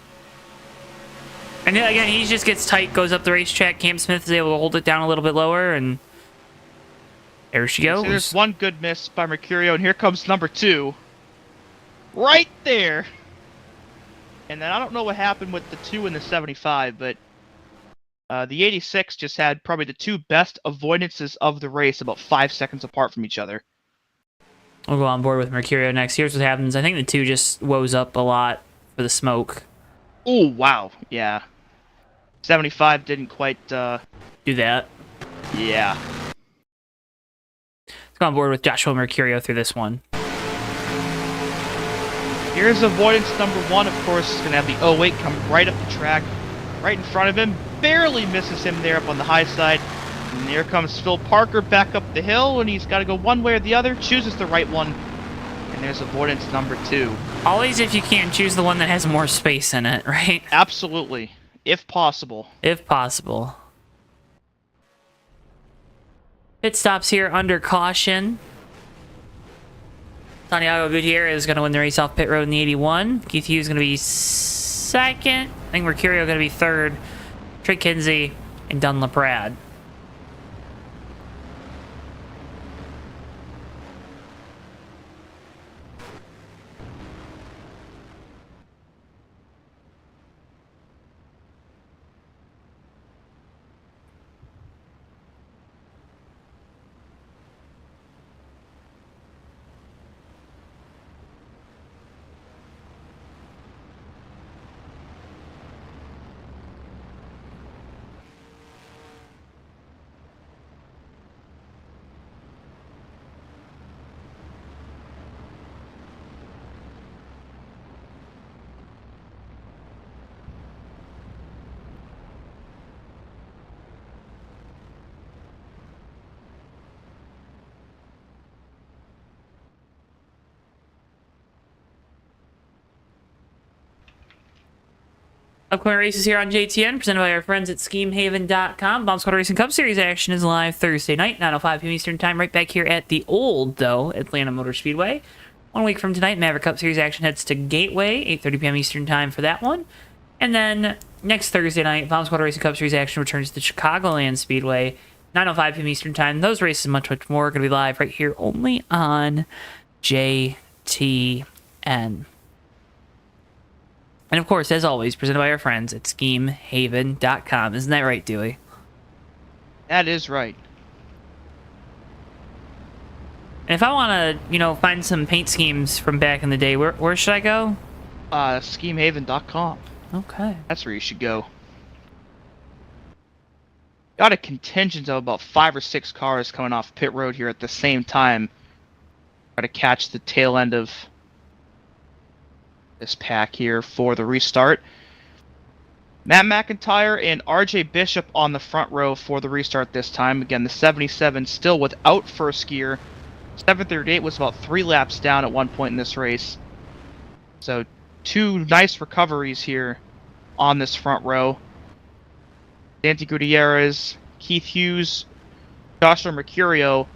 [SPEAKER 1] And then again, he just gets tight, goes up the racetrack. Cam Smith is able to hold it down a little bit lower, and there she goes.
[SPEAKER 5] So there's one good miss by Mercurio, and here comes number 2. Right there! And then I don't know what happened with the 2 and the 75, but the 86 just had probably the 2 best avoidances of the race, about 5 seconds apart from each other.
[SPEAKER 1] We'll go on board with Mercurio next. Here's what happens. I think the 2 just woes up a lot for the smoke.
[SPEAKER 5] Oh, wow. Yeah. 75 didn't quite,
[SPEAKER 1] Do that.
[SPEAKER 5] yeah.
[SPEAKER 1] Let's go on board with Joshua Mercurio through this one.
[SPEAKER 5] Here's avoidance number 1, of course. Is going to have the 08 come right up the track, right in front of him. Barely misses him there up on the high side. And here comes Phil Parker back up the hill, and he's got to go one way or the other. Chooses the right one. And there's avoidance number 2.
[SPEAKER 1] Always, if you can, choose the one that has more space in it, right?
[SPEAKER 5] Absolutely. If possible.
[SPEAKER 1] If possible. Pit stops here under caution. Santiago Gutierrez is going to win the race off pit road in the 81. Keith Hughes is going to be second. I think Mercurio going to be third. Trey Kinsey and Dunlap Rad. Upcoming races here on JTN, presented by our friends at SchemeHaven.com. Bomb Squad Racing Cup Series action is live Thursday night, 9:05 p.m. Eastern Time, right back here at the old, though, Atlanta Motor Speedway. 1 week from tonight, Maverick Cup Series action heads to Gateway, 8:30 p.m. Eastern Time for that one. And then next Thursday night, Bomb Squad Racing Cup Series action returns to Chicagoland Speedway, 9:05 p.m. Eastern Time. Those races and much, much more are going to be live right here only on JTN. And of course, as always, presented by our friends at SchemeHaven.com. Isn't that right, Dewey?
[SPEAKER 5] That is right.
[SPEAKER 1] And if I want to, find some paint schemes from back in the day, where should I go?
[SPEAKER 5] SchemeHaven.com.
[SPEAKER 1] Okay.
[SPEAKER 5] That's where you should go. Got a contingent of about 5 or 6 cars coming off pit road here at the same time. Try to catch the tail end of this pack here for the restart. Matt McIntyre and RJ Bishop on the front row for the restart this time. Again, the 77 still without first gear. 738 was about 3 laps down at one point in this race. So 2 nice recoveries here on this front row. Santi Gutierrez, Keith Hughes, Joshua Mercurio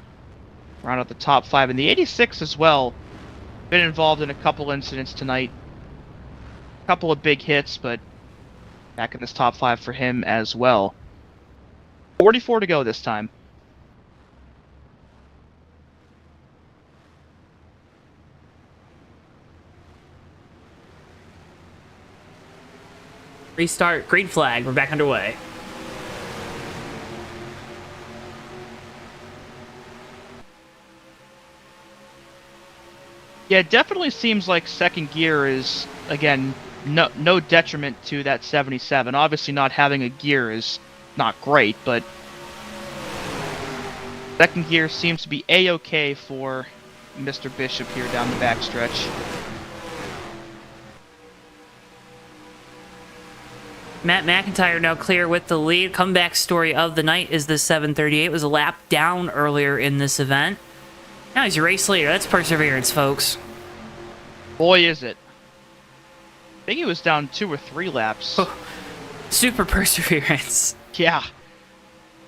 [SPEAKER 5] round out the top 5. And the 86 as well. Been involved in a couple incidents tonight. Couple of big hits, but back in this top 5 for him as well. 44 to go this time.
[SPEAKER 1] Restart, green flag, we're back underway.
[SPEAKER 5] Yeah, it definitely seems like second gear is, again, no detriment to that 77. Obviously not having a gear is not great, but second gear seems to be A-okay for Mr. Bishop here down the backstretch.
[SPEAKER 1] Matt McIntyre now clear with the lead. Comeback story of the night is the 738. It was a lap down earlier in this event. Now he's a race leader. That's perseverance, folks.
[SPEAKER 5] Boy, is it. I think he was down 2 or 3 laps.
[SPEAKER 1] Super perseverance.
[SPEAKER 5] Yeah.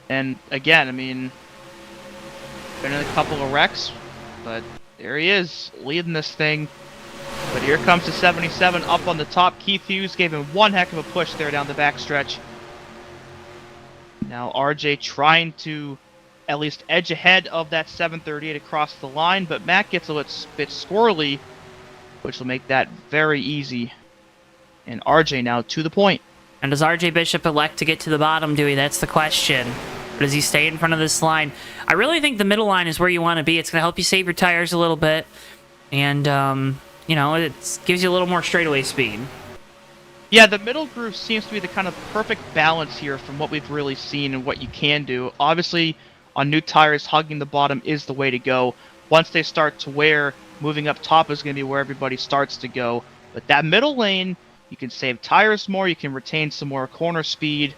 [SPEAKER 5] And again, I mean, been in a couple of wrecks, but there he is, leading this thing. But here comes the 77 up on the top. Keith Hughes gave him one heck of a push there down the backstretch. Now RJ trying to at least edge ahead of that 738 across the line, but Matt gets a little bit squirrely, which will make that very easy. And RJ now to the point.
[SPEAKER 1] And does RJ Bishop elect to get to the bottom, Dewey? That's the question. Or does he stay in front of this line? I really think the middle line is where you want to be. It's going to help you save your tires a little bit. And, you know, it gives you a little more straightaway speed.
[SPEAKER 5] Yeah, the middle groove seems to be the kind of perfect balance here from what we've really seen and what you can do. Obviously, on new tires, hugging the bottom is the way to go. Once they start to wear, moving up top is going to be where everybody starts to go. But that middle lane, you can save tires more, you can retain some more corner speed,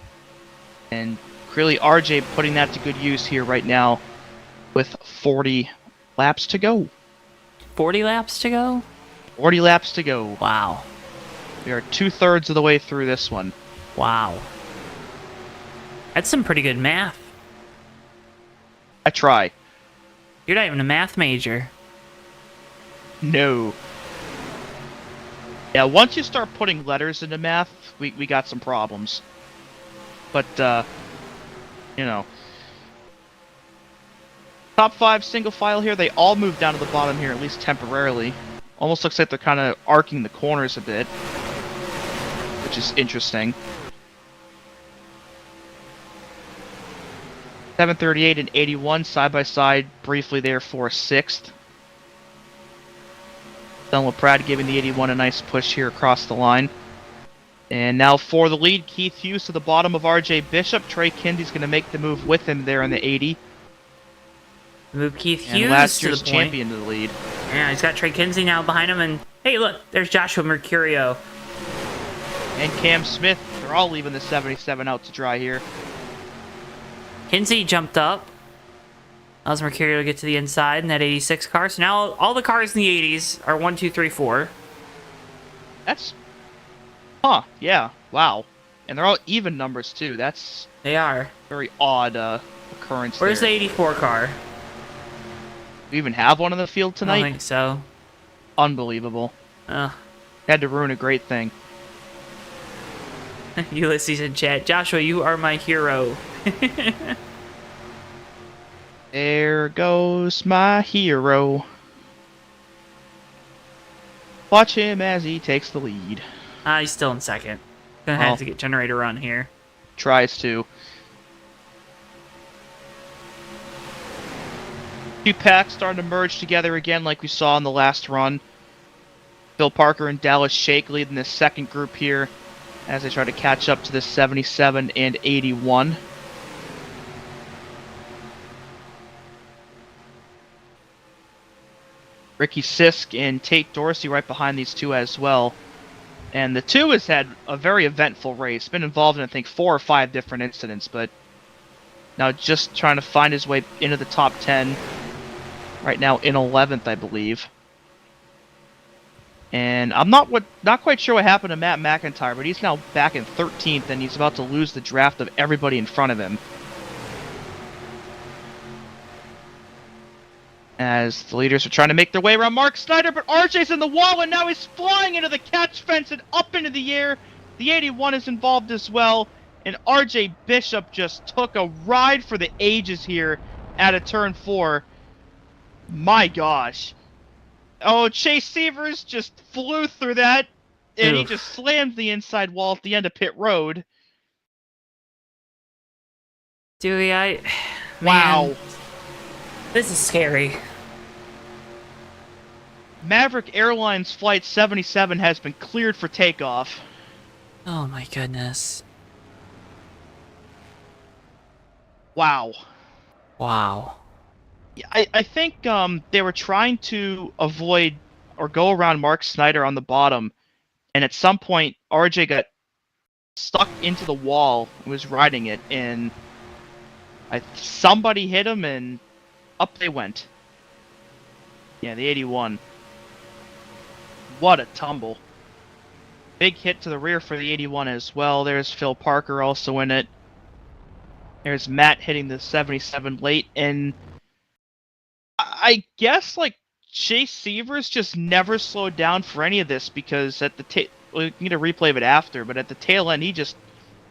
[SPEAKER 5] and really RJ putting that to good use here right now with 40 laps to go.
[SPEAKER 1] 40 laps to go?
[SPEAKER 5] 40 laps to go.
[SPEAKER 1] Wow.
[SPEAKER 5] We are 2/3 of the way through this one.
[SPEAKER 1] Wow. That's some pretty good math.
[SPEAKER 5] I try.
[SPEAKER 1] You're not even a math major.
[SPEAKER 5] No. Yeah, once you start putting letters into math, we got some problems. But, you know. Top 5 single file here, they all move down to the bottom here, at least temporarily. Almost looks like they're kind of arcing the corners a bit, which is interesting. 738 and 81 side by side, briefly there for 6th. Then LaPrade giving the 81 a nice push here across the line. And now for the lead, Keith Hughes to the bottom of RJ Bishop. Trey Kinsey's going to make the move with him there in the 80.
[SPEAKER 1] Move Keith
[SPEAKER 5] And
[SPEAKER 1] Hughes
[SPEAKER 5] last
[SPEAKER 1] to the
[SPEAKER 5] year's
[SPEAKER 1] point.
[SPEAKER 5] champion to the lead.
[SPEAKER 1] Yeah, he's got Trey Kinsey now behind him, and hey, look, there's Joshua Mercurio.
[SPEAKER 5] And Cam Smith, they're all leaving the 77 out to dry here.
[SPEAKER 1] Kinsey jumped up. Allows Mercurio to get to the inside in that 86 car. So now all the cars in the 80s are 1, 2, 3, 4.
[SPEAKER 5] That's... Huh, yeah, wow. And they're all even numbers, too. That's
[SPEAKER 1] They are.
[SPEAKER 5] very odd occurrence
[SPEAKER 1] Where's
[SPEAKER 5] there.
[SPEAKER 1] the 84 car?
[SPEAKER 5] We even have one in the field
[SPEAKER 1] I
[SPEAKER 5] tonight?
[SPEAKER 1] don't think so.
[SPEAKER 5] Unbelievable. Had to ruin a great thing.
[SPEAKER 1] Ulysses in chat. Joshua, you are my hero.
[SPEAKER 5] There goes my hero. Watch him as he takes the lead.
[SPEAKER 1] He's still in second. Gonna
[SPEAKER 5] Oh.
[SPEAKER 1] have to get generator run here.
[SPEAKER 5] Tries to. Two packs starting to merge together again like we saw in the last run. Phil Parker and Dallas Shake leading this second group here as they try to catch up to the 77 and 81. Ricky Sisk and Tate Dorsey right behind these two as well. And the two has had a very eventful race. Been involved in, I think, 4 or 5 different incidents, but now just trying to find his way into the top 10. Right now in 11th, I believe. And I'm not quite sure what happened to Matt McIntyre, but he's now back in 13th, and he's about to lose the draft of everybody in front of him. As the leaders are trying to make their way around Mark Snyder, but RJ's in the wall, and now he's flying into the catch fence and up into the air. The 81 is involved as well, and RJ Bishop just took a ride for the ages here at a turn 4. My gosh. Oh, Chase Severs just flew through that, and he
[SPEAKER 1] Oof.
[SPEAKER 5] just slammed the inside wall at the end of pit road.
[SPEAKER 1] Dewey,
[SPEAKER 5] Wow.
[SPEAKER 1] Man, this is scary.
[SPEAKER 5] Maverick Airlines Flight 77 has been cleared for takeoff.
[SPEAKER 1] Oh my goodness.
[SPEAKER 5] Wow.
[SPEAKER 1] Wow.
[SPEAKER 5] I think they were trying to avoid or go around Mark Snyder on the bottom, and at some point RJ got stuck into the wall and was riding it, and somebody hit him and up they went. Yeah, the 81. What a tumble. Big hit to the rear for the 81 as well. There's Phil Parker also in it. There's Matt hitting the 77 late, and I guess like Chase Severs just never slowed down for any of this because at the we can get a replay of it after, but at the tail end he just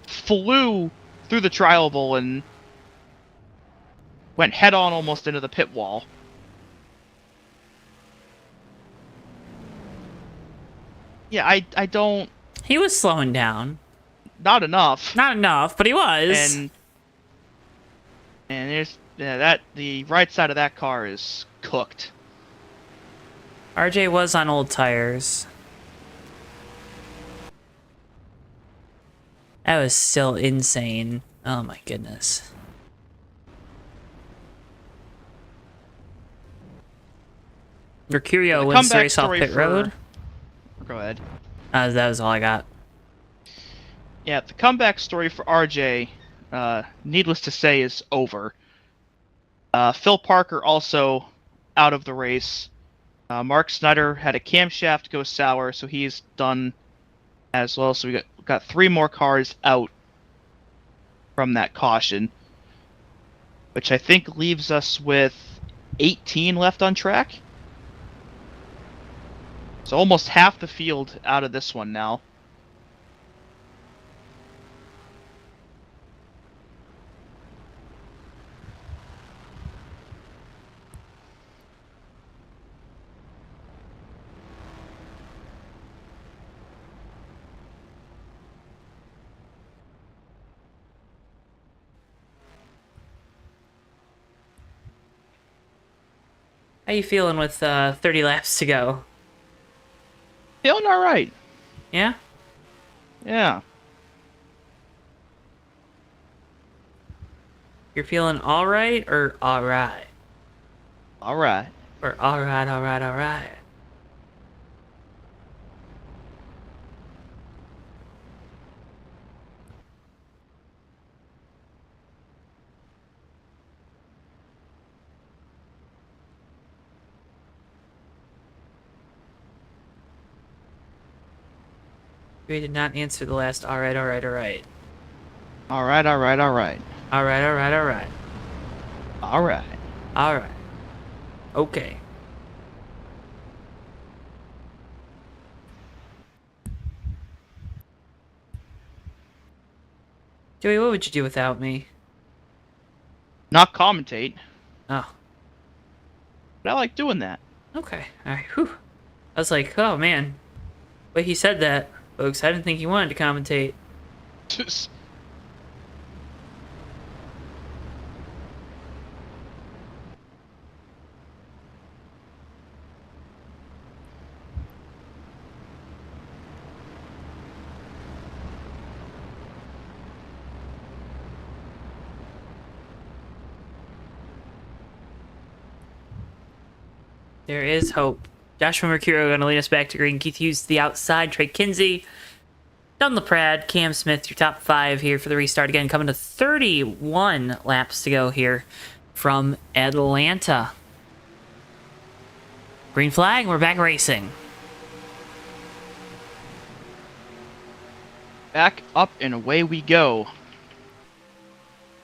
[SPEAKER 5] flew through the tri-oval and went head on almost into the pit wall. Yeah, I don't.
[SPEAKER 1] He was slowing down.
[SPEAKER 5] Not enough.
[SPEAKER 1] Not enough, but he was.
[SPEAKER 5] And there's that the right side of that car is cooked.
[SPEAKER 1] RJ was on old tires. That was still insane. Oh my goodness. Mercurio wins the race off pit road.
[SPEAKER 5] Go ahead.
[SPEAKER 1] That was all I got.
[SPEAKER 5] Yeah, the comeback story for RJ, needless to say, is over. Phil Parker also out of the race. Mark Snyder had a camshaft go sour, so he's done as well. So we got 3 more cars out from that caution, which I think leaves us with 18 left on track. So almost half the field out of this one now.
[SPEAKER 1] How you feeling with 30 laps to go?
[SPEAKER 5] Feeling all right.
[SPEAKER 1] Yeah?
[SPEAKER 5] Yeah.
[SPEAKER 1] You're feeling all right or all right?
[SPEAKER 5] All right.
[SPEAKER 1] Or all right, all right, all right? We did not answer the last all right, all right, all right.
[SPEAKER 5] All right, all right, all right.
[SPEAKER 1] All right, all right, all right.
[SPEAKER 5] All right.
[SPEAKER 1] All right. Okay. Joey, what would you do without me?
[SPEAKER 5] Not commentate,
[SPEAKER 1] Oh,
[SPEAKER 5] but I like doing that.
[SPEAKER 1] okay. All right. Whew. I was like, oh man. But he said that, folks. I didn't think he wanted to commentate. There is hope. Joshua Mercurio going to lead us back to green. Keith Hughes to the outside. Trey Kinsey. Don LaPrade. Cam Smith, your top 5 here for the restart. Again, coming to 31 laps to go here from Atlanta. Green flag. We're back racing.
[SPEAKER 5] Back up and away we go.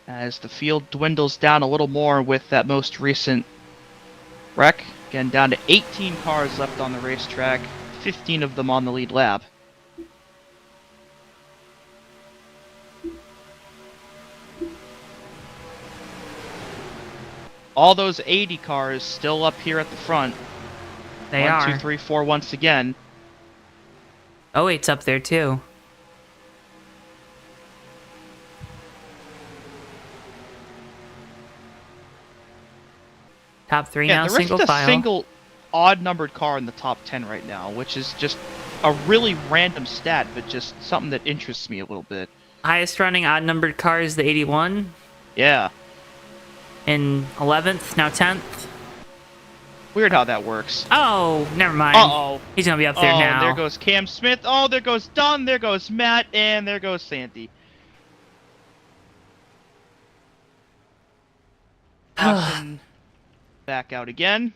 [SPEAKER 5] As the field dwindles down a little more with that most recent wreck. Again, down to 18 cars left on the racetrack, 15 of them on the lead lap. All those 80 cars still up here at the front.
[SPEAKER 1] They are.
[SPEAKER 5] 1, 2, 3, 4 once again.
[SPEAKER 1] Oh, it's up there too. Top 3 now,
[SPEAKER 5] there
[SPEAKER 1] single
[SPEAKER 5] isn't a
[SPEAKER 1] file.
[SPEAKER 5] single odd-numbered car in the top 10 right now, which is just a really random stat, but just something that interests me a little bit.
[SPEAKER 1] Highest running odd numbered car is the 81.
[SPEAKER 5] Yeah.
[SPEAKER 1] In 11th, now 10th.
[SPEAKER 5] Weird how that works.
[SPEAKER 1] Oh, never mind.
[SPEAKER 5] Uh-oh.
[SPEAKER 1] He's going to be up there
[SPEAKER 5] Oh,
[SPEAKER 1] now.
[SPEAKER 5] there goes Cam Smith. Oh, there goes Don. There goes Matt. And there goes Sandy. Austin back out again.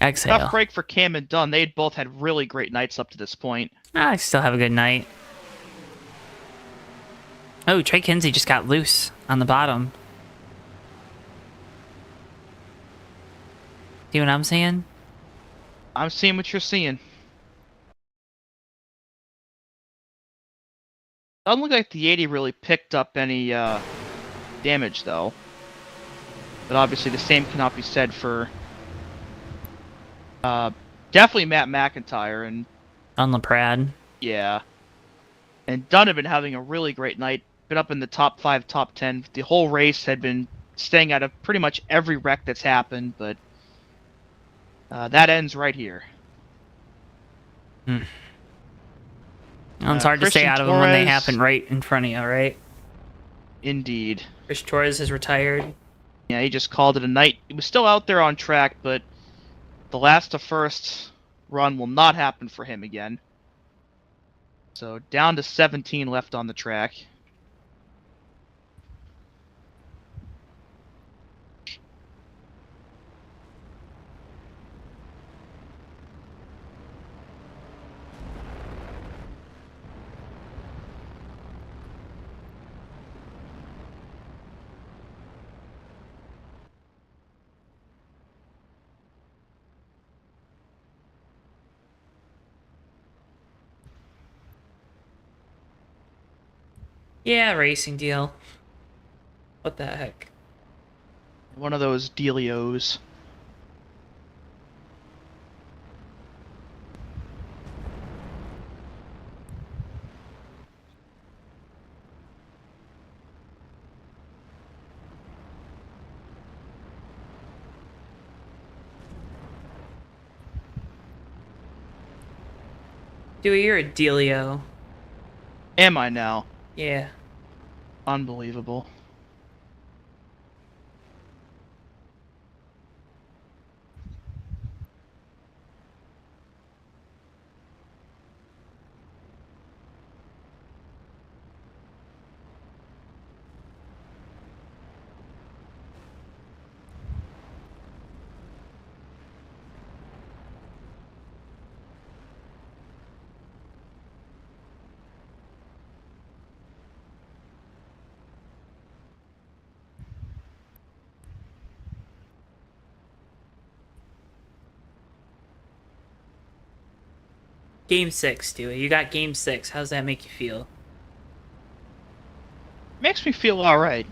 [SPEAKER 1] Exhale.
[SPEAKER 5] Tough break for Cam and Dunn. They'd both had really great nights up to this point.
[SPEAKER 1] I still have a good night. Oh, Trey Kinsey just got loose on the bottom. See what I'm saying?
[SPEAKER 5] I'm seeing what you're seeing. Doesn't look like the 80 really picked up any damage, though. But obviously the same cannot be said for definitely Matt McIntyre, and
[SPEAKER 1] On LaPrade.
[SPEAKER 5] yeah. And Dunn had been having a really great night. Been up in the top 5, top 10. The whole race had been staying out of pretty much every wreck that's happened, but that ends right here.
[SPEAKER 1] Well, it's hard to stay
[SPEAKER 5] Christian
[SPEAKER 1] out of them when they
[SPEAKER 5] Torres.
[SPEAKER 1] happen right in front of you, right?
[SPEAKER 5] Indeed.
[SPEAKER 1] Chris Torres is retired.
[SPEAKER 5] Yeah, he just called it a night. He was still out there on track, but the last to first run will not happen for him again. So down to 17 left on the track.
[SPEAKER 1] Yeah, racing deal. What the heck?
[SPEAKER 5] One of those dealios.
[SPEAKER 1] Dewey, you're a dealio.
[SPEAKER 5] Am I now?
[SPEAKER 1] Yeah.
[SPEAKER 5] Unbelievable.
[SPEAKER 1] Game 6, Dewey. You got game 6. How's that make you feel?
[SPEAKER 5] Makes me feel alright.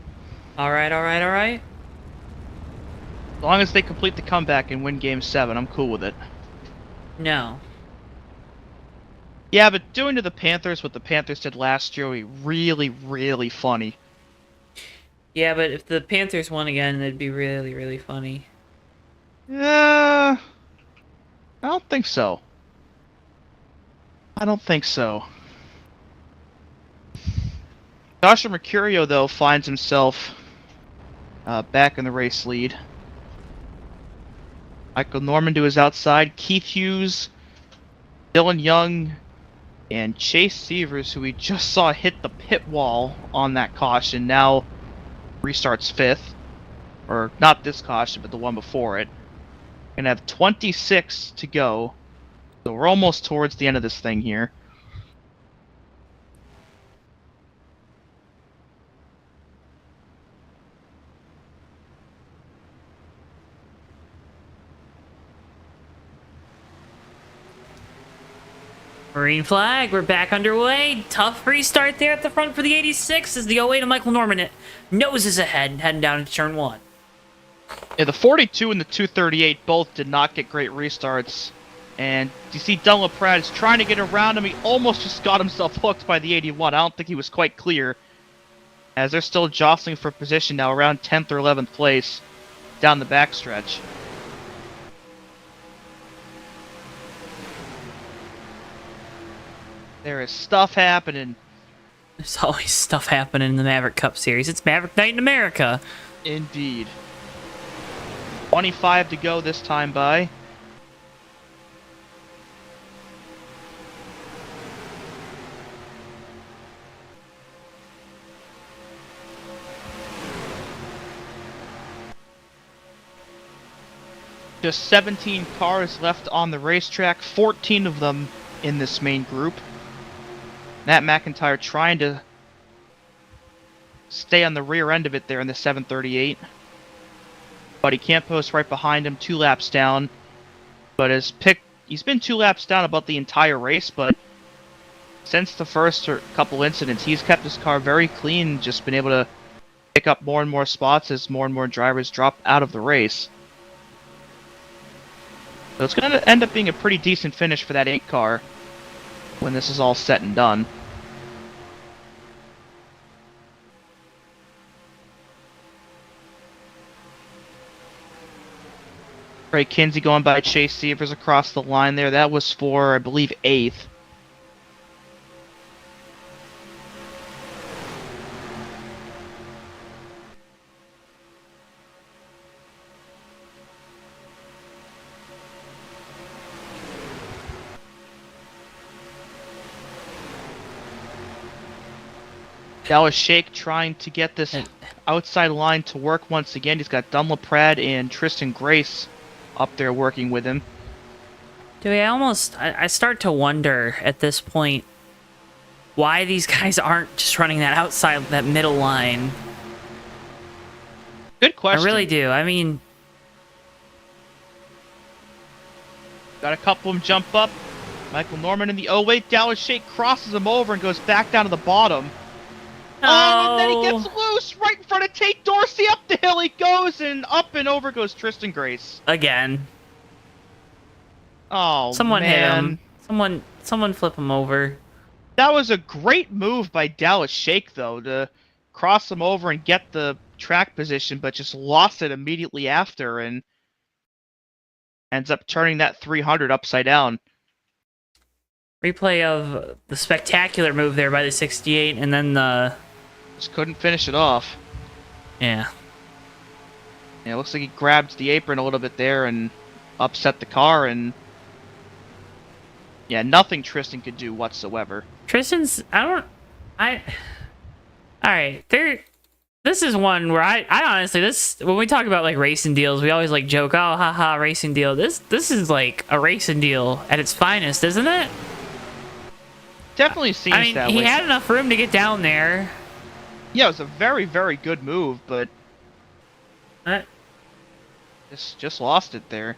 [SPEAKER 1] Alright, alright, alright.
[SPEAKER 5] As long as they complete the comeback and win Game 7, I'm cool with it.
[SPEAKER 1] No.
[SPEAKER 5] Yeah, but doing to the Panthers what the Panthers did last year would be really, really funny.
[SPEAKER 1] Yeah, but if the Panthers won again, it'd be really, really funny.
[SPEAKER 5] I don't think so. I don't think so. Joshua Mercurio, though, finds himself back in the race lead. Michael Norman to his outside. Keith Hughes, Dylan Young, and Chase Severs, who we just saw hit the pit wall on that caution, now restarts 5th. Or not this caution, but the one before it. Gonna have 26 to go. So we're almost towards the end of this thing here.
[SPEAKER 1] Marine flag, we're back underway. Tough restart there at the front for the 86 as the 08 of Michael Norman noses ahead, heading down into turn 1.
[SPEAKER 5] Yeah, the 42 and the 238 both did not get great restarts. And you see Dylan LaPrade is trying to get around him. He almost just got himself hooked by the 81. I don't think he was quite clear. As they're still jostling for position now around 10th or 11th place down the backstretch. There is stuff happening.
[SPEAKER 1] There's always stuff happening in the Maverick Cup Series. It's Maverick Night in America.
[SPEAKER 5] Indeed. 25 to go this time by. Just 17 cars left on the racetrack, 14 of them in this main group. Matt McIntyre trying to stay on the rear end of it there in the 738. But he can't post right behind him, 2 laps down. But he's been 2 laps down about the entire race, but since the first couple incidents, he's kept his car very clean, just been able to pick up more and more spots as more and more drivers drop out of the race. So it's going to end up being a pretty decent finish for that 8 car when this is all said and done. Ray Kinsey going by Chase Severs across the line there. That was for, I believe, 8th. Dallas Shake trying to get this outside line to work once again. He's got Dunlop Pratt and Tristan Grace up there working with him.
[SPEAKER 1] I start to wonder at this point why these guys aren't just running that outside, that middle line.
[SPEAKER 5] Good question.
[SPEAKER 1] I really do. I mean,
[SPEAKER 5] got a couple of them jump up. Michael Norman in the 08. Dallas Shake crosses him over and goes back down to the bottom. And then he gets loose right in front of Tate Dorsey. Up the hill he goes, and up and over goes Tristan Grace.
[SPEAKER 1] again.
[SPEAKER 5] Oh,
[SPEAKER 1] Someone hit
[SPEAKER 5] man.
[SPEAKER 1] him. Someone flip him over.
[SPEAKER 5] That was a great move by Dallas Shake, though, to cross him over and get the track position, but just lost it immediately after and ends up turning that 300 upside down.
[SPEAKER 1] Replay of the spectacular move there by the 68, and then the...
[SPEAKER 5] Just couldn't finish it off.
[SPEAKER 1] Yeah.
[SPEAKER 5] Yeah, it looks like he grabbed the apron a little bit there and upset the car, and yeah, nothing Tristan could do whatsoever.
[SPEAKER 1] Tristan's... Alright, this is one where I honestly, when we talk about like racing deals, we always like joke, oh, haha, racing deal. This is like a racing deal at its finest, isn't it?
[SPEAKER 5] Definitely seems
[SPEAKER 1] I mean,
[SPEAKER 5] that
[SPEAKER 1] he
[SPEAKER 5] way.
[SPEAKER 1] had enough room to get down there.
[SPEAKER 5] Yeah, it was a very, very good move, but
[SPEAKER 1] Uh,
[SPEAKER 5] just lost it there.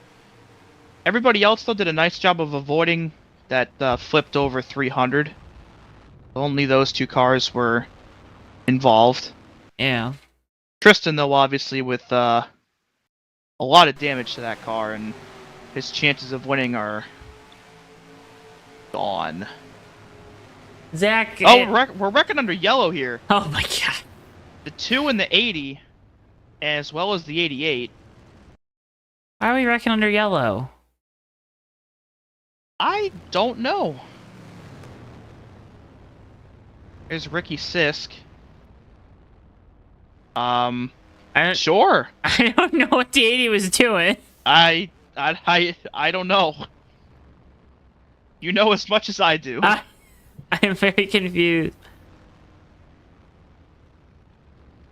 [SPEAKER 5] Everybody else, though, did a nice job of avoiding that flipped over 300. Only those 2 cars were involved.
[SPEAKER 1] yeah.
[SPEAKER 5] Tristan, though, obviously with a lot of damage to that car, and his chances of winning are gone.
[SPEAKER 1] Zach...
[SPEAKER 5] Oh, we're wrecking under yellow here.
[SPEAKER 1] Oh my god.
[SPEAKER 5] The 2 and the 80, as well as the 88.
[SPEAKER 1] Why are we wrecking under yellow?
[SPEAKER 5] I don't know. There's Ricky Sisk. Sure.
[SPEAKER 1] I don't know what the 80 was doing.
[SPEAKER 5] I don't know. You know as much as I do.
[SPEAKER 1] I am very confused.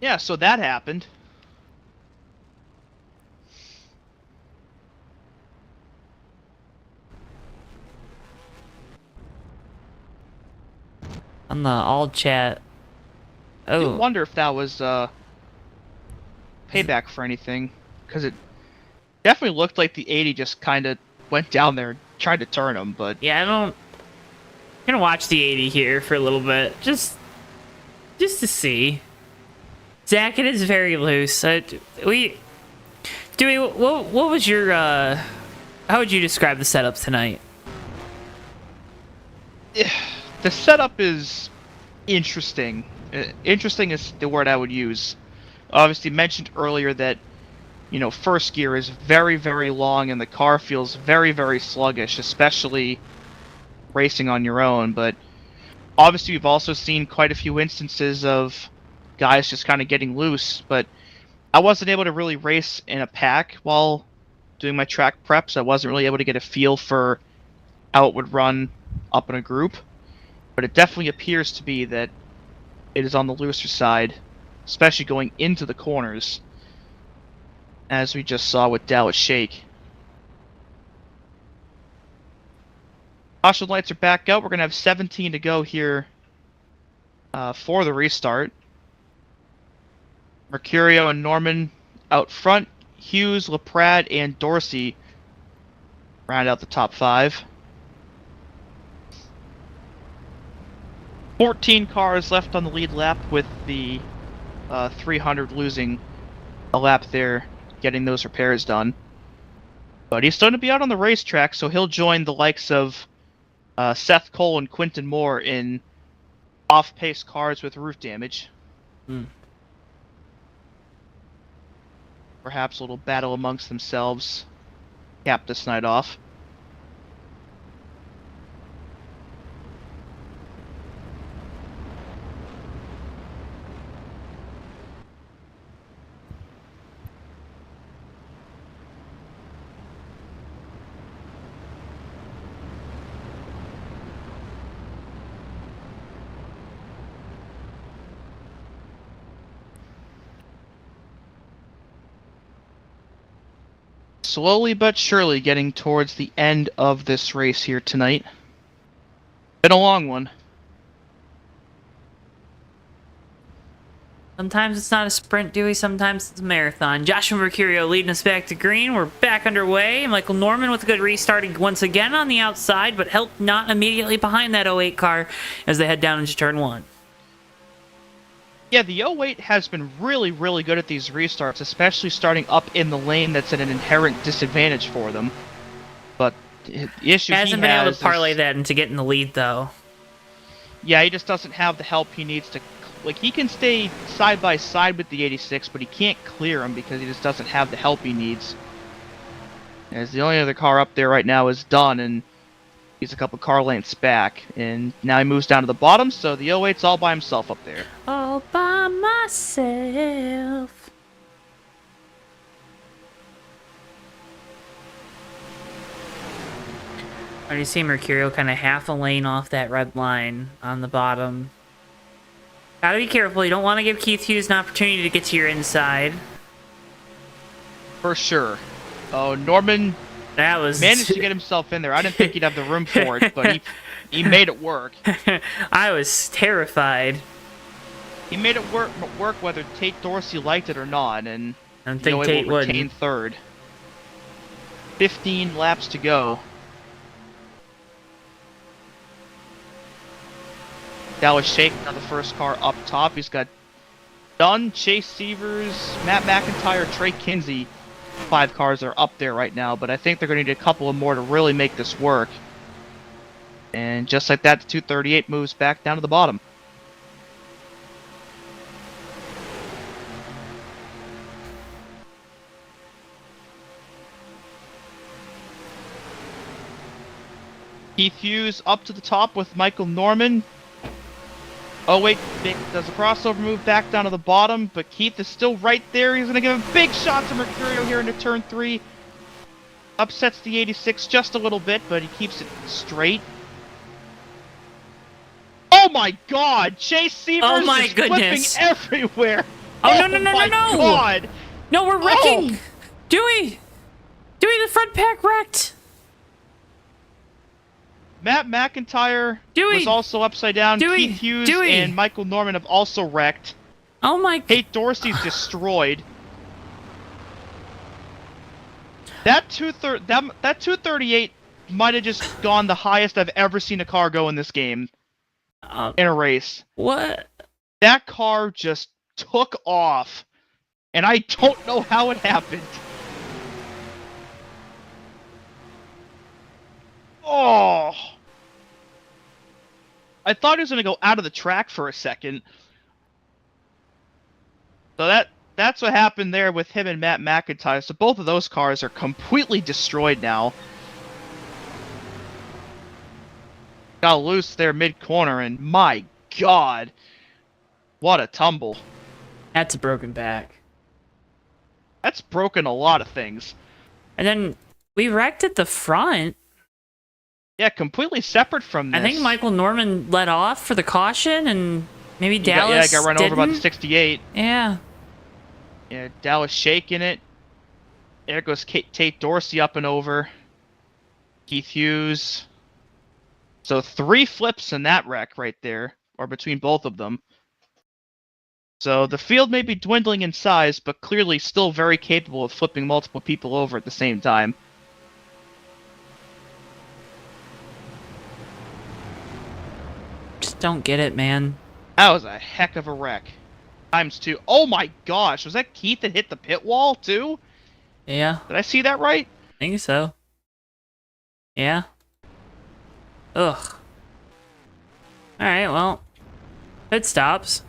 [SPEAKER 5] Yeah, so that happened.
[SPEAKER 1] On the all chat.
[SPEAKER 5] I do
[SPEAKER 1] Oh,
[SPEAKER 5] wonder if that was payback for anything, because it definitely looked like the 80 just kind of went down there and tried to turn him, but
[SPEAKER 1] yeah, I'm gonna watch the 80 here for a little bit, just to see. Zach, it is very loose. What was your how would you describe the setup tonight?
[SPEAKER 5] the setup is interesting. Interesting is the word I would use. Obviously mentioned earlier that, you know, first gear is very, very long and the car feels very, very sluggish, especially racing on your own. But obviously we've also seen quite a few instances of guys just kind of getting loose. But I wasn't able to really race in a pack while doing my track preps. I wasn't really able to get a feel for how it would run up in a group. But it definitely appears to be that it is on the looser side, especially going into the corners, as we just saw with Dallas Shake. Caution lights are back out. We're going to have 17 to go here for the restart. Mercurio and Norman out front. Hughes, LaPrade, and Dorsey round out the top 5. 14 cars left on the lead lap with the 300 losing a lap there, getting those repairs done. But he's starting to be out on the racetrack, so he'll join the likes of Seth Cole and Quinton Moore in off-pace cars with roof damage. Perhaps a little battle amongst themselves. Cap this night off. Slowly but surely getting towards the end of this race here tonight. Been a long one.
[SPEAKER 1] Sometimes it's not a sprint, Dewey. Sometimes it's a marathon. Joshua Mercurio leading us back to green. We're back underway. Michael Norman with a good restart once again on the outside, but helped not immediately behind that 08 car as they head down into turn 1.
[SPEAKER 5] Yeah, the 08 has been really, really good at these restarts, especially starting up in the lane that's at an inherent disadvantage for them. But the issue
[SPEAKER 1] Hasn't been able to parlay that into getting the lead, though.
[SPEAKER 5] Yeah, he just doesn't have the help he needs to... Like, he can stay side by side with the 86, but he can't clear him because he just doesn't have the help he needs. As the only other car up there right now is Dunn, and he's a couple car lengths back. And now he moves down to the bottom, so the 08's all by himself up there.
[SPEAKER 1] All by myself. You see Mercurio kind of half a lane off that red line on the bottom. Gotta be careful. You don't want to give Keith Hughes an opportunity to get to your inside.
[SPEAKER 5] For sure. Oh, Norman
[SPEAKER 1] That was
[SPEAKER 5] managed to get himself in there. I didn't think he'd have the room for it, but he made it work.
[SPEAKER 1] I was terrified.
[SPEAKER 5] He made it work whether Tate Dorsey liked it or not, and
[SPEAKER 1] I don't think
[SPEAKER 5] it
[SPEAKER 1] Tate
[SPEAKER 5] will
[SPEAKER 1] would.
[SPEAKER 5] retain third. 15 laps to go. Dallas shaking on the first car up top. He's got Dunn, Chase Severs, Matt McIntyre, Trey Kinsey. 5 cars are up there right now, but I think they're going to need a couple of more to really make this work. And just like that, the 238 moves back down to the bottom. Keith Hughes up to the top with Michael Norman. Oh wait, Vic does a crossover move back down to the bottom, but Keith is still right there. He's going to give a big shot to Mercurio here into turn 3. Upsets the 86 just a little bit, but he keeps it straight. Oh my god! Chase Severs is flipping everywhere!
[SPEAKER 1] Oh, no.
[SPEAKER 5] My god!
[SPEAKER 1] No, we're wrecking! Dewey, the front pack wrecked!
[SPEAKER 5] Matt McIntyre was also upside down. Keith Hughes and Michael Norman have also wrecked.
[SPEAKER 1] Oh my...
[SPEAKER 5] Tate Dorsey's destroyed. That 238 might have just gone the highest I've ever seen a car go in this game. In a race.
[SPEAKER 1] What?
[SPEAKER 5] That car just took off. And I don't know how it happened. Oh! I thought he was going to go out of the track for a second. So that's what happened there with him and Matt McIntyre. So both of those cars are completely destroyed now. Got loose there mid-corner, and my god. What a tumble.
[SPEAKER 1] That's a broken back.
[SPEAKER 5] That's broken a lot of things.
[SPEAKER 1] And then we wrecked at the front.
[SPEAKER 5] Yeah, completely separate from this.
[SPEAKER 1] I think Michael Norman let off for the caution, and maybe Dallas
[SPEAKER 5] got run over by the 68.
[SPEAKER 1] Yeah.
[SPEAKER 5] Yeah, Dallas shaking it. There goes Tate Dorsey up and over. Keith Hughes. So 3 flips in that wreck right there, or between both of them. So the field may be dwindling in size, but clearly still very capable of flipping multiple people over at the same time.
[SPEAKER 1] Just don't get it, man.
[SPEAKER 5] That was a heck of a wreck. ×2. Oh my gosh, was that Keith that hit the pit wall too?
[SPEAKER 1] Yeah,
[SPEAKER 5] Did I see that right?
[SPEAKER 1] I think so. Yeah. Ugh. Alright, well. Pit stops.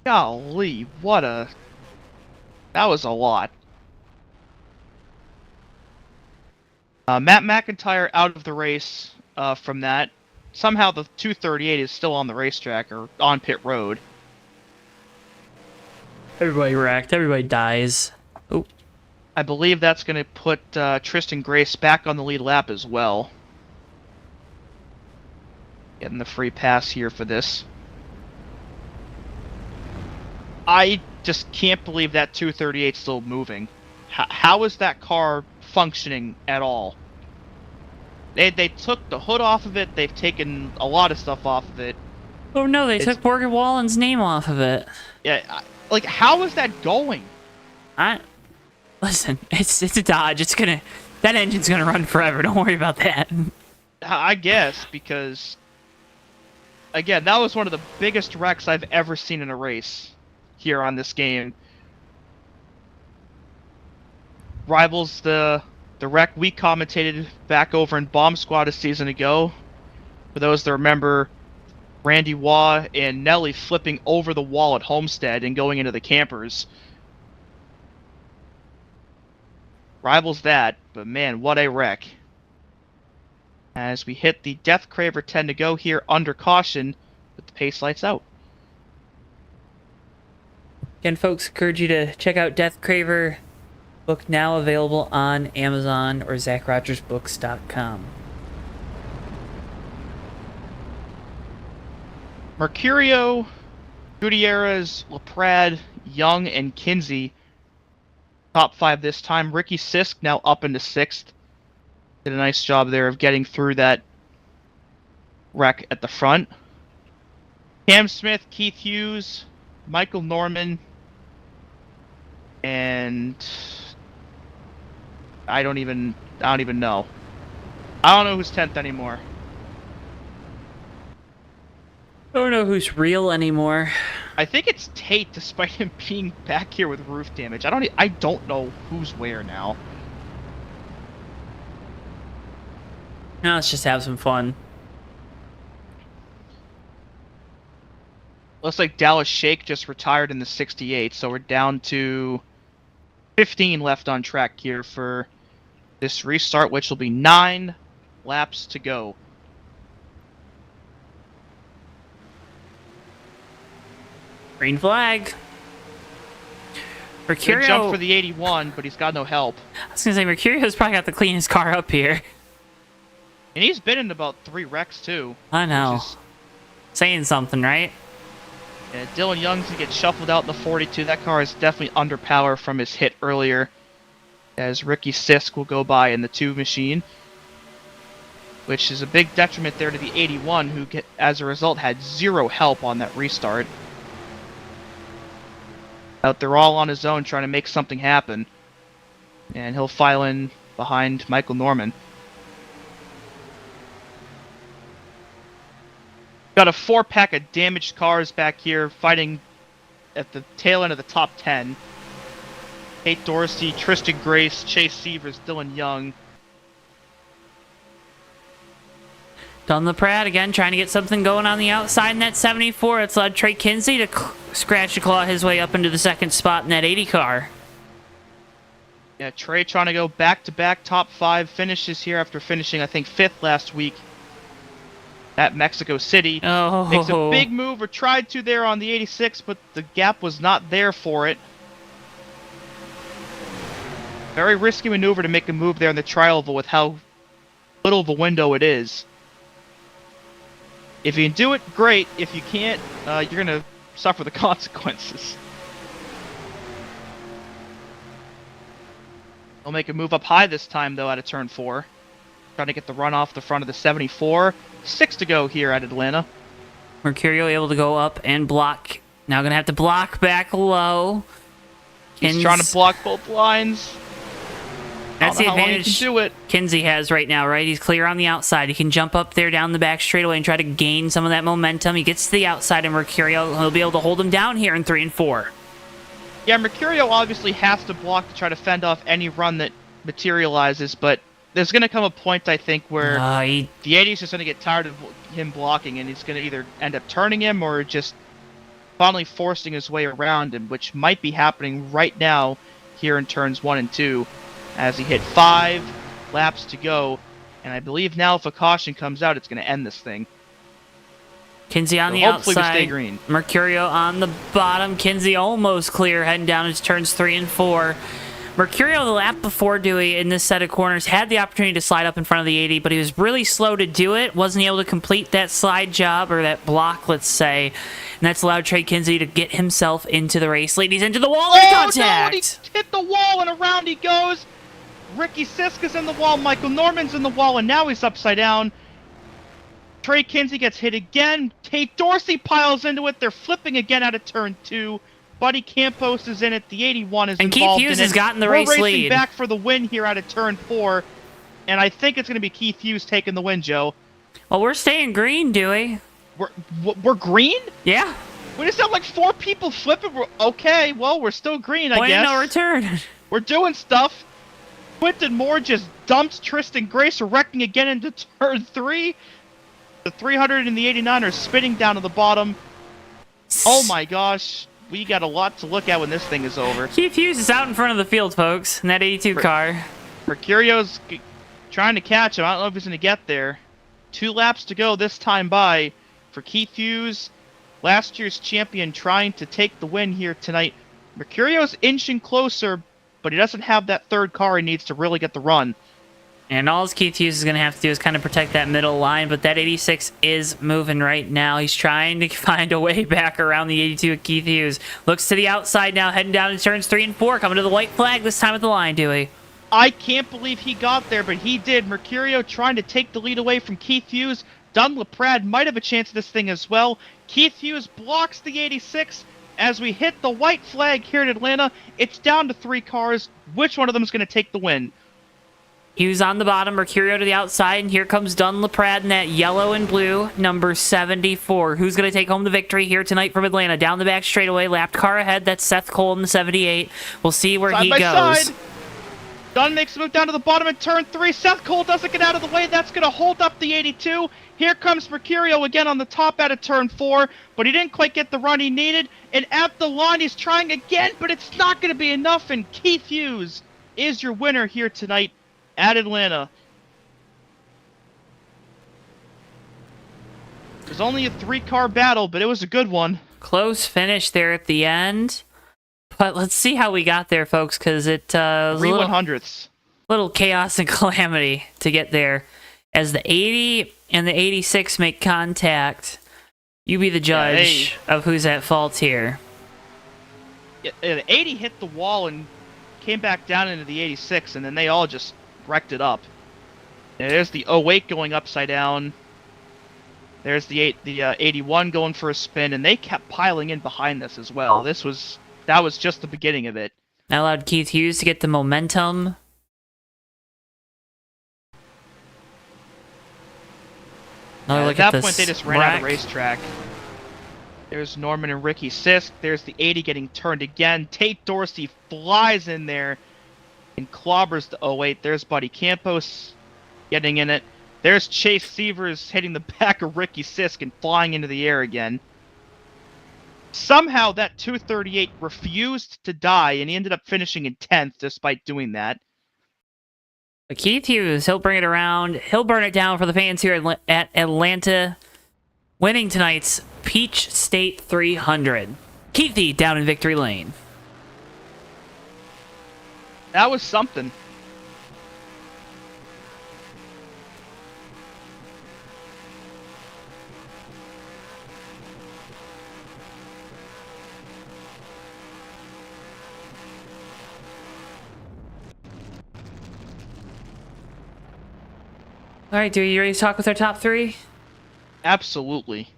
[SPEAKER 5] Golly, what a... That was a lot. Matt McIntyre out of the race from that. Somehow the 238 is still on the racetrack or on pit road.
[SPEAKER 1] Everybody wrecked. Everybody dies. Oh.
[SPEAKER 5] I believe that's going to put Tristan Grace back on the lead lap as well. Getting the free pass here for this. I just can't believe that 238 is still moving. How is that car functioning at all? They took the hood off of it. They've taken a lot of stuff off of it.
[SPEAKER 1] Oh no, they took Morgan Wallen's name off of it.
[SPEAKER 5] Yeah, like how is that going?
[SPEAKER 1] Listen, it's a Dodge. That engine's gonna run forever. Don't worry about that.
[SPEAKER 5] I guess because again, that was one of the biggest wrecks I've ever seen in a race here on this game. Rivals the wreck we commentated back over in Bomb Squad a season ago. For those that remember, Randy Waugh and Nelly flipping over the wall at Homestead and going into the campers. Rivals that, but man, what a wreck. As we hit the Death Craver 10 to go here under caution with the pace lights out.
[SPEAKER 1] Again, folks, encourage you to check out Death Craver. Book now available on Amazon or ZachRogersBooks.com.
[SPEAKER 5] Mercurio, Gutierrez, LaPrade, Young, and Kinsey top 5 this time. Ricky Sisk now up into 6th. Did a nice job there of getting through that wreck at the front. Cam Smith, Keith Hughes, Michael Norman, and I don't even know. I don't know who's 10th anymore.
[SPEAKER 1] I don't know who's real anymore.
[SPEAKER 5] I think it's Tate, despite him being back here with roof damage. I don't know who's where now.
[SPEAKER 1] Now let's just have some fun.
[SPEAKER 5] Looks like Dallas Shake just retired in the 68, so we're down to 15 left on track here for this restart, which will be 9 laps to go.
[SPEAKER 1] Green flag.
[SPEAKER 5] Good
[SPEAKER 1] Mercurio.
[SPEAKER 5] jump for the 81, but he's got no help.
[SPEAKER 1] I was gonna say Mercurio's probably got the cleanest car up here.
[SPEAKER 5] And he's been in about 3 wrecks too.
[SPEAKER 1] I know.
[SPEAKER 5] Which is,
[SPEAKER 1] Saying something, right?
[SPEAKER 5] Dylan Young's gonna get shuffled out in the 42. That car is definitely under power from his hit earlier. As Ricky Sisk will go by in the 2 machine. Which is a big detriment there to the 81, who as a result had 0 help on that restart. Out there all on his own trying to make something happen. And he'll file in behind Michael Norman. Got a 4-pack of damaged cars back here fighting at the tail end of the top 10. Kate Dorsey, Tristan Grace, Chase Severs, Dylan Young.
[SPEAKER 1] Done the Pratt again, trying to get something going on the outside in that 74. It's allowed Trey Kinsey to scratch and claw his way up into the 2nd spot in that 80 car.
[SPEAKER 5] Yeah, Trey trying to go back-to-back top 5 finishes here after finishing, I think, 5th last week at Mexico City.
[SPEAKER 1] Oh.
[SPEAKER 5] Makes a big move, or tried to there on the 86, but the gap was not there for it. Very risky maneuver to make a move there in the tri-oval with how little of a window it is. If you can do it, great. If you can't, you're going to suffer the consequences. He'll make a move up high this time, though, out of turn 4. Trying to get the run off the front of the 74. 6 to go here at Atlanta.
[SPEAKER 1] Mercurio able to go up and block Now going to have to block back low.
[SPEAKER 5] He's trying to block both lines.
[SPEAKER 1] That's the advantage
[SPEAKER 5] he can do it.
[SPEAKER 1] Kinsey has right now, right? He's clear on the outside. He can jump up there down the back straightaway and try to gain some of that momentum. He gets to the outside, and Mercurio, he'll be able to hold him down here in 3 and 4.
[SPEAKER 5] Yeah, Mercurio obviously has to block to try to fend off any run that materializes, but there's going to come a point, I think, where the 80's just going to get tired of him blocking, and he's going to either end up turning him or just finally forcing his way around him, which might be happening right now here in turns 1 and 2. As he hit 5 laps to go, and I believe now if a caution comes out, it's going to end this thing.
[SPEAKER 1] Kinsey on the
[SPEAKER 5] hopefully
[SPEAKER 1] outside.
[SPEAKER 5] We stay green.
[SPEAKER 1] Mercurio on the bottom. Kinsey almost clear, heading down into turns 3 and 4. Mercurio, the lap before Dewey in this set of corners, had the opportunity to slide up in front of the 80, but he was really slow to do it. Wasn't able to complete that slide job, or that block, let's say. And that's allowed Trey Kinsey to get himself into the race. Ladies, into the wall, and contact!
[SPEAKER 5] No, he hit the wall, and around he goes. Ricky Siska's in the wall, Michael Norman's in the wall, and now he's upside down. Trey Kinsey gets hit again. Tate Dorsey piles into it. They're flipping again out of turn 2. Buddy Campos is in it. The 81 is involved in it.
[SPEAKER 1] And Keith Hughes has gotten the race lead.
[SPEAKER 5] We're racing back for the win here out of turn 4. And I think it's going to be Keith Hughes taking the win, Joe.
[SPEAKER 1] Well, we're staying green, Dewey.
[SPEAKER 5] We're green?
[SPEAKER 1] Yeah.
[SPEAKER 5] We just have like 4 people flipping. Okay, well, we're still green, I guess.
[SPEAKER 1] Point of no return.
[SPEAKER 5] We're doing stuff. Quinton Moore just dumped Tristan Grace, wrecking again into turn 3. The 300 and the 89 are spinning down to the bottom. Oh my gosh. We got a lot to look at when this thing is over.
[SPEAKER 1] Keith Hughes is out in front of the field, folks, in that 82 car.
[SPEAKER 5] Mercurio's trying to catch him. I don't know if he's going to get there. 2 laps to go this time by for Keith Hughes, last year's champion, trying to take the win here tonight. Mercurio's inching closer, but he doesn't have that third car he needs to really get the run.
[SPEAKER 1] And all Keith Hughes is going to have to do is kind of protect that middle line, but that 86 is moving right now. He's trying to find a way back around the 82 of Keith Hughes. Looks to the outside now, heading down in turns 3 and 4, coming to the white flag this time at the line, Dewey.
[SPEAKER 5] I can't believe he got there, but he did. Mercurio trying to take the lead away from Keith Hughes. Dunn LaPrade might have a chance at this thing as well. Keith Hughes blocks the 86. As we hit the white flag here in Atlanta, it's down to 3 cars. Which one of them is going to take the win?
[SPEAKER 1] Hughes on the bottom, Mercurio to the outside, and here comes Dunn LaPrade in that yellow and blue, number 74. Who's going to take home the victory here tonight from Atlanta? Down the back straightaway, lapped car ahead. That's Seth Cole in the 78. We'll see where he goes.
[SPEAKER 5] Side. Dunn makes a move down to the bottom in turn 3. Seth Cole doesn't get out of the way. That's going to hold up the 82. Here comes Mercurio again on the top out of turn 4, but he didn't quite get the run he needed. And at the line, he's trying again, but it's not going to be enough. And Keith Hughes is your winner here tonight at Atlanta. It was only a 3-car battle, but it was a good one.
[SPEAKER 1] Close finish there at the end. But let's see how we got there, folks, because it was
[SPEAKER 5] 3 100ths.
[SPEAKER 1] Little chaos and calamity to get there. As the 80 and the 86 make contact, you be the judge of who's at fault here.
[SPEAKER 5] Yeah, the 80 hit the wall and came back down into the 86, and then they all just wrecked it up. And there's the 08 going upside down. There's the 81 going for a spin, and they kept piling in behind this as well. That was just the beginning of it.
[SPEAKER 1] That allowed Keith Hughes to get the momentum.
[SPEAKER 5] At that point, they just ran out of the racetrack. There's Norman and Ricky Sisk. There's the 80 getting turned again. Tate Dorsey flies in there and clobbers the 08. There's Buddy Campos getting in it. There's Chase Severs hitting the back of Ricky Sisk and flying into the air again. Somehow that 238 refused to die, and he ended up finishing in 10th despite doing that.
[SPEAKER 1] But Keith Hughes, he'll bring it around. He'll burn it down for the fans here at Atlanta, winning tonight's Peach State 300. Keithy down in victory lane.
[SPEAKER 5] That was something.
[SPEAKER 1] All right, you ready to talk with our top 3?
[SPEAKER 5] Absolutely.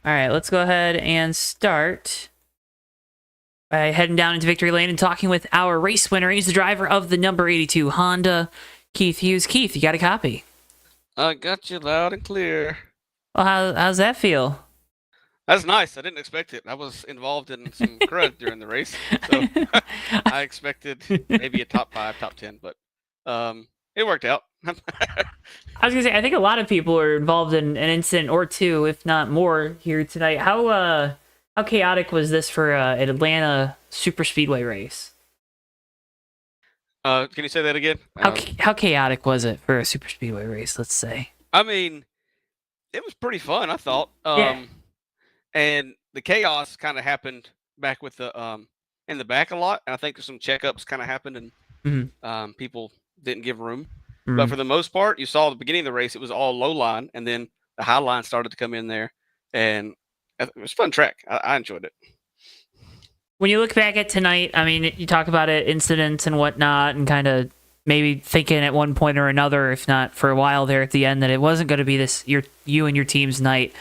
[SPEAKER 1] All right, let's go ahead and start by heading down into victory lane and talking with our race winner. He's the driver of the number 82 Honda, Keith Hughes. Keith, you got a copy?
[SPEAKER 6] I got you loud and clear.
[SPEAKER 1] Well, how's that feel?
[SPEAKER 6] That's nice. I didn't expect it. I was involved in some crud during the race, so I expected maybe a top 5, top 10, but it worked out.
[SPEAKER 1] I was gonna say, I think a lot of people are involved in an incident or two, if not more, here tonight. How chaotic was this for an Atlanta Super Speedway race?
[SPEAKER 6] Can you say that again?
[SPEAKER 1] How chaotic was it for a Super Speedway race? Let's say.
[SPEAKER 6] I mean, it was pretty fun, I thought.
[SPEAKER 1] Yeah.
[SPEAKER 6] And the chaos kind of happened back with the in the back a lot. And I think some checkups kind of happened, and people didn't give room. But for the most part, you saw at the beginning of the race, it was all low line, and then the high line started to come in there, and it was a fun track. I enjoyed it.
[SPEAKER 1] When you look back at tonight, I mean, you talk about it, incidents and whatnot, and kind of maybe thinking at one point or another, if not for a while there at the end, that it wasn't going to be you and your team's night.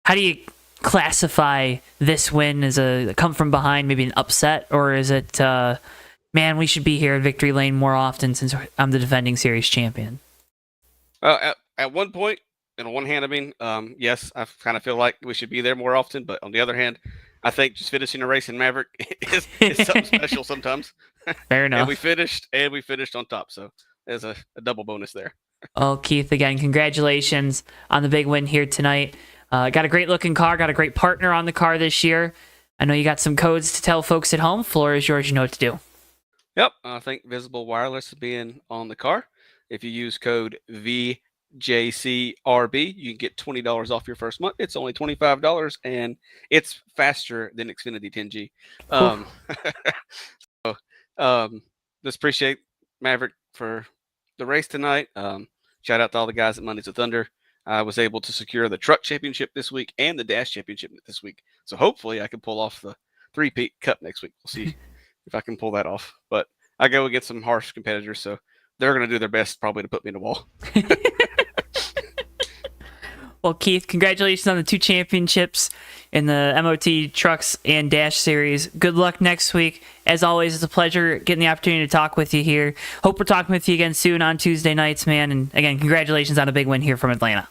[SPEAKER 1] How do you classify this win as a come from behind, maybe an upset, or is it, man, we should be here at victory lane more often since I'm the defending series champion?
[SPEAKER 6] At one point, on one hand, I mean, yes, I kind of feel like we should be there more often, but on the other hand, I think just finishing a race in Maverick is something special sometimes.
[SPEAKER 1] Fair enough.
[SPEAKER 6] And we finished on top, so there's a double bonus there.
[SPEAKER 1] Oh, Keith, again, congratulations on the big win here tonight. Got a great looking car, got a great partner on the car this year. I know you got some codes to tell folks at home. Floor is yours, you know what to do.
[SPEAKER 6] Yep, I think Visible Wireless being on the car. If you use code VJCRB, you can get $20 off your first month. It's only $25, and it's faster than Xfinity 10G. Just appreciate Maverick for the race tonight. Shout out to all the guys at Mondays with Thunder. I was able to secure the truck championship this week and the dash championship this week. So hopefully I can pull off the 3-peat cup next week. We'll see if I can pull that off. But I go against some harsh competitors, so they're going to do their best probably to put me in the wall.
[SPEAKER 1] Well, Keith, congratulations on the 2 championships in the MOT Trucks and Dash Series. Good luck next week. As always, it's a pleasure getting the opportunity to talk with you here. Hope we're talking with you again soon on Tuesday nights, man. And again, congratulations on a big win here from Atlanta.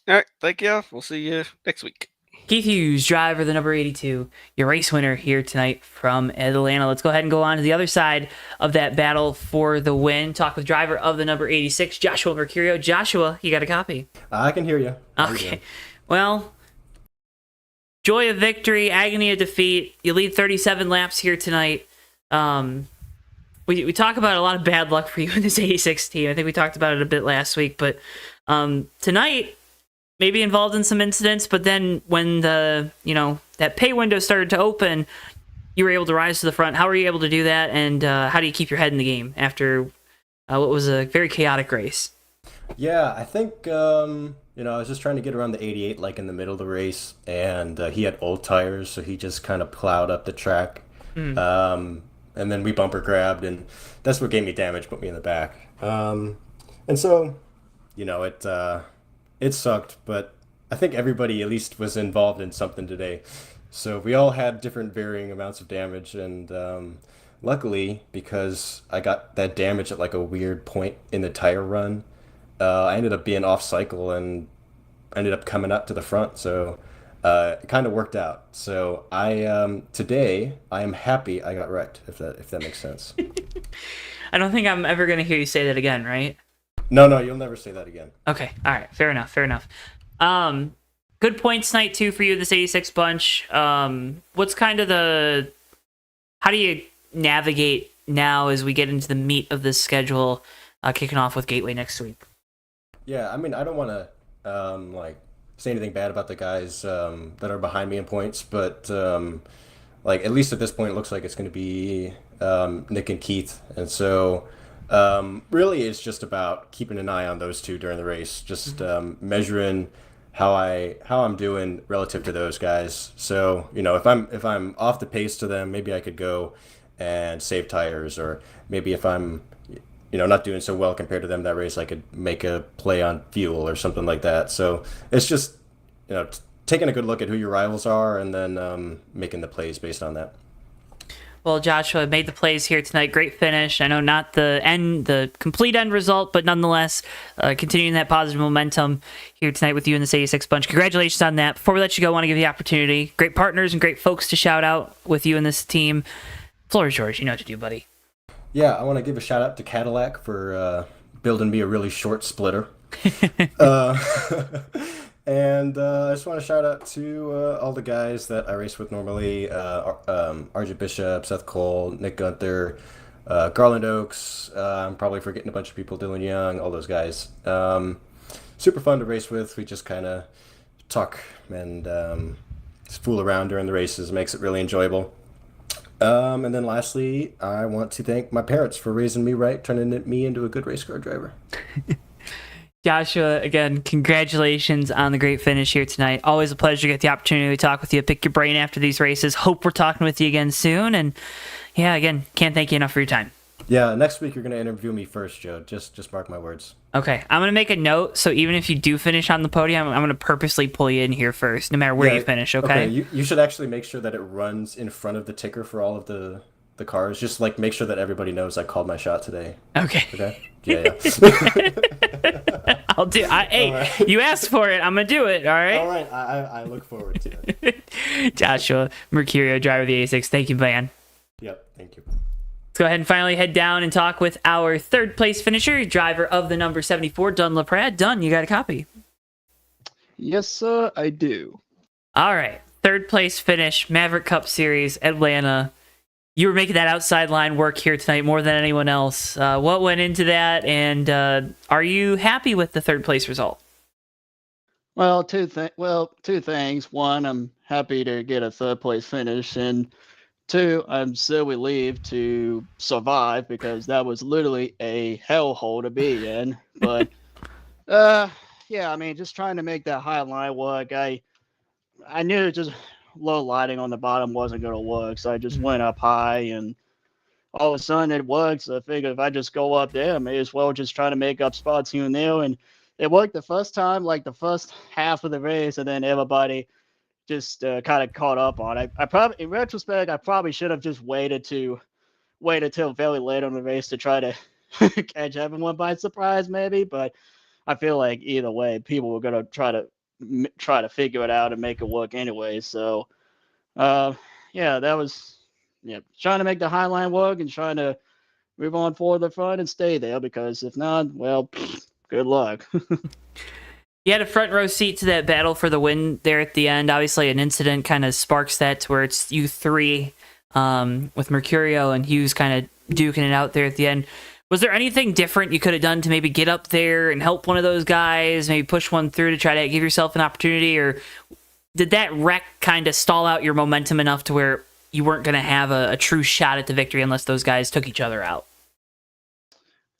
[SPEAKER 6] All right, thank you. We'll see you next week.
[SPEAKER 1] Keith Hughes, driver, the number 82, your race winner here tonight from Atlanta. Let's go ahead and go on to the other side of that battle for the win. Talk with driver of the number 86, Joshua Mercurio. Joshua, you got a copy?
[SPEAKER 7] I can hear you.
[SPEAKER 1] Okay. Well, joy of victory, agony of defeat. You lead 37 laps here tonight. We talk about a lot of bad luck for you in this 86 team. I think we talked about it a bit last week, but tonight, maybe involved in some incidents, but then when that pay window started to open, you were able to rise to the front. How were you able to do that, and how do you keep your head in the game after what was a very chaotic race?
[SPEAKER 7] Yeah, I think, I was just trying to get around the 88, like in the middle of the race, and he had old tires, so he just kind of plowed up the track. And then we bumper grabbed, and that's what gave me damage, put me in the back. And so, it sucked, but I think everybody at least was involved in something today. So we all had different varying amounts of damage, and luckily, because I got that damage at like a weird point in the tire run, I ended up being off cycle and ended up coming up to the front. So it kind of worked out. So today I am happy I got wrecked, if that makes sense.
[SPEAKER 1] I don't think I'm ever going to hear you say that again, right?
[SPEAKER 7] No, you'll never say that again.
[SPEAKER 1] Okay, all right, fair enough. Good points night too for you, this 86 bunch. What's kind of how do you navigate now as we get into the meat of this schedule, kicking off with Gateway next week?
[SPEAKER 7] Yeah, I mean, I don't want to say anything bad about the guys that are behind me in points, but at least at this point, it looks like it's going to be Nick and Keith, and so really it's just about keeping an eye on those two during the race, just measuring how I'm doing relative to those guys. So if I'm off the pace to them, maybe I could go and save tires, or maybe if I'm not doing so well compared to them that race, I could make a play on fuel or something like that. So it's just taking a good look at who your rivals are and then making the plays based on that.
[SPEAKER 1] Well, Joshua made the plays here tonight. Great finish. I know not the complete end result, but nonetheless, continuing that positive momentum here tonight with you in this 86 bunch. Congratulations on that. Before we let you go, I want to give you the opportunity. Great partners and great folks to shout out with you and this team. Floor is yours. You know what to do, buddy.
[SPEAKER 7] Yeah, I want to give a shout out to Cadillac for building me a really short splitter. And I just want to shout out to all the guys that I race with normally, RJ Bishop, Seth Cole, Nick Gunther, Garland Oaks. I'm probably forgetting a bunch of people, Dylan Young, all those guys. Super fun to race with. We just kind of talk and just fool around during the races. Makes it really enjoyable. And then lastly, I want to thank my parents for raising me right, turning me into a good race car driver.
[SPEAKER 1] Joshua, again, congratulations on the great finish here tonight. Always a pleasure to get the opportunity to talk with you, pick your brain after these races. Hope we're talking with you again soon. And yeah, again, can't thank you enough for your time.
[SPEAKER 7] Yeah, next week you're going to interview me first, Joe. Just mark my words.
[SPEAKER 1] Okay, I'm going to make a note, so even if you do finish on the podium, I'm going to purposely pull you in here first, no matter where you finish, okay?
[SPEAKER 7] You should actually make sure that it runs in front of the ticker for all of the cars. Just like make sure that everybody knows I called my shot today.
[SPEAKER 1] Okay.
[SPEAKER 7] Okay? Yeah.
[SPEAKER 1] I'll do. Hey, right. You asked for it. I'm gonna do it. All right.
[SPEAKER 7] All right. I look forward to it.
[SPEAKER 1] Joshua Mercurio, driver of the 86. Thank you, man.
[SPEAKER 7] Yep. Thank you.
[SPEAKER 1] Let's go ahead and finally head down and talk with our third place finisher, driver of the number 74, Dunn LaPrade. Dunn, you got a copy?
[SPEAKER 8] Yes, sir, I do.
[SPEAKER 1] All right. Third place finish, Maverick Cup Series, Atlanta. You were making that outside line work here tonight more than anyone else. What went into that, and are you happy with the third place result?
[SPEAKER 8] Well, two things. One, I'm happy to get a third place finish, and two, I'm so relieved to survive because that was literally a hellhole to be in. But yeah, I mean, just trying to make that high line work. I knew just low lighting on the bottom wasn't going to work, so I just went up high, and all of a sudden it works. So I figured if I just go up there, I may as well just try to make up spots here and there. And it worked the first time, like the first half of the race, and then everybody just kind of caught up on it. I probably, in retrospect, I probably should have just waited till very late on the race to try to catch everyone by surprise, maybe. But I feel like either way, people were going to try to figure it out and make it work anyway. So yeah, that was trying to make the high line work and trying to move on forward the front and stay there, because if not, well, good luck.
[SPEAKER 1] You had a front row seat to that battle for the win there at the end. Obviously an incident kind of sparks that to where it's you three with Mercurio and Hughes kind of duking it out there at the end. Was there anything different you could have done to maybe get up there and help one of those guys, maybe push one through to try to give yourself an opportunity? Or did that wreck kind of stall out your momentum enough to where you weren't going to have a true shot at the victory unless those guys took each other out?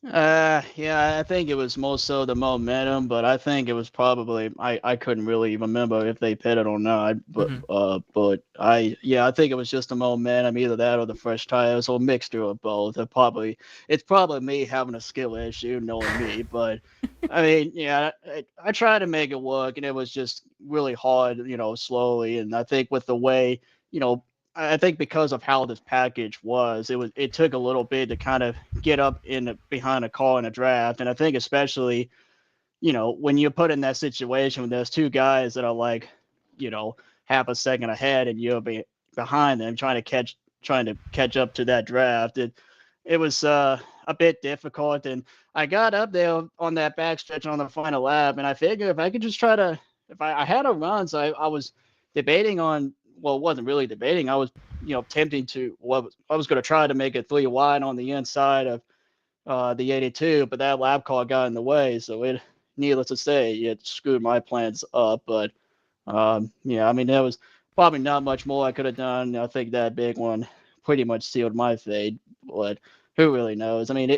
[SPEAKER 8] Yeah, I think it was more so the momentum, but I think it was probably I couldn't really remember if they pitted or not, but I think it was just the momentum, either that or the fresh tires or mixture of both. It's probably me having a skill issue, knowing me, but I mean, yeah, I tried to make it work, and it was just really hard, slowly. And I think with the way, I think because of how this package was, it took a little bit to kind of get up behind a car in a draft. And I think especially, when you're put in that situation when there's two guys that are like, half a second ahead and you're behind them trying to catch up to that draft, it was a bit difficult. And I got up there on that backstretch on the final lap, and I figured if I could just if I had a run, so I was debating on. Well, it wasn't really debating. I was, tempting to. Well, I was going to try to make it 3 wide on the inside of the 82, but that lap car got in the way. So needless to say, it screwed my plans up. But yeah, I mean, there was probably not much more I could have done. I think that big one pretty much sealed my fate. But who really knows? I mean,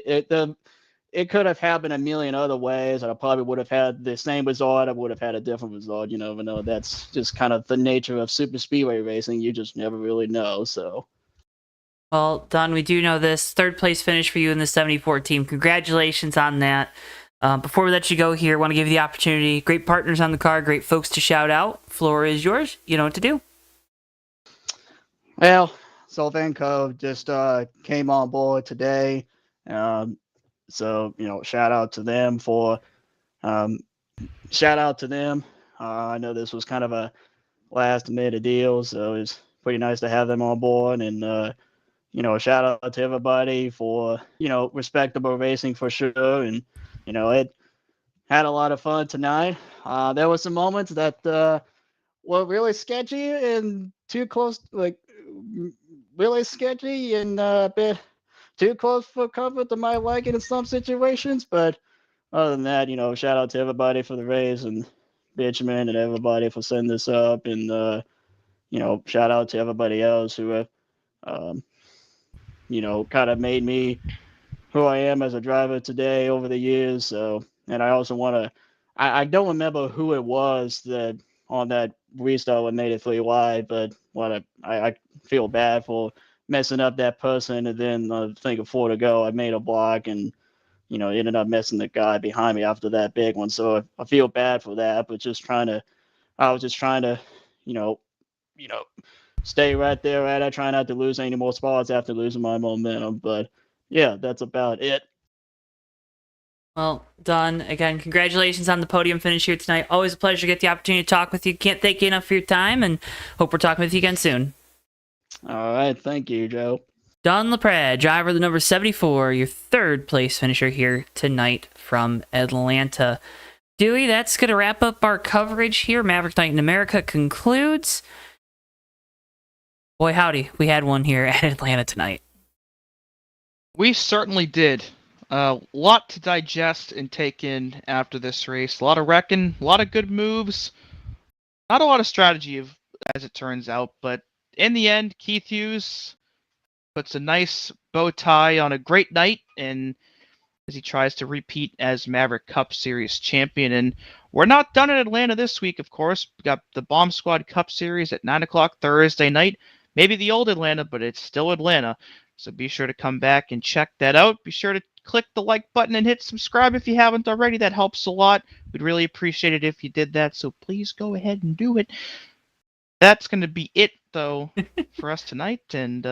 [SPEAKER 8] it could have happened a million other ways, and I probably would have had the same result. I would have had a different result. You never know. That's just kind of the nature of super speedway racing. You just never really know. So,
[SPEAKER 1] well, Don, we do know this third place finish for you in the 74 team. Congratulations on that. Before we let you go here, I want to give you the opportunity. Great partners on the car, great folks to shout out. Floor is yours. You know what to do.
[SPEAKER 8] Well, Solvenco just came on board today. So, shout out to them I know this was kind of a last minute deal, so it's pretty nice to have them on board. And, shout out to everybody for, respectable racing for sure. And, it had a lot of fun tonight. There were some moments that were really sketchy and too close, really sketchy and a bit too close for comfort to my liking in some situations. But other than that, shout out to everybody for the race and Bitchman and everybody for setting this up. And, shout out to everybody else who have, kind of made me who I am as a driver today over the years. So, and I also want to, I don't remember who it was that on that restart when made it 3 wide, but I feel bad for messing up that person. And then I think of 4 to go, I made a block and, ended up messing the guy behind me after that big one. So I feel bad for that, but I was just trying to, stay right there at it, try not to lose any more spots after losing my momentum. But yeah, that's about it.
[SPEAKER 1] Well done. Again, congratulations on the podium finish here tonight. Always a pleasure to get the opportunity to talk with you. Can't thank you enough for your time, and hope we're talking with you again soon.
[SPEAKER 8] All right. Thank you, Joe.
[SPEAKER 1] Don LaPrade, driver of the number 74, your 3rd place finisher here tonight from Atlanta. Dewey, that's going to wrap up our coverage here. Maverick Night in America concludes. Boy, howdy, we had one here at Atlanta tonight.
[SPEAKER 5] We certainly did. A lot to digest and take in after this race. A lot of wrecking, a lot of good moves. Not a lot of strategy, as it turns out, but in the end, Keith Hughes puts a nice bow tie on a great night, and as he tries to repeat as Maverick Cup Series champion. And we're not done in Atlanta this week, of course. We got the Bomb Squad Cup Series at 9 o'clock Thursday night. Maybe the old Atlanta, but it's still Atlanta. So be sure to come back and check that out. Be sure to click the like button and hit subscribe if you haven't already. That helps a lot. We'd really appreciate it if you did that. So please go ahead and do it. That's going to be it, though, for us tonight. And,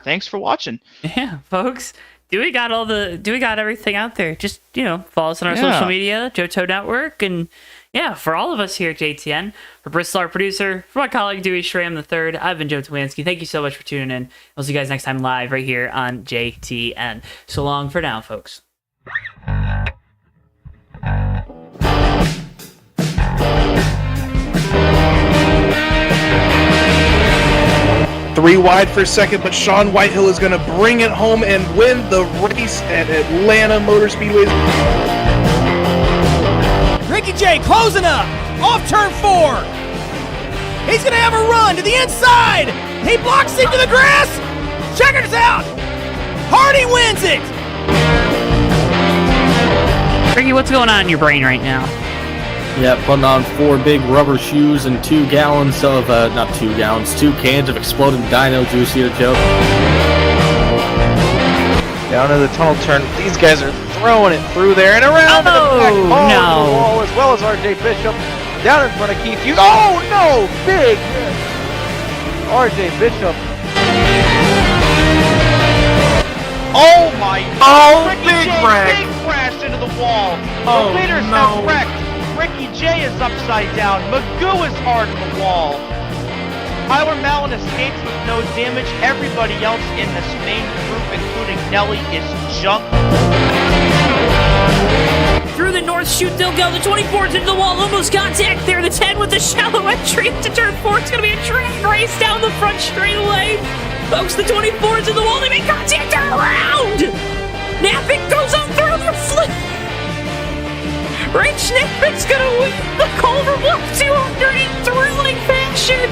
[SPEAKER 5] thanks for watching.
[SPEAKER 1] Yeah, folks. Dewey got everything out there. Just, follow us on our social media, JoeTowNetwork, and yeah, for all of us here at JTN, for Bristol, our producer, for my colleague Dewey Schramm III, I've been Joe Towanski. Thank you so much for tuning in. We'll see you guys next time live right here on JTN. So long for now, folks.
[SPEAKER 3] 3 wide for second, but Sean Whitehill is going to bring it home and win the race at Atlanta Motor Speedway.
[SPEAKER 9] Ricky J closing up, off turn 4. He's going to have a run to the inside. He blocks into the grass. Checkers out. Hardy wins it.
[SPEAKER 1] Ricky, what's going on in your brain right now?
[SPEAKER 10] Yeah, putting on 4 big rubber shoes and 2 gallons of, 2 cans of exploding dino juice here, Joe.
[SPEAKER 11] Down to the tunnel turn. These guys are throwing it through there and around to the back the wall, as well as RJ Bishop down in front of Keith Hughes. Oh no! Big RJ Bishop.
[SPEAKER 3] Oh my!
[SPEAKER 11] Oh,
[SPEAKER 3] big wreck!
[SPEAKER 11] Big crash into the wall.
[SPEAKER 3] Oh,
[SPEAKER 11] the leaders have wrecked. Ricky J is upside down. Magoo is hard on the wall. Tyler Mallon escapes with no damage. Everybody else in this main group, including Nelly, is junk.
[SPEAKER 1] Through the north chute they'll go. The 24's into the wall. Almost contact there. The 10 with the shallow entry into turn 4. It's going to be a drag race down the front straightaway. Folks, the 24's in the wall. They make contact. They're around. Napick goes on through the flip. Rich Napick's going to win the Culver Bluff 200 in thrilling fashion.